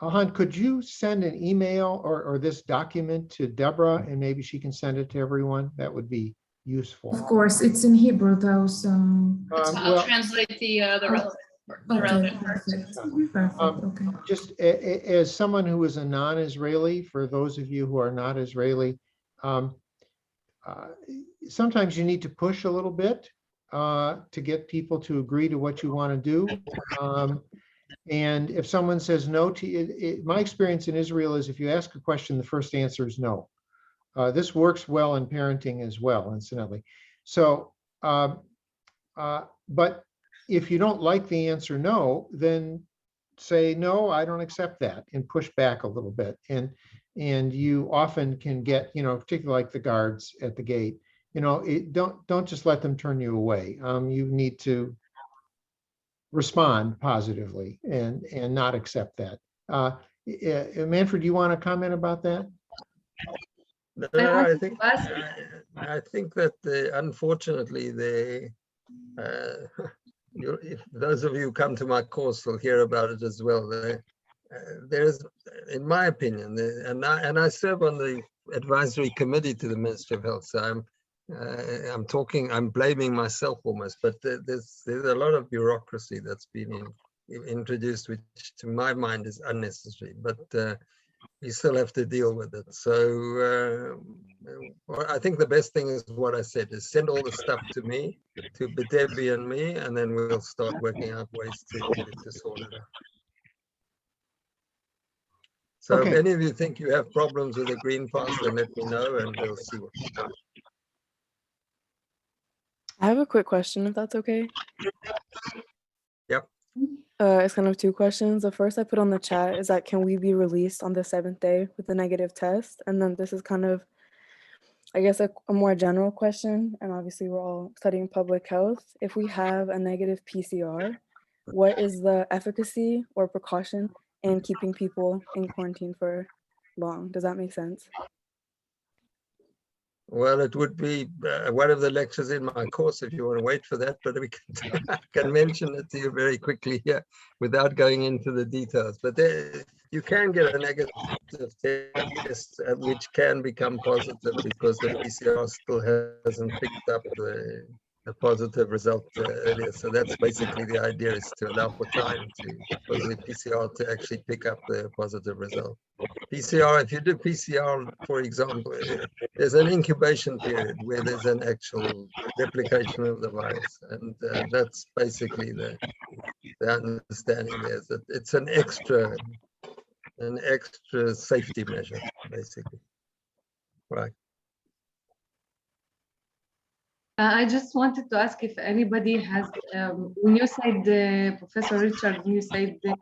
Speaker 2: Ahan, could you send an email or this document to Deborah and maybe she can send it to everyone? That would be useful.
Speaker 13: Of course, it's in Hebrew though, so.
Speaker 7: I'll translate the relevant.
Speaker 13: Perfect. Okay.
Speaker 2: Just as someone who is a non-Israeli, for those of you who are not Israeli, sometimes you need to push a little bit to get people to agree to what you want to do. And if someone says no to you, my experience in Israel is if you ask a question, the first answer is no. This works well in parenting as well, incidentally. So, but if you don't like the answer no, then say, no, I don't accept that, and push back a little bit. And you often can get, particularly like the guards at the gate, don't just let them turn you away. You need to respond positively and not accept that. Manfred, do you want to comment about that?
Speaker 4: No, I think that unfortunately if those of you who come to my course will hear about it as well. There's, in my opinion, and I serve on the advisory committee to the Ministry of Health, so I'm blaming myself almost, but there's a lot of bureaucracy that's been introduced, which to my mind is unnecessary, but you still have to deal with it. So I think the best thing is what I said, is send all the stuff to me, to Debbie and me, and then we'll start working out ways to sort it out. So if any of you think you have problems with the green pass, then let me know and we'll see what we do.
Speaker 24: I have a quick question, if that's okay.
Speaker 4: Yep.
Speaker 24: It's kind of two questions. The first I put on the chat is that, can we be released on the 7th day with a negative test? And then this is kind of, I guess, a more general question. And obviously we're all studying public health. If we have a negative PCR, what is the efficacy or precaution in keeping people in quarantine for long? Does that make sense?
Speaker 4: Well, it would be one of the lectures in my course if you want to wait for that, but we I can mention it to you very quickly here without going into the details. But you can get a negative test which can become positive because the PCR still hasn't picked up the positive result earlier. So that's basically the idea, is to allow for time for the PCR to actually pick up the positive result. PCR, if you do PCR, for example, there's an incubation period where there's an actual replication of the virus. And that's basically the the understanding is that it's an extra safety measure, basically. Right.
Speaker 9: I just wanted to ask if anybody has, when you said, Professor Richard, when you said the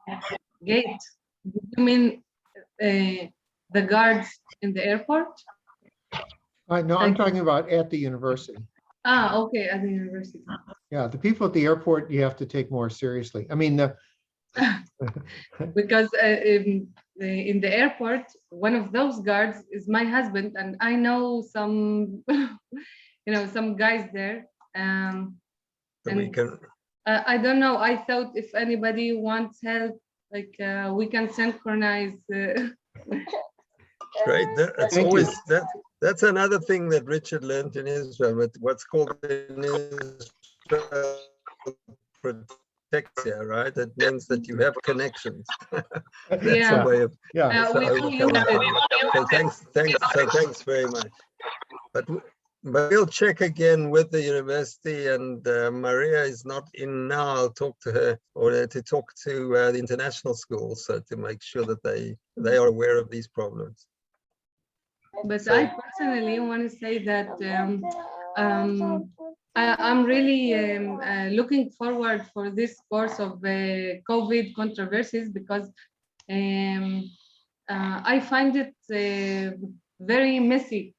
Speaker 9: gate, do you mean the guards in the airport?
Speaker 2: No, I'm talking about at the university.
Speaker 9: Ah, okay, at the university.
Speaker 2: Yeah, the people at the airport, you have to take more seriously. I mean,
Speaker 9: Because in the airport, one of those guards is my husband, and I know some, some guys there.
Speaker 4: So we can.
Speaker 9: I don't know. I thought if anybody wants help, like we can synchronize.
Speaker 4: Great. That's always that. That's another thing that Richard learned in Israel. With what's called in Israel protectia, right? That means that you have connections. That's a way of overcoming. So thanks very much. But we'll check again with the university, and Maria is not in now. I'll talk to her, or to talk to the international schools, so to make sure that they are aware of these problems.
Speaker 9: But I personally want to say that I'm really looking forward for this course of COVID controversies, because I find it very messy.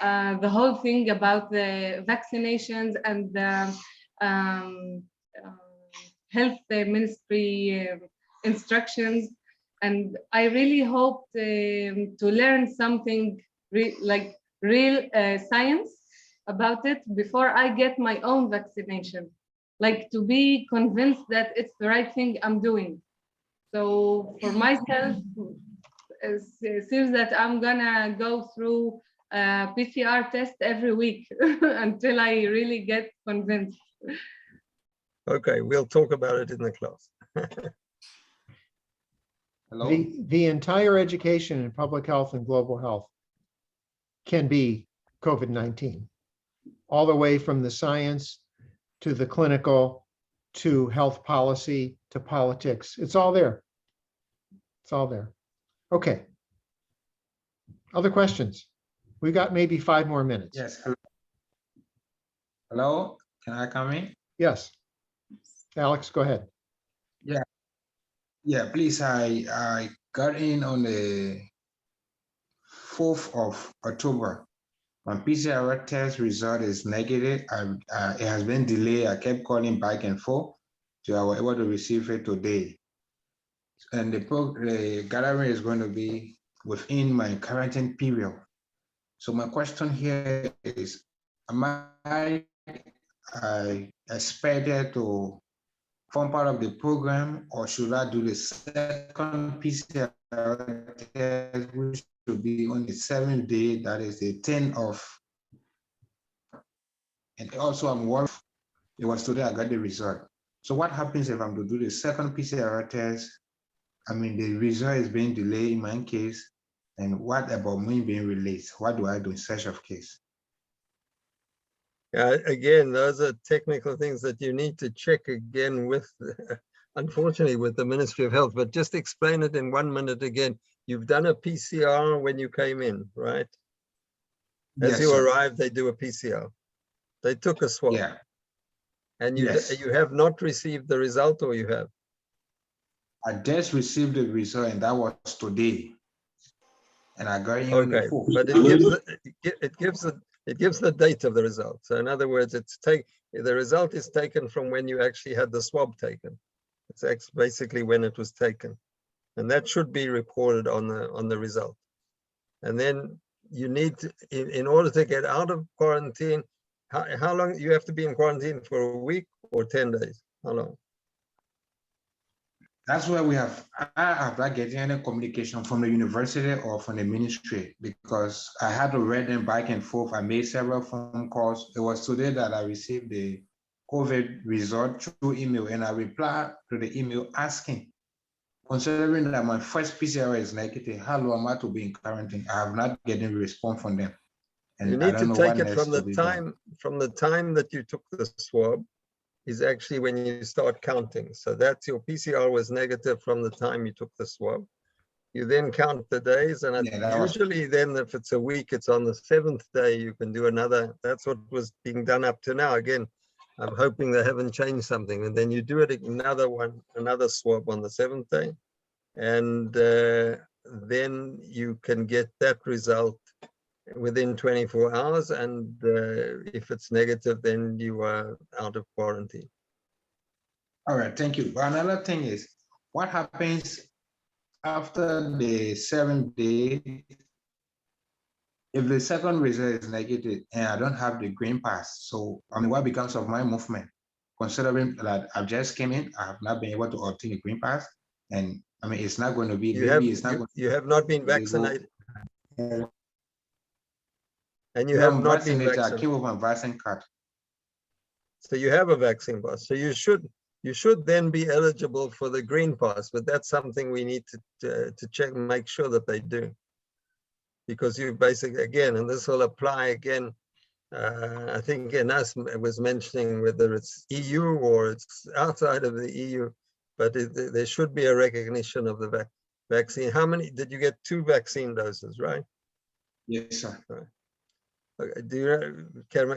Speaker 9: The whole thing about the vaccinations and the health ministry instructions. And I really hope to learn something like real science about it before I get my own vaccination, like to be convinced that it's the right thing I'm doing. So for myself, it seems that I'm gonna go through a PCR test every week until I really get convinced.
Speaker 4: Okay, we'll talk about it in the class.
Speaker 2: The entire education in public health and global health can be COVID-19, all the way from the science to the clinical to health policy to politics. It's all there. It's all there. Okay. Other questions? We've got maybe 5 more minutes.
Speaker 1: Yes. Hello, can I come in?
Speaker 2: Yes. Alex, go ahead.
Speaker 1: Yeah, please. I got in on the 4th of October. My PCR test result is negative. It has been delayed. I kept calling back and forth, so I was able to receive it today. And the gathering is going to be within my quarantine period. So my question here is, am I expected to form part of the program, or should I do the second PCR test, which should be on the 7th day, that is the 10th of, and also I'm worried, it was today I got the result. So what happens if I'm to do the second PCR test? I mean, the result is being delayed in my case, and what about me being released? What do I do in such a case?
Speaker 4: Again, those are technical things that you need to check again with, unfortunately, with the Ministry of Health. But just explain it in 1 minute again. You've done a PCR when you came in, right? As you arrived, they do a PCR. They took a swab.
Speaker 1: Yeah.
Speaker 4: And you have not received the result, or you have?
Speaker 1: I just received the result, and that was today. And I got in on the 4th.
Speaker 4: But it gives the date of the result. So in other words, the result is taken from when you actually had the swab taken. It's basically when it was taken, and that should be recorded on the result. And then you need to, in order to get out of quarantine, how long you have to be in quarantine for, a week or 10 days? How long?
Speaker 1: That's why I have not getting any communication from the university or from the ministry, because I had to read them back and forth. I made several phone calls. It was today that I received the COVID result through email, and I replied to the email asking, considering that my first PCR is negative, how long am I to be in quarantine? I have not getting a response from them. And
Speaker 4: you need to take it from the time that you took the swab is actually when you start counting. So that's your PCR was negative from the time you took the swab. You then count the days, and usually then if it's a week, it's on the 7th day, you can do another. That's what was being done up to now. Again, I'm hoping they haven't changed something. And then you do it another swab on the 7th day. And then you can get that result within 24 hours. And if it's negative, then you are out of quarantine.
Speaker 1: All right, thank you. But another thing is, what happens after the 7th day? If the second result is negative and I don't have the green pass, so I mean, what becomes of my movement? Considering that I've just came in, I have not been able to obtain a green pass, and I mean, it's not going to be.
Speaker 4: You have not been vaccinated, and you have not been vaccinated.
Speaker 1: I came with my vaccine card.
Speaker 4: So you have a vaccine pass. So you should then be eligible for the green pass, but that's something we need to check and make sure that they do. Because you basically, again, and this will apply again, I think Enas was mentioning whether it's EU or it's outside of the EU, but there should be a recognition of the vaccine. How many, did you get 2 vaccine doses, right?
Speaker 1: Yes, sir.
Speaker 4: Right. Okay.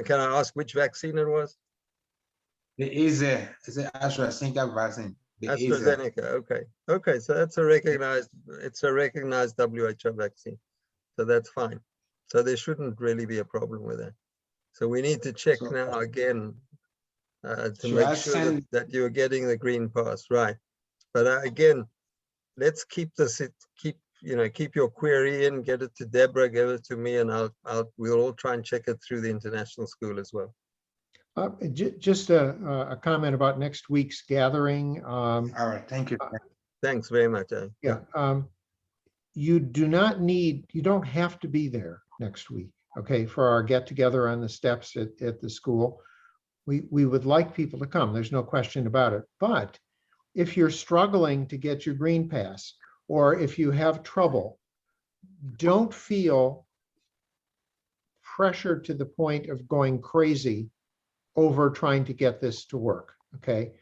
Speaker 4: Can I ask which vaccine it was?
Speaker 1: It is a AstraZeneca vaccine.
Speaker 4: AstraZeneca, okay. Okay, so that's a recognized, it's a recognized WHO vaccine. So that's fine. So there shouldn't really be a problem with that. So we need to check now again to make sure that you're getting the green pass, right? But again, let's keep this. Keep your query in, get it to Deborah, give it to me, and we'll all try and check it through the international school as well.
Speaker 2: Just a comment about next week's gathering.
Speaker 1: All right, thank you.
Speaker 4: Thanks very much.
Speaker 2: Yeah. You don't have to be there next week, okay, for our get together on the steps at the school. We would like people to come. There's no question about it. But if you're struggling to get your green pass, or if you have trouble, don't feel pressured to the point of going crazy over trying to get this to work, okay?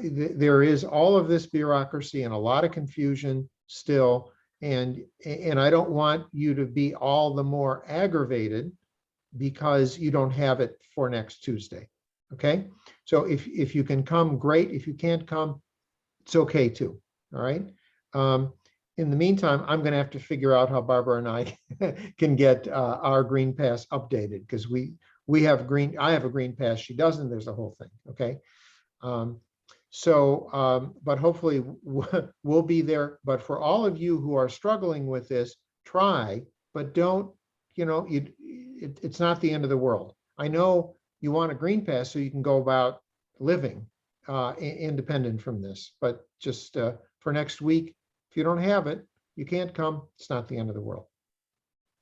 Speaker 2: There is all of this bureaucracy and a lot of confusion still, and I don't want you to be all the more aggravated because you don't have it for next Tuesday, okay? So if you can come, great. If you can't come, it's okay too, all right? In the meantime, I'm going to have to figure out how Barbara and I can get our green pass updated, because I have a green pass, she doesn't, there's a whole thing, okay? But hopefully we'll be there. But for all of you who are struggling with this, try, but don't, it's not the end of the world. I know you want a green pass so you can go about living independent from this, but just for next week, if you don't have it, you can't come, it's not the end of the world.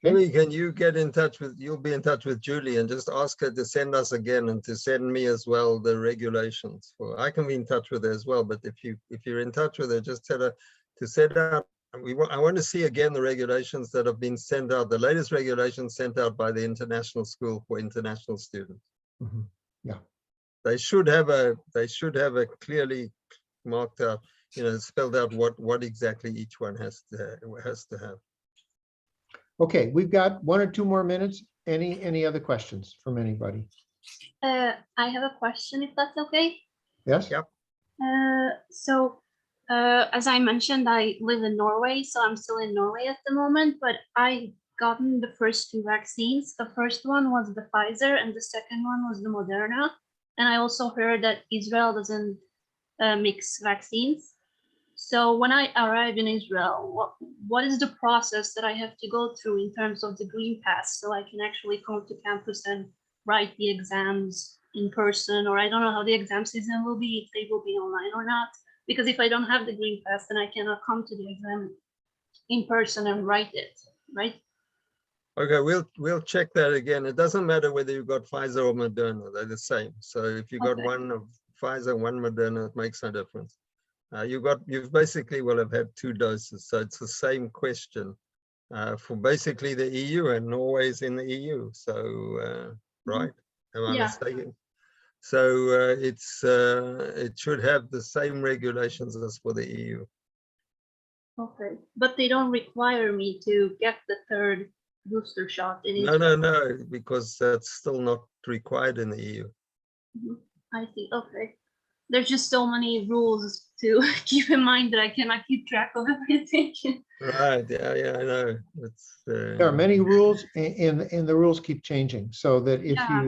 Speaker 4: Maybe can you get in touch with, you'll be in touch with Julie and just ask her to send us again and to send me as well the regulations. I can be in touch with her as well, but if you're in touch with her, just tell her to send out, I want to see again the regulations that have been sent out, the latest regulations sent out by the International School for International Students.
Speaker 2: Mm-hmm. Yeah.
Speaker 4: They should have a clearly marked out, spelled out what exactly each one has to have.
Speaker 2: Okay, we've got 1 or 2 more minutes. Any other questions from anybody?
Speaker 14: I have a question, if that's okay.
Speaker 2: Yes.
Speaker 4: Yep.
Speaker 14: As I mentioned, I live in Norway, so I'm still in Norway at the moment, but I gotten the first 2 vaccines. The first one was the Pfizer and the second one was the Moderna. And I also heard that Israel doesn't mix vaccines. So when I arrive in Israel, what is the process that I have to go through in terms of the green pass so I can actually come to campus and write the exams in person? Or I don't know how the exam season will be, if they will be online or not. Because if I don't have the green pass, then I cannot come to the exam in person and write it, right?
Speaker 4: Okay, we'll check that again. It doesn't matter whether you got Pfizer or Moderna, they're the same. So if you got one of Pfizer, one Moderna, it makes no difference. You basically will have had 2 doses, so it's the same question for basically the EU, and Norway's in the EU. So right, am I mistaken? So it should have the same regulations as for the EU.
Speaker 14: Okay, but they don't require me to get the third booster shot in
Speaker 4: No,
Speaker 14: Israel.
Speaker 4: no, because that's still not required in the EU.
Speaker 14: Mhm. I see. Okay. There's just so many rules to keep in mind that I cannot keep track of everything.
Speaker 4: Right. Yeah, I know. It's
Speaker 2: There are many rules and the rules keep changing, so that if
Speaker 7: Yeah.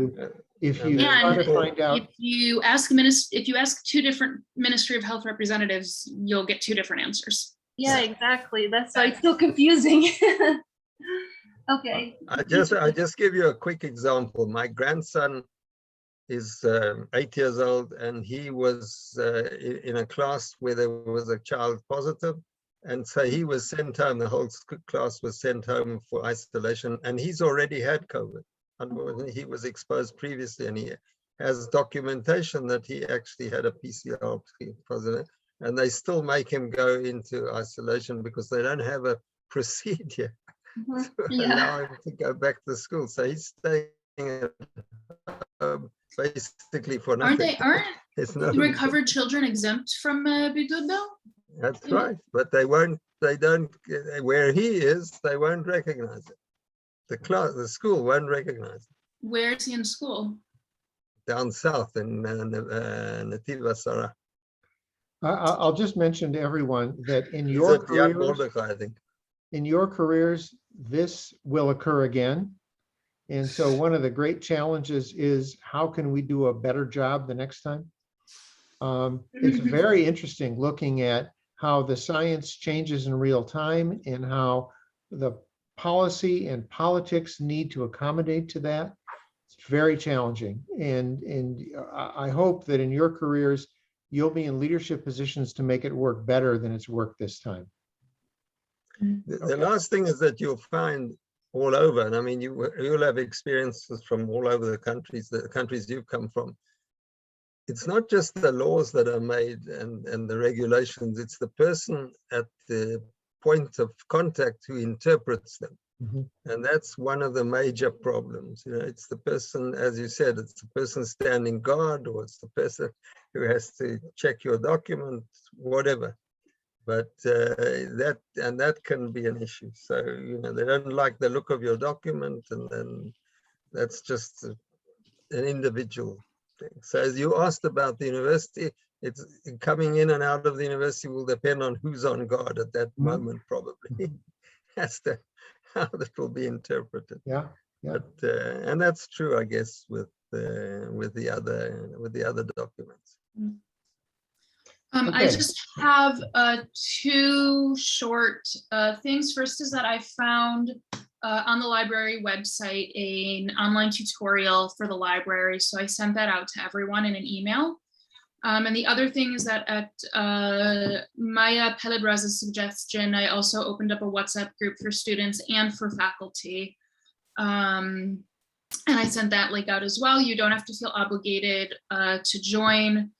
Speaker 2: you try to find out,
Speaker 7: If you ask two different Ministry of Health representatives, you'll get two different answers.
Speaker 14: Yeah, exactly. That's why it's so confusing. Okay.
Speaker 4: I just give you a quick example. My grandson is 8 years old, and he was in a class where there was a child positive, and so he was sent home. The whole class was sent home for isolation, and he's already had COVID. Unfortunately, he was exposed previously, and he has documentation that he actually had a PCR positive, and they still make him go into isolation because they don't have a procedure to allow him to go back to school. So he's staying at home basically for nothing.
Speaker 7: Aren't
Speaker 4: There's no
Speaker 7: recovered children exempt from bidud though?
Speaker 4: That's right, but they don't, where he is, they won't recognize it. The school won't recognize it.
Speaker 7: Where is he in school?
Speaker 4: Down south in Nativa Sarah.
Speaker 2: I'll just mention to everyone that in
Speaker 4: He's
Speaker 2: your
Speaker 4: at Yad
Speaker 2: careers,
Speaker 4: Mordechai, I think.
Speaker 2: in your careers, this will occur again. And so one of the great challenges is how can we do a better job the next time? It's very interesting looking at how the science changes in real time and how the policy and politics need to accommodate to that. It's very challenging. And I hope that in your careers, you'll be in leadership positions to make it work better than it's worked this time.
Speaker 4: The last thing is that you'll find all over, and I mean, you'll have experiences from all over the countries you've come from. It's not just the laws that are made and the regulations, it's the person at the point of contact who interprets them. And that's one of the major problems. You know, it's the person, as you said, it's the person standing guard, or it's the person who has to check your document, whatever. But that can be an issue. So, you know, they don't like the look of your document, and then that's just an individual thing. So as you asked about the university, it's coming in and out of the university will depend on who's on guard at that moment, probably, as to how that will be interpreted.
Speaker 2: Yeah.
Speaker 4: But and that's true, I guess, with the other documents.
Speaker 7: I just have two short things. First is that I found on the library website an online tutorial for the library. So I sent that out to everyone in an email. And the other thing is that at Maya Peledraza's suggestion, I also opened up a WhatsApp group for students and for faculty. And I sent that link out as well. You don't have to feel obligated to join.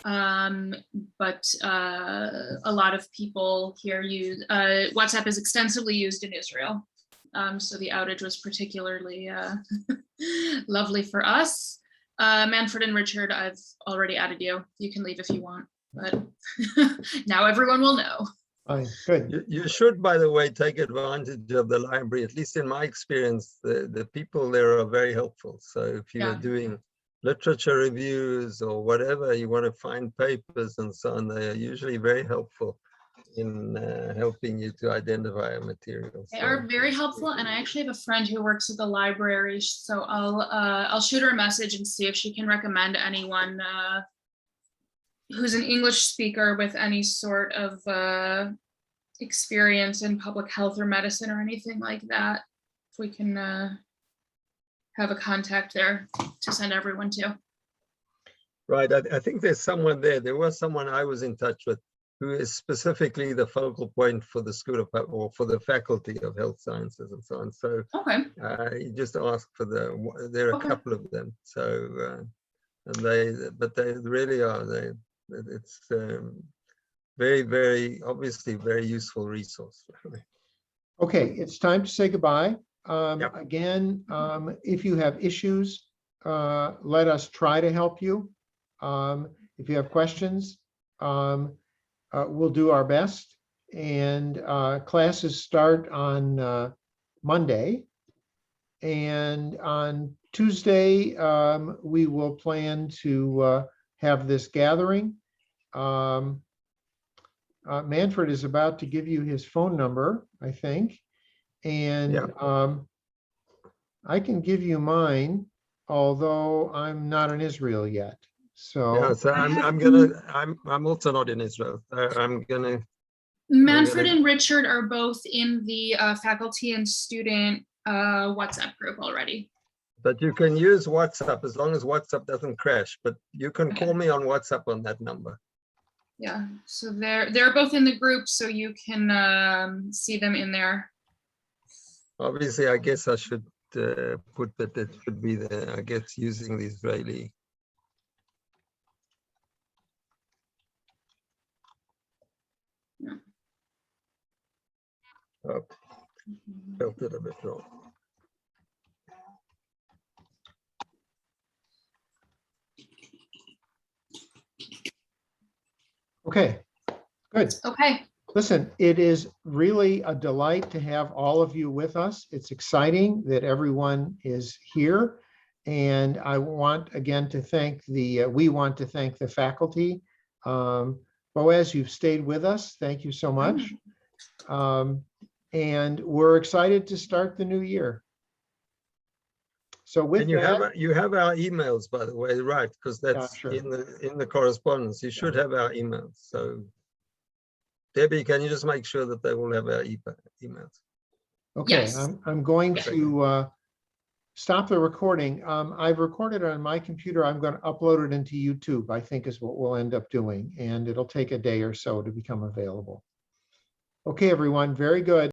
Speaker 7: But a lot of people here use WhatsApp is extensively used in Israel. So the outage was particularly lovely for us. Manfred and Richard, I've already added you. You can leave if you want, but now everyone will know.
Speaker 2: Good.
Speaker 4: You should, by the way, take advantage of the library. At least in my experience, the people there are very helpful. So if you are doing literature reviews or whatever, you want to find papers and so on, they are usually very helpful in helping you to identify materials.
Speaker 7: They are very helpful, and I actually have a friend who works at the library, so I'll shoot her a message and see if she can recommend anyone who's an English speaker with any sort of experience in public health or medicine or anything like that. If we can have a contact there to send everyone to.
Speaker 4: Right, I think there's someone there. There was someone I was in touch with who is specifically the focal point for the School of, or for the Faculty of Health Sciences and so on. So you just ask for there are a couple of them. So, and they really are, it's very, very, obviously very useful resource.
Speaker 2: Okay, it's time to say goodbye. Again, if you have issues, let us try to help you. If you have questions, we'll do our best. And classes start on Monday. And on Tuesday, we will plan to have this gathering. Manfred is about to give you his phone number, I think. And I can give you mine, although I'm not in Israel yet. So,
Speaker 4: Yeah, so I'm also not in Israel.
Speaker 7: Manfred and Richard are both in the faculty and student WhatsApp group already.
Speaker 4: But you can use WhatsApp as long as WhatsApp doesn't crash. But you can call me on WhatsApp on that number.
Speaker 7: Yeah, so they're both in the group, so you can see them in there.
Speaker 4: Obviously, I guess I should put that it should be there, I guess, using the Israeli.
Speaker 7: Yeah.
Speaker 4: Oh, felt it a bit wrong.
Speaker 2: okay, good.
Speaker 7: Okay.
Speaker 2: Listen, it is really a delight to have all of you with us. It's exciting that everyone is here. And I want again to thank we want to thank the faculty. Boaz, you've stayed with us. Thank you so much. And we're excited to start the new year. So with
Speaker 4: and you
Speaker 2: that,
Speaker 4: you have our emails, by the way, right? Because that's
Speaker 2: sure.
Speaker 4: in the correspondence. You should have our emails. So Debbie, can you just make sure that they will have our emails?
Speaker 2: Okay,
Speaker 7: Yes.
Speaker 2: I'm going to stop the recording. I've recorded it on my computer. I'm going to upload it into YouTube, I think is what we'll end up doing. And it'll take a day or so to become available. Okay, everyone, very good.